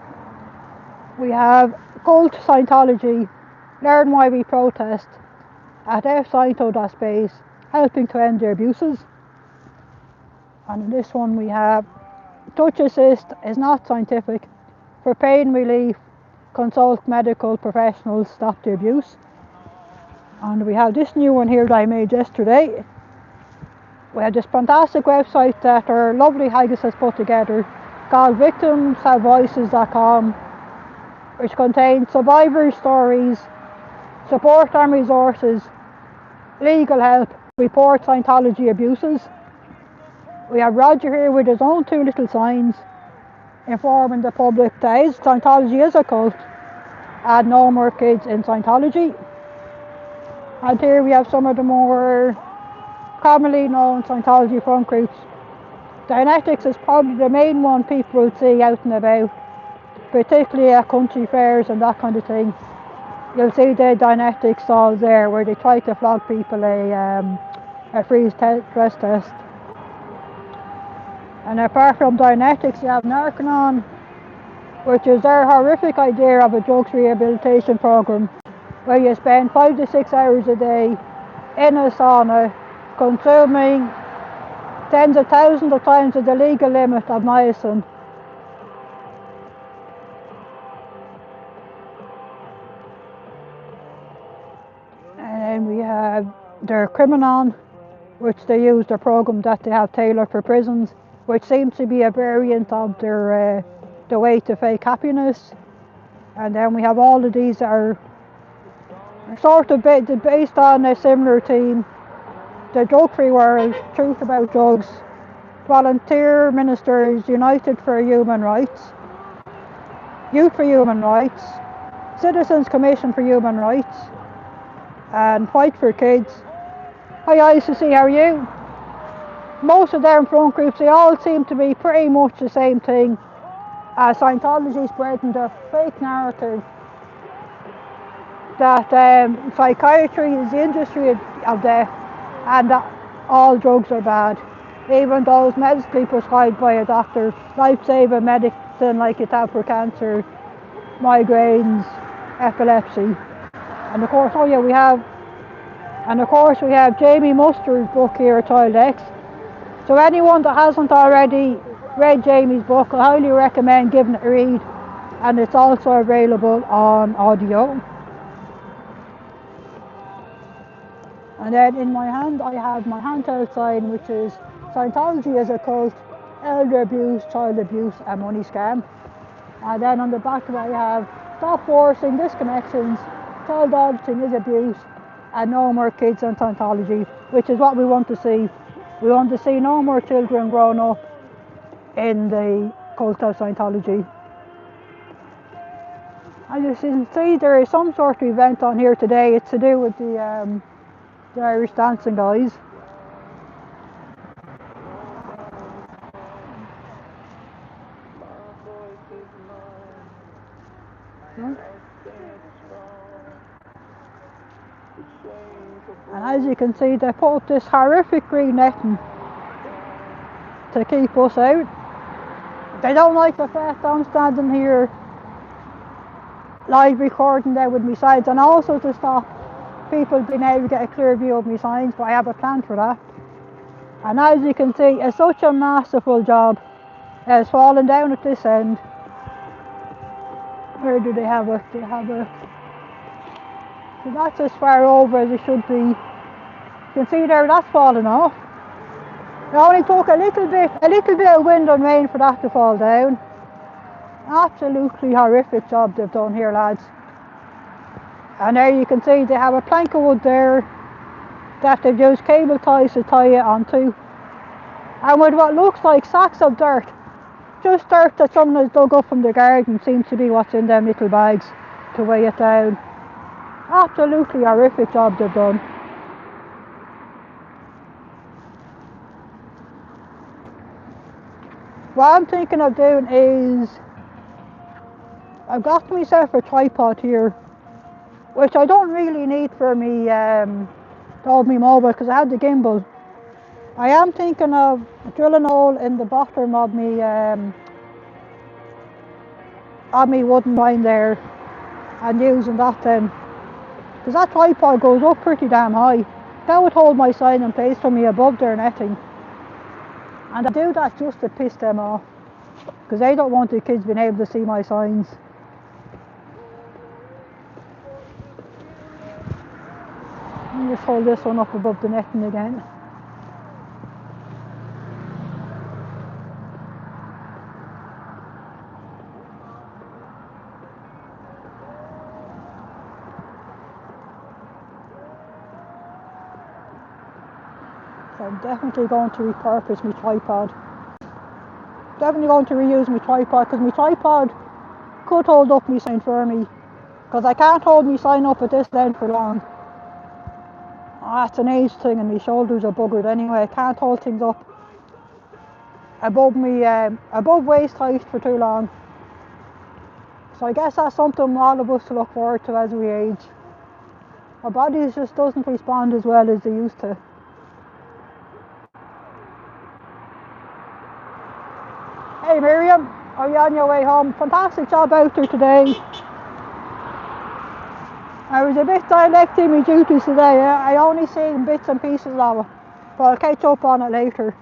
We have Cult Scientology, learn why we protest at FSciento.space, helping to end their abuses. And in this one we have touch assist is not scientific. For pain relief, consult medical professionals, stop the abuse. And we have this new one here that I made yesterday. We have this fantastic website that our lovely Haggis has put together called victimshavevoices.com, which contains survivor stories, support and resources, legal help, report Scientology abuses. We have Roger here with his own two little signs informing the public that Scientology is a cult and no more kids in Scientology. And here we have some of the more commonly known Scientology front groups. Dianetics is probably the main one people would see out and about, particularly at country fairs and that kind of thing. You'll see the Dianetics stalls there where they try to flog people a free stress test. And apart from Dianetics, you have Narcanon, which is their horrific idea of a drugs rehabilitation program where you spend 5 to 6 hours a day in a sauna consuming tens of thousands of times the legal limit of niacin. And then we have their Criminon, which they use the program that they have tailored for prisons, which seems to be a variant of their the way to fake happiness. And then we have all of these that are sort of based on a similar theme. The Drug-Free World, Truth About Drugs, Volunteer Ministers United for Human Rights, Youth for Human Rights, Citizens Commission for Human Rights, and Fight for Kids. Hi ICC, how are you? Most of them front groups, they all seem to be pretty much the same thing. Scientology spreading the fake narrative that psychiatry is the industry of death and that all drugs are bad, even those medically prescribed by a doctor, life-saving medicine like you have for cancer, migraines, epilepsy. And of course, we have Jamie Mustard's book here, Child X. So anyone that hasn't already read Jamie's book, I highly recommend giving it a read. and it's also available on audio. And then in my hand I have my handheld sign, which is Scientology is a cult, elder abuse, child abuse and money scam. And then on the back of it I have stop forcing disconnections, child auditing is abuse, and no more kids on Scientology, which is what we want to see. We want to see no more children growing up in the cult of Scientology. As you can see, there is some sort of event on here today. It's to do with the Irish dancing guys. And as you can see, they put this horrific green netting to keep us out. They don't like the fact I'm standing here live recording there with my signs, and also to stop people being able to get a clear view of my signs, but I have a plan for that. And as you can see, it's such a masterful job. It's falling down at this end. Where do they have it? They have it. So that's as far over as it should be. You can see there, that's falling off. It only took a little bit of wind and rain for that to fall down. Absolutely horrific job they've done here, lads. And there you can see they have a plank of wood there that they've used cable ties to tie it onto. And with what looks like sacks of dirt, just dirt that someone has dug up from the garden, seems to be what's in them little bags to weigh it down. Absolutely horrific job they've done. What I'm thinking of doing is, I've got myself a tripod here, which I don't really need for me to hold me mobile because I have the gimbal. I am thinking of drilling a hole in the bottom of me wooden line there and using that then, because that tripod goes up pretty damn high. That would hold my sign in place for me above their netting. And I do that just to piss them off, because they don't want the kids being able to see my signs. Let me just hold this one up above the netting again. So I'm definitely going to repurpose my tripod. Definitely going to reuse my tripod, because my tripod could hold up my sign for me, because I can't hold my sign up at this length for long. That's an age thing, and my shoulders are buggered anyway. I can't hold things up above me, above waist height for too long. So I guess that's something all of us to look forward to as we age. Our bodies just doesn't respond as well as they used to. Hey Miriam, are you on your way home? Fantastic job out there today. I was a bit neglecting my duties today. I only seen bits and pieces of it, but I'll catch up on it later.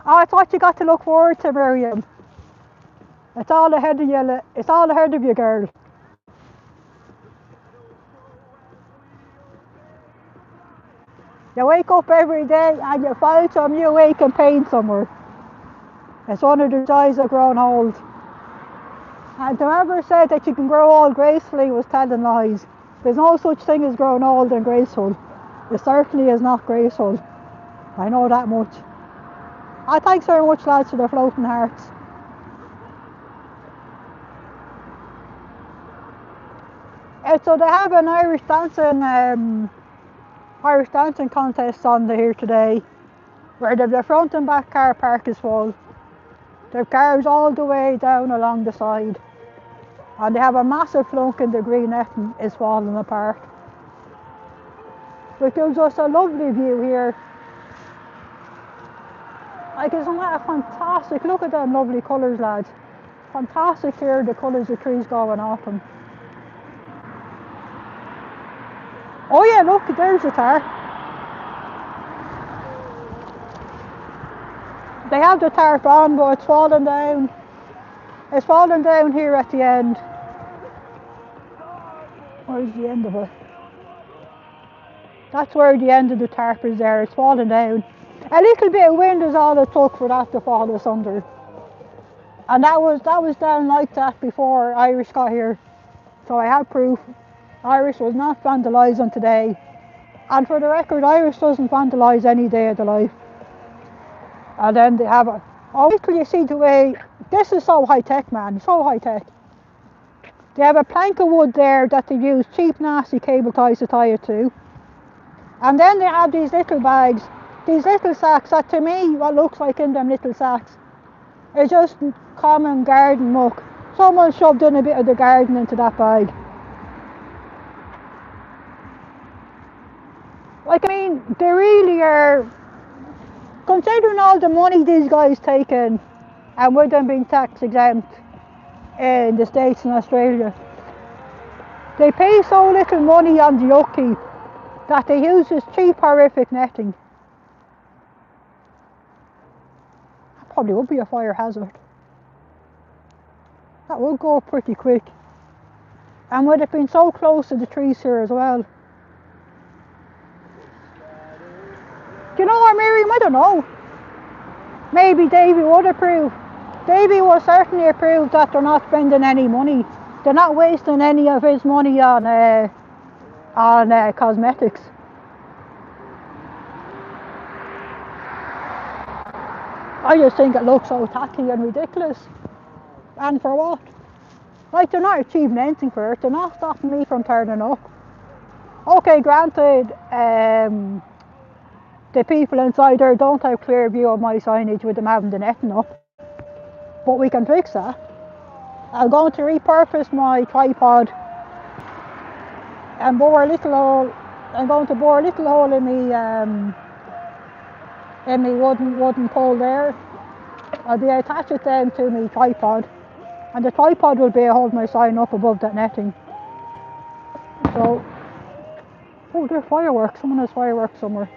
Oh, it's what you got to look forward to, Miriam. It's all ahead of you. It's all ahead of you, girl. You wake up every day and you find some new ache and pain somewhere. It's one of the joys of growing old. And whoever said that you can grow old gracefully was telling lies. There's no such thing as growing old and graceful. It certainly is not graceful. I know that much. Thanks very much, lads, for the floating hearts. So they have an Irish dancing contest on here today, where the front and back car park is full. Their cars all the way down along the side, and they have a massive flunk in the green netting is falling apart. It gives us a lovely view here. Like, isn't that fantastic? Look at them lovely colours, lads. Fantastic here, the colours the trees go in autumn. Oh yeah, look, there's the tar. They have the tarp on, but it's falling down. It's falling down here at the end. Where's the end of it? That's where the end of the tarp is there. It's falling down. A little bit of wind is all it took for that to fall asunder. And that was down like that before Irish got here. So I have proof. Irish was not vandalising today. And for the record, Irish doesn't vandalise any day of the life. And then they have a... Oh, wait till you see the way... This is so high-tech, man. So high-tech. They have a plank of wood there that they use cheap, nasty cable ties to tie it to. And then they have these little bags, these little sacks that to me, what looks like in them little sacks, is just common garden muck. Someone shoved in a bit of the garden into that bag. Like, I mean, they really are, considering all the money these guys take in, and with them being tax exempt in the States and Australia, they pay so little money on the upkeep that they use this cheap, horrific netting. That probably would be a fire hazard. That would go up pretty quick. And with it being so close to the trees here as well. Do you know what, Miriam? I don't know. Maybe Davey would approve. Davey will certainly approve that they're not spending any money. They're not wasting any of his money on cosmetics. I just think it looks so tacky and ridiculous. And for what? Like, they're not achieving anything for it. They're not stopping me from turning up. Okay, granted, the people inside there don't have clear view of my signage with them having the netting up. But we can fix that. I'm going to repurpose my tripod and bore a little hole. I'm going to bore a little hole in my wooden pole there. I'll be attach it then to my tripod, and the tripod will be hold my sign up above that netting. So, oh, there's fireworks. Someone has fireworks somewhere.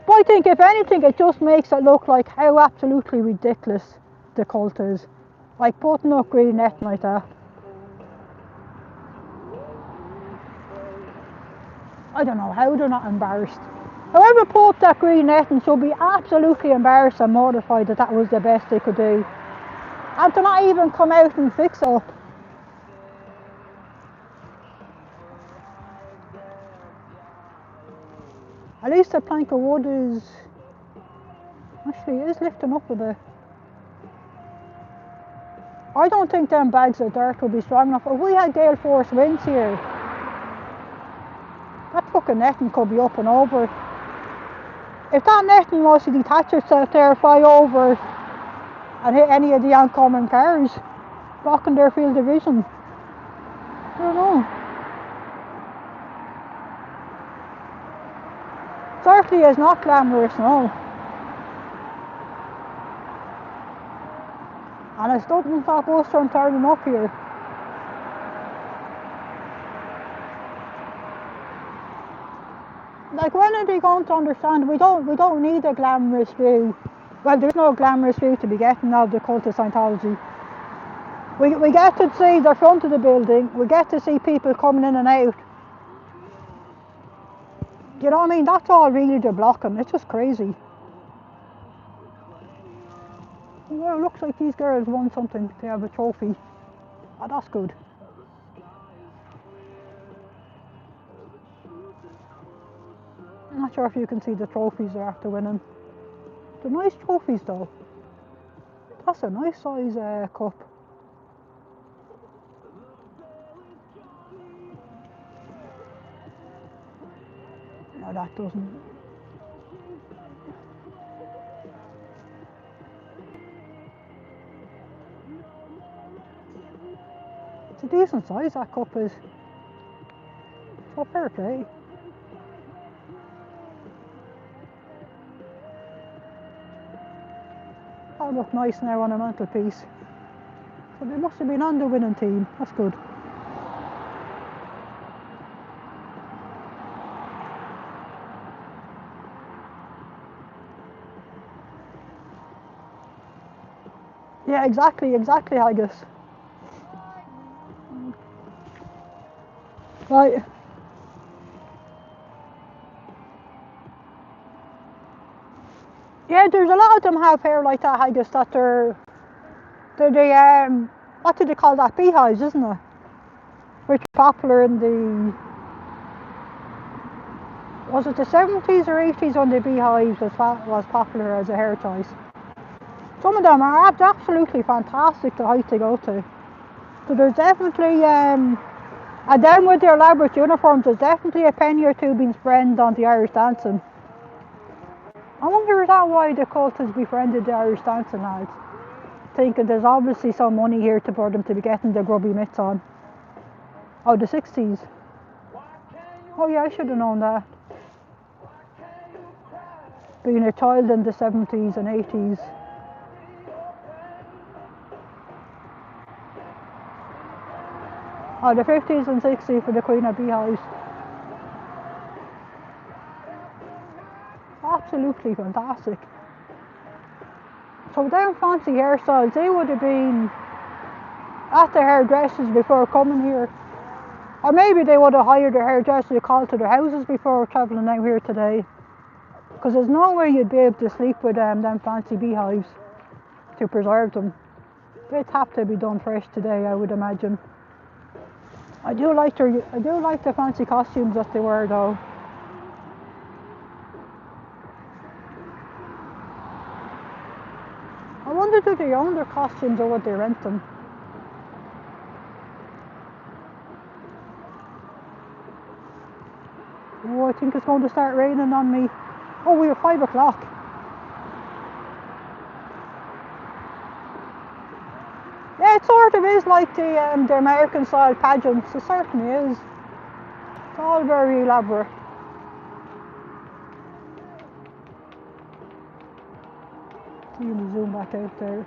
But I think if anything, it just makes it look like how absolutely ridiculous the cult is. Like putting up green netting like that. I don't know how they're not embarrassed. Whoever put up that green netting should be absolutely embarrassed and mortified that that was the best they could do. And to not even come out and fix it up. At least the plank of wood is... Actually, it is lifting up a bit. I don't think them bags of dirt will be strong enough. If we had gale force winds here, that fucking netting could be up and over. If that netting was to detach itself there, fly over and hit any of the oncoming cars, blocking their field of vision. I don't know. Certainly is not glamorous, no. And it's doesn't stop us from turning up here. Like, when are they going to understand we don't need a glamorous view? Well, there's no glamorous view to be getting of the cult of Scientology. We get to see the front of the building, we get to see people coming in and out. You know what I mean? That's all really they're blocking. It's just crazy. Well, it looks like these girls won something. They have a trophy. Oh, that's good. I'm not sure if you can see the trophies they're after winning. They're nice trophies though. That's a nice size cup. No, that doesn't. It's a decent size, that cup is. So fair play. That'll look nice now on a mantelpiece. So they must have been on the winning team. That's good. Yeah, exactly, I guess. Right. Yeah, there's a lot of them have hair like that, I guess, that they're the, what do they call that, beehives, isn't it? Which are popular in the, was it the 70s or 80s when the beehives was popular as a hair choice? Some of them are absolutely fantastic, the height they go to. So there's definitely, and then with their elaborate uniforms, there's definitely a penny or two being spent on the Irish dancing. I wonder, is that why the cult has befriended the Irish dancing lads? Thinking there's obviously some money here for them to be getting their grubby mitts on. Oh, the 60s. Oh yeah, I should have known that. Being a child in the 70s and 80s. Oh, the 50s and 60s for the Queen of Beehives. Absolutely fantastic. So them fancy hairstyles, they would have been at the hairdressers before coming here. Or maybe they would have hired a hairdresser to call to their houses before travelling out here today. Because there's no way you'd be able to sleep with them fancy beehives to preserve them. They'd have to be done fresh today, I would imagine. I do like the fancy costumes that they wear though. I wonder, do they own their costumes or would they rent them? Oh, I think it's going to start raining on me. Oh, we have 5 o'clock. Yeah, it sort of is like the American style pageants. It certainly is. It's all very elaborate. Let me zoom back out there.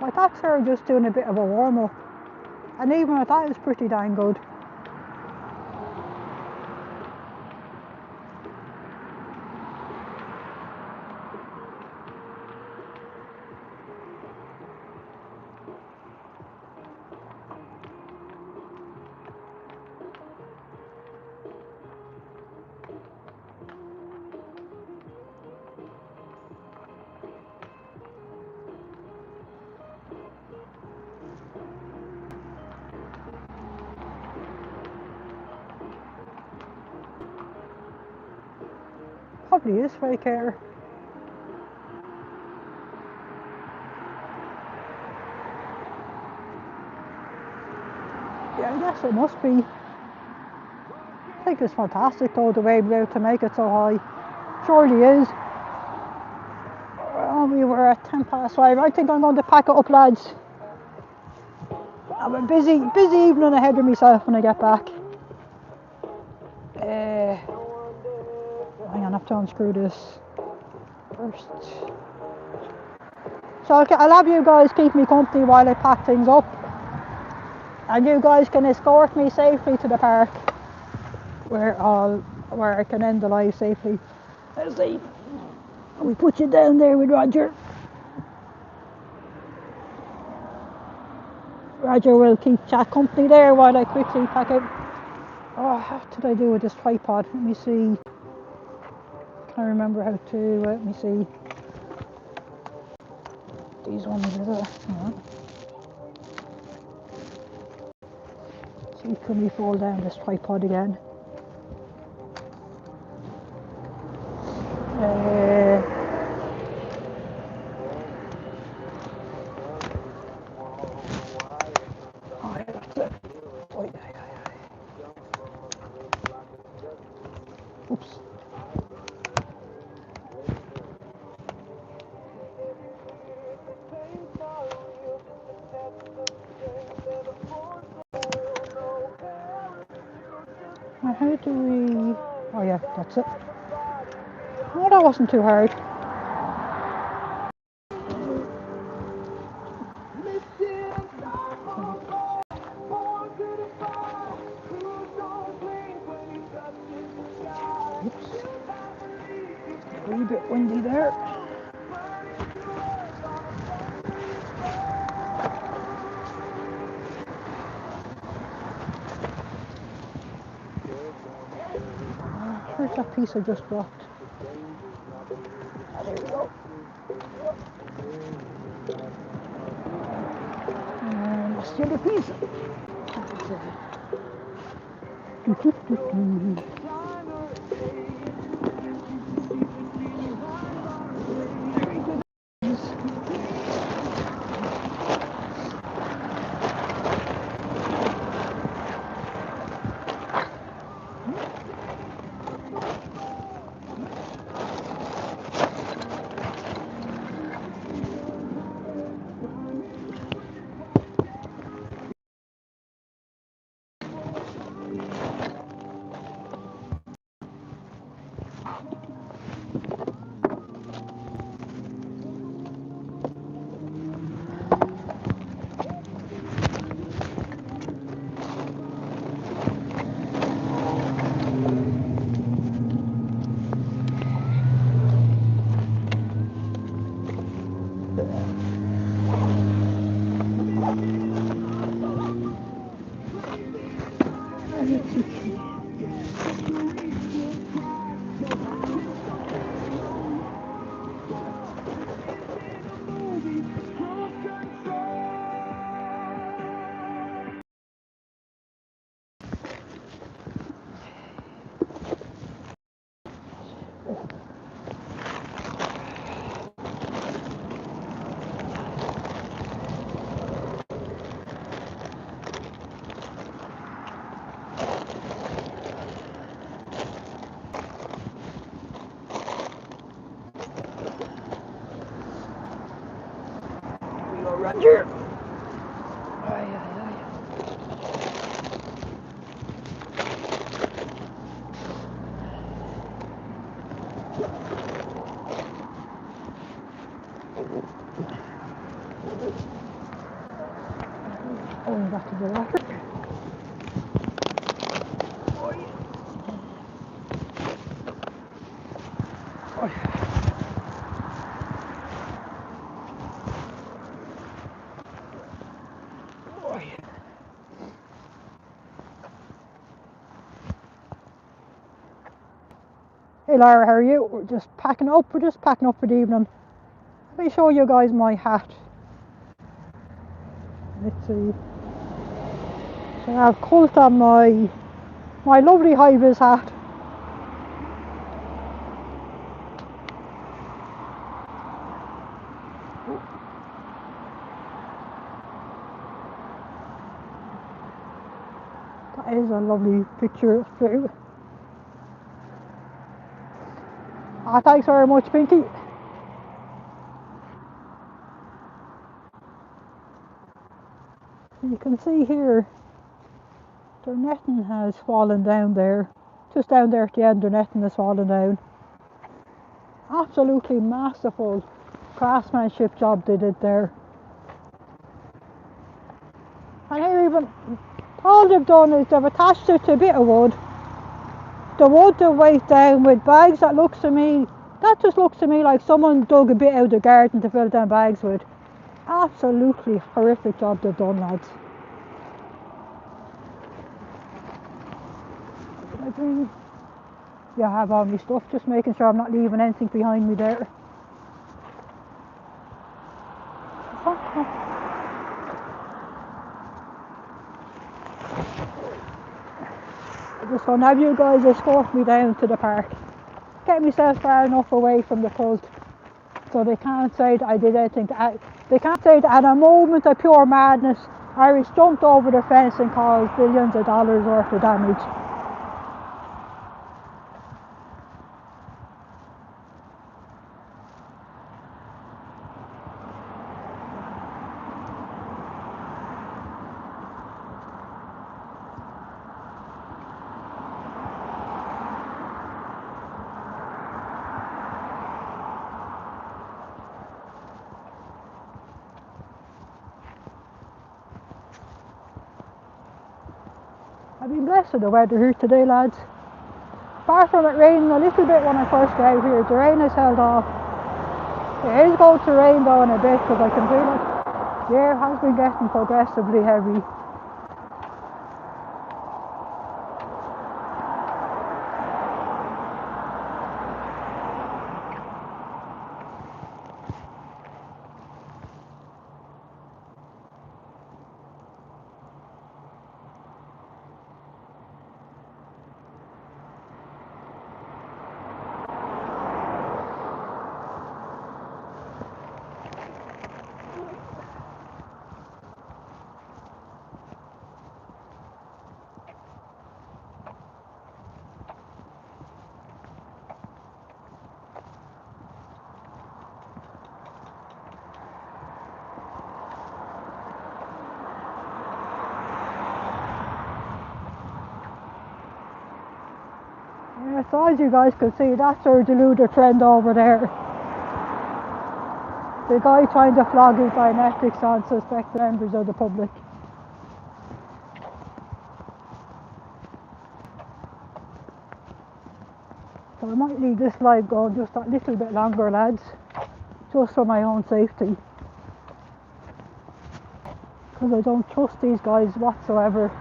I thought they were just doing a bit of a warm up. And even at that, it's pretty dang good. Probably is fake hair. Yeah, I guess it must be. I think it's fantastic though, the way we're able to make it so high. Surely is. Well, we were at 5:10. I think I'm going to pack it up, lads. I have a busy evening ahead of myself when I get back. Hang on, I have to unscrew this first. So I'll have you guys keep me company while I pack things up. And you guys can escort me safely to the park where I can end the live safely. Let's see. We put you down there with Roger. Roger will keep chat company there while I quickly pack out. Oh, what did I do with this tripod? Let me see. Can't remember how to. Let me see. These ones, is it? Hang on. See, can we fold down this tripod again? Oops. Now how do we... Oh yeah, that's it. Oh, that wasn't too hard. bit windy there. Where's that piece I just dropped? Ah, there we go. And that's the other piece. Ranger. Aye, aye, aye. Oh, back to the water. Hey Lara, how are you? We're just packing up. We're just packing up for the evening. Let me show you guys my hat. Let's see. So I have Cult on my lovely high-vis hat. That is a lovely picture too. Ah, thanks very much, Pinky. You can see here, their netting has fallen down there. Just down there at the end, their netting has fallen down. Absolutely masterful craftsmanship job they did there. And here even, all they've done is they've attached it to a bit of wood. The wood they weighed down with bags that just looks to me like someone dug a bit out of the garden to fill down bags with. Absolutely horrific job they've done, lads. Yeah, I have all my stuff, just making sure I'm not leaving anything behind me there. I'm just going to have you guys escort me down to the park. Get myself far enough away from the cult so they can't say that I did anything they can't say that at a moment of pure madness Irish jumped over the fence and caused billions of dollars worth of damage. I've been blessed with the weather here today, lads. apart from it raining a little bit when I first got out here, the rain has held off. It is going to rain though in a bit because I can feel it. The air has been getting progressively heavy. Yeah, so as you guys can see, that's our deluder friend over there. The guy trying to flog his Dianetics on suspected members of the public. So I might leave this live going just that little bit longer, lads, just for my own safety. Because I don't trust these guys whatsoever.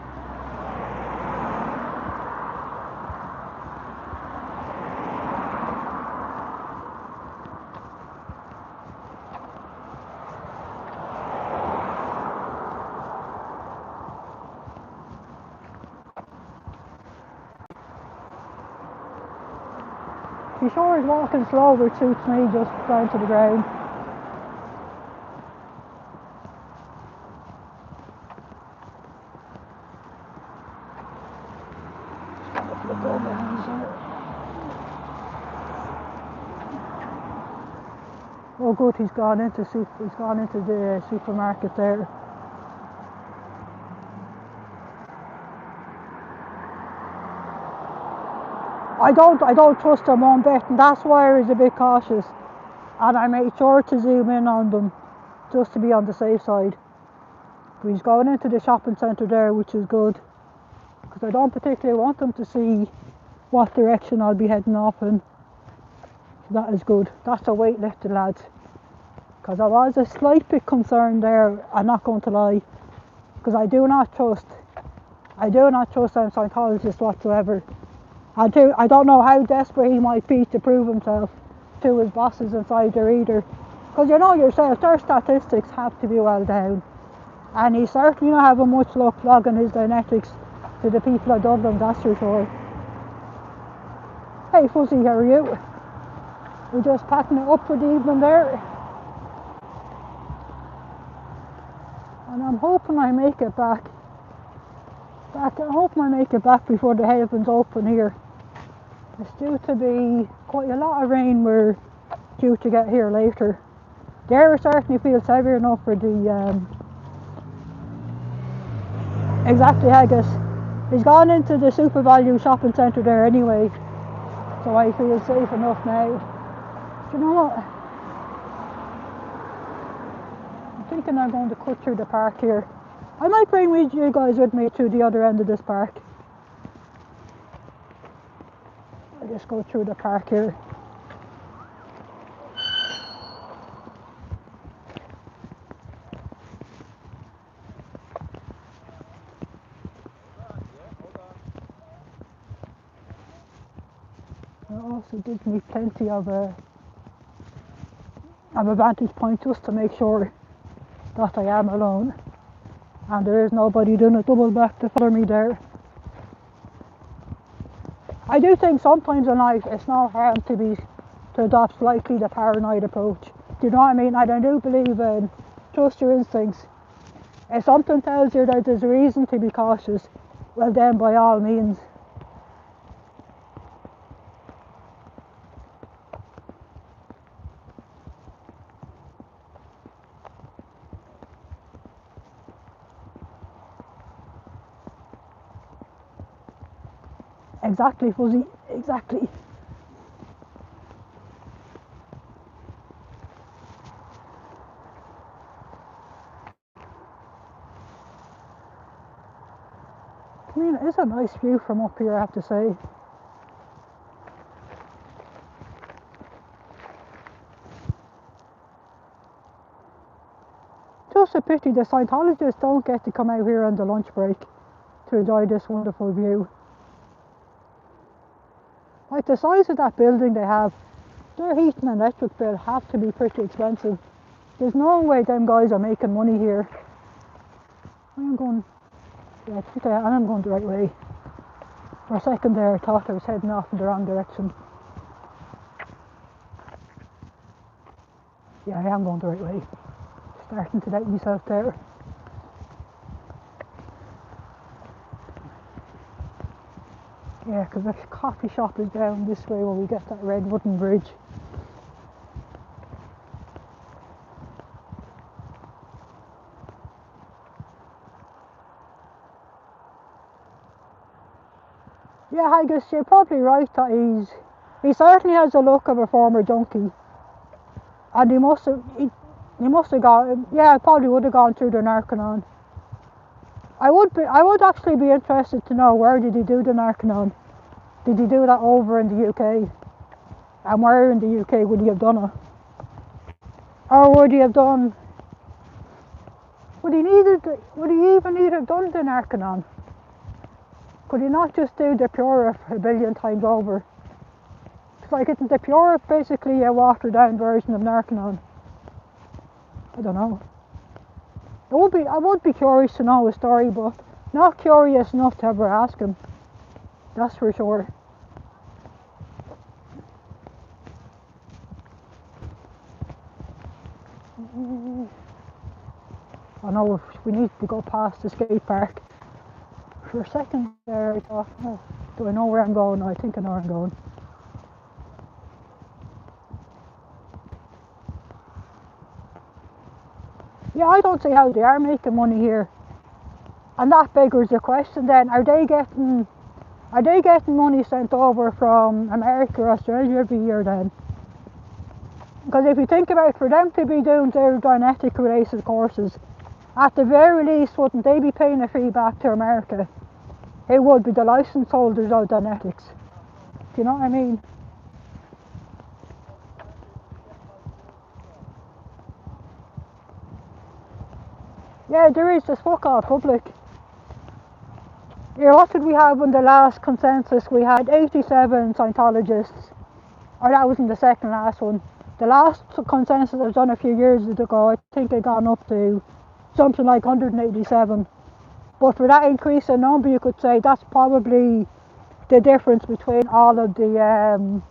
He sure is walking slow, which suits me, just down to the ground. Oh good, he's gone into the supermarket there. I don't trust him one bit, and that's why I was a bit cautious. And I made sure to zoom in on them, just to be on the safe side. But he's going into the shopping centre there, which is good. Because I don't particularly want them to see what direction I'll be heading off in. So that is good. That's a weight lifted, lads. Because I was a slight bit concerned there, I'm not going to lie. Because I do not trust them Scientologists whatsoever. I don't know how desperate he might be to prove himself to his bosses inside there either. Because you know yourself, their statistics have to be well down. And he's certainly not having much luck logging his Dianetics to the people of Dublin, that's for sure. Hey Fuzzy, how are you? We're just packing it up for the evening there. And I'm hoping I make it back. I'm hoping I make it back before the heavens open here. It's due to be quite a lot of rain we're due to get here later. The air certainly feels heavier enough for the exactly Haggis. He's gone into the super value shopping centre there anyway, so I feel safe enough now. Do you know what? I'm thinking I'm going to cut through the park here. I might bring you guys with me to the other end of this park. I'll just go through the park here. It also gives me plenty of a vantage point just to make sure that I am alone and there is nobody doing a double back to follow me there. I do think sometimes in life it's not harm to adopt slightly the paranoid approach. Do you know what I mean? And I do believe in trust your instincts. If something tells you that there's a reason to be cautious, well then by all means. Exactly, Fuzzy, exactly. I mean, it is a nice view from up here, I have to say. just a pity the Scientologists don't get to come out here on the lunch break to enjoy this wonderful view. Like the size of that building they have, their heat and electric bill have to be pretty expensive. There's no way them guys are making money here. I'm going, yeah, I think I am going the right way. For a second there I thought I was heading off in the wrong direction. Yeah, I am going the right way. Starting to doubt myself there. Yeah, because the coffee shop is down this way where we get that red wooden bridge. Yeah, I guess you're probably right that he certainly has the look of a former junkie. And he must have gone, yeah, probably would have gone through the Narcanon. I would actually be interested to know, where did he do the Narcanon? Did he do that over in the UK? And where in the UK would he have done it? Or would he have done, would he even need have done the Narcanon? Could he not just do the Pure a billion times over? It's like, isn't the Pure basically a watered down version of Narcanon? I don't know. I would be curious to know his story, but not curious enough to ever ask him. That's for sure. I know we need to go past the skate park. For a second there I thought, oh, do I know where I'm going? I think I know where I'm going. Yeah, I don't see how they are making money here. And that beggars the question then, are they getting money sent over from America or Australia every year then? Because if you think about it, for them to be doing their Dianetic related courses, at the very least, wouldn't they be paying a fee back to America? It would be the license holders of Dianetics. Do you know what I mean? Yeah, there is, just fuck all public. Yeah, what did we have in the last consensus? We had 87 Scientologists. Or that wasn't the second last one. The last consensus was done a few years ago. I think it gone up to something like 187. But for that increase in number, you could say that's probably the difference between all of the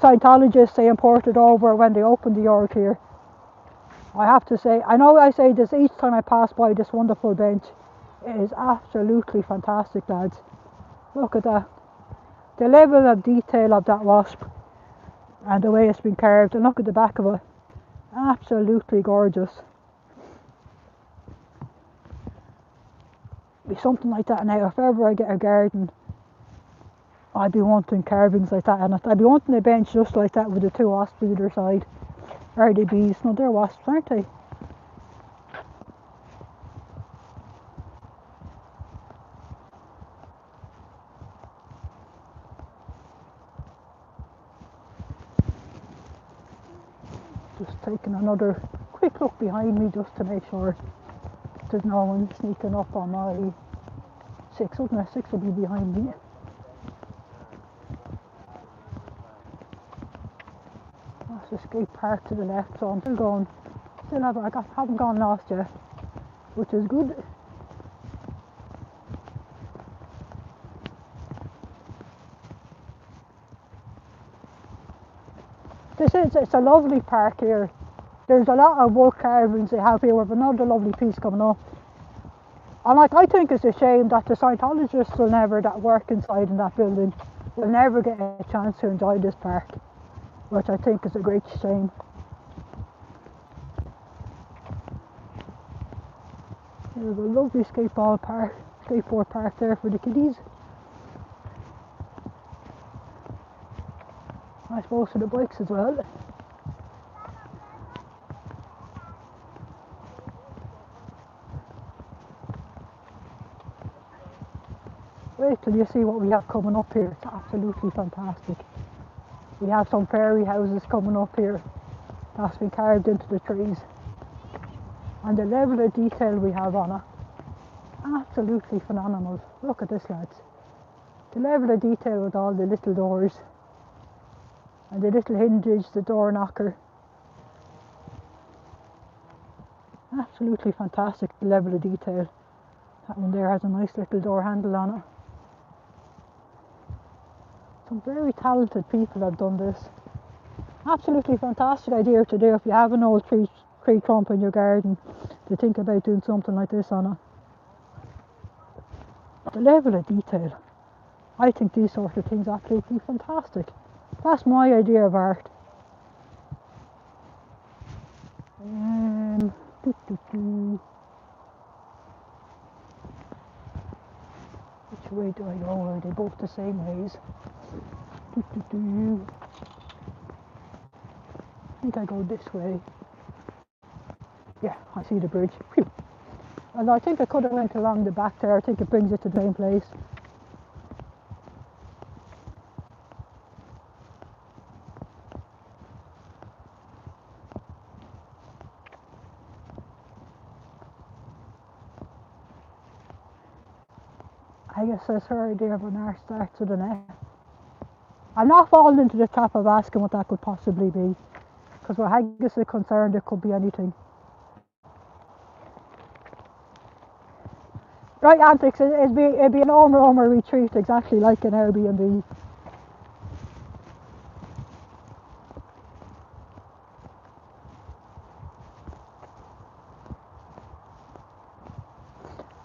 Scientologists they imported over when they opened the York here. I have to say, I know I say this each time I pass by this wonderful bench. It is absolutely fantastic, lads. Look at that. The level of detail of that wasp and the way it's been carved, and look at the back of it. Absolutely gorgeous. Be something like that now. If ever I get a garden, I'd be wanting carvings like that in it. I'd be wanting a bench just like that with the two wasps either side. Are they bees? No, they're wasps, aren't they? Just taking another quick look behind me just to make sure there's no one sneaking up on my 6, wouldn't it? 6 will be behind me. That's the skate park to the left, so I'm still going. Haven't gone lost yet, which is good. It's a lovely park here. There's a lot of wood carvings they have here with another lovely piece coming up. And like, I think it's a shame that the Scientologists will never, that work inside in that building, will never get a chance to enjoy this park, which I think is a great shame. There's a lovely skateboard park there for the kiddies. I suppose for the bikes as well. Wait till you see what we have coming up here. It's absolutely fantastic. We have some fairy houses coming up here that's been carved into the trees. And the level of detail we have on it, absolutely phenomenal. Look at this, lads. The level of detail with all the little doors and the little hinges, the door knocker. Absolutely fantastic, the level of detail. That one there has a nice little door handle on it. Some very talented people have done this. Absolutely fantastic idea to do if you have an old tree trunk in your garden, to think about doing something like this on it. The level of detail. I think these sort of things are absolutely fantastic. That's my idea of art. Which way do I go? Are they both the same ways? I think I go this way. Yeah, I see the bridge. Phew. And I think I could have went along the back there. I think it brings it to the same place. I guess that's her idea of an art starts with an F. I'm not falling into the trap of asking what that could possibly be, because where Haggis is concerned, it could be anything. Right, antics, it'd be an Omer retreat, exactly like an Airbnb.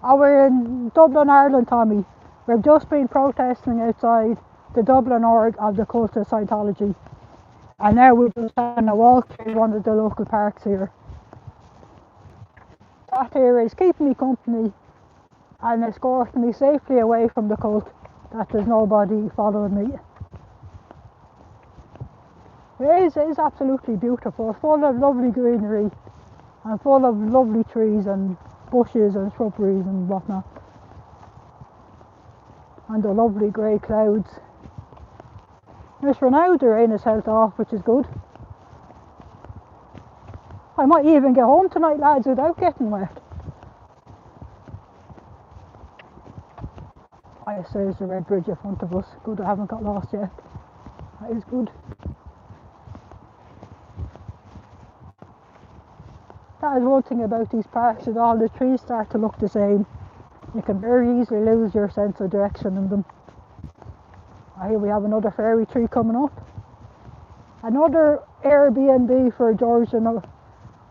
Oh, we're in Dublin, Ireland, Tommy. We've just been protesting outside the Dublin org of the cult of Scientology. And now we're just having a walk through one of the local parks here. That here is keeping me company and escorting me safely away from the cult, that there's nobody following me. It is absolutely beautiful, full of lovely greenery and full of lovely trees and bushes and shrubberies and whatnot. And the lovely grey clouds. Yes, for now the rain has held off, which is good. I might even get home tonight, lads, without getting wet. Yes, there's the red bridge in front of us. Good, I haven't got lost yet. That is good. That is one thing about these parks, is all the trees start to look the same. You can very easily lose your sense of direction in them. Here we have another fairy tree coming up. Another Airbnb for George and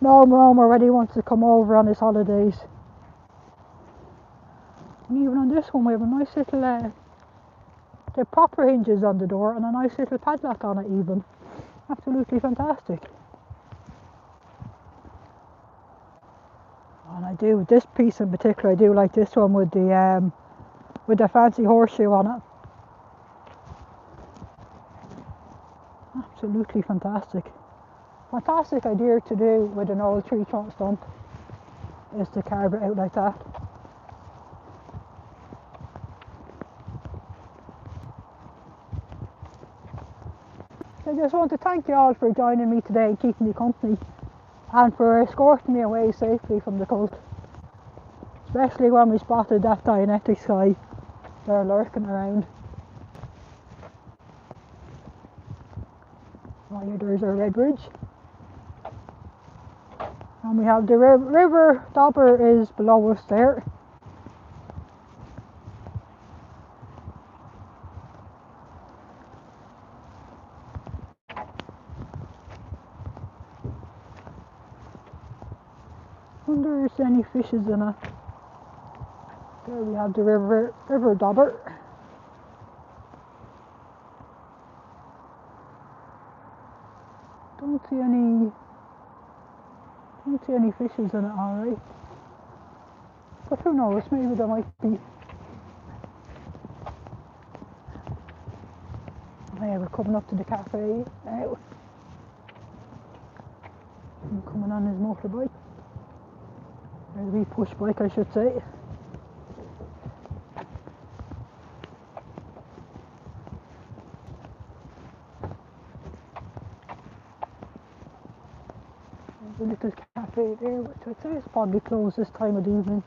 Noam Romer when he wants to come over on his holidays. And even on this one we have a nice little, the proper hinges on the door and a nice little padlock on it even. Absolutely fantastic. And I do, this piece in particular, I do like this one with the fancy horseshoe on it. Absolutely fantastic. Fantastic idea to do with an old tree trunk stump, is to carve it out like that. I just want to thank you all for joining me today and keeping me company, and for escorting me away safely from the cult. Especially when we spotted that Dianetics guy there lurking around. Oh, here there's our red bridge. And we have the river Dobber is below us there. Wonder if there's any fishes in it. There we have the river Dobber. Don't see any fishes in it, alright. But who knows, maybe there might be. Oh yeah, we're coming up to the cafe now. I'm coming on his motorbike. Or the wee push bike, I should say. There's a little cafe cafe there, which I'd say is probably closed this time of the evening.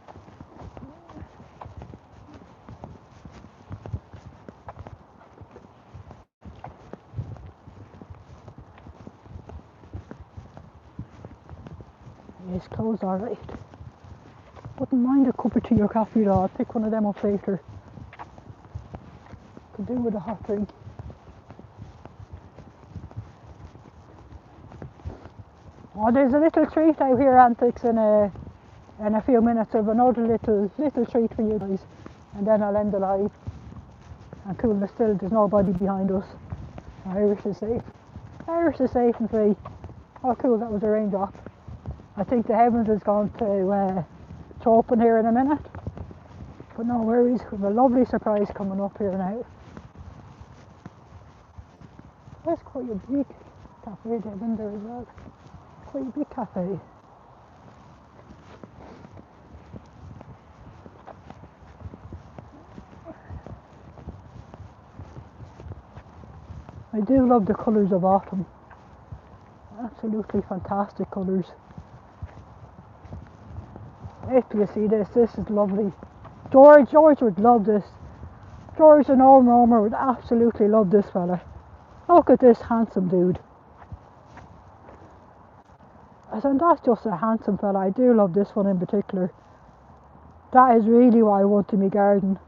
It's closed, alright. Wouldn't mind a cup of tea or coffee though. I'll pick one of them up later. Could do with a hot drink. Oh, there's a little treat out here, Antics, in a few minutes. Of another little treat for you guys, and then I'll end the live. And coolness still, there's nobody behind us. Irish is safe. Irish is safe and free. Oh cool, that was a raindrop. I think the heavens is going to open here in a minute. But no worries, we have a lovely surprise coming up here now. That's quite a big cafe there in there as well. Quite a big cafe. I do love the colours of autumn. Absolutely fantastic colours. If you see this is lovely. George would love this. George and Romer would absolutely love this fella. Look at this handsome dude. And that's just a handsome fella. I do love this one in particular. That is really what I want in my garden.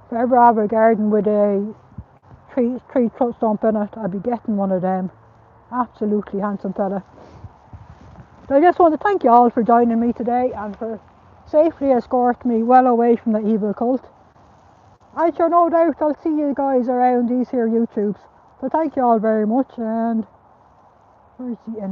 If I ever have a garden with a tree stump in it, I'll be getting one of them. Absolutely handsome fella. So I just want to thank you all for joining me today and for safely escorting me well away from the evil cult. I sure no doubt I'll see you guys around these here YouTubes. So thank you all very much, and where's the end?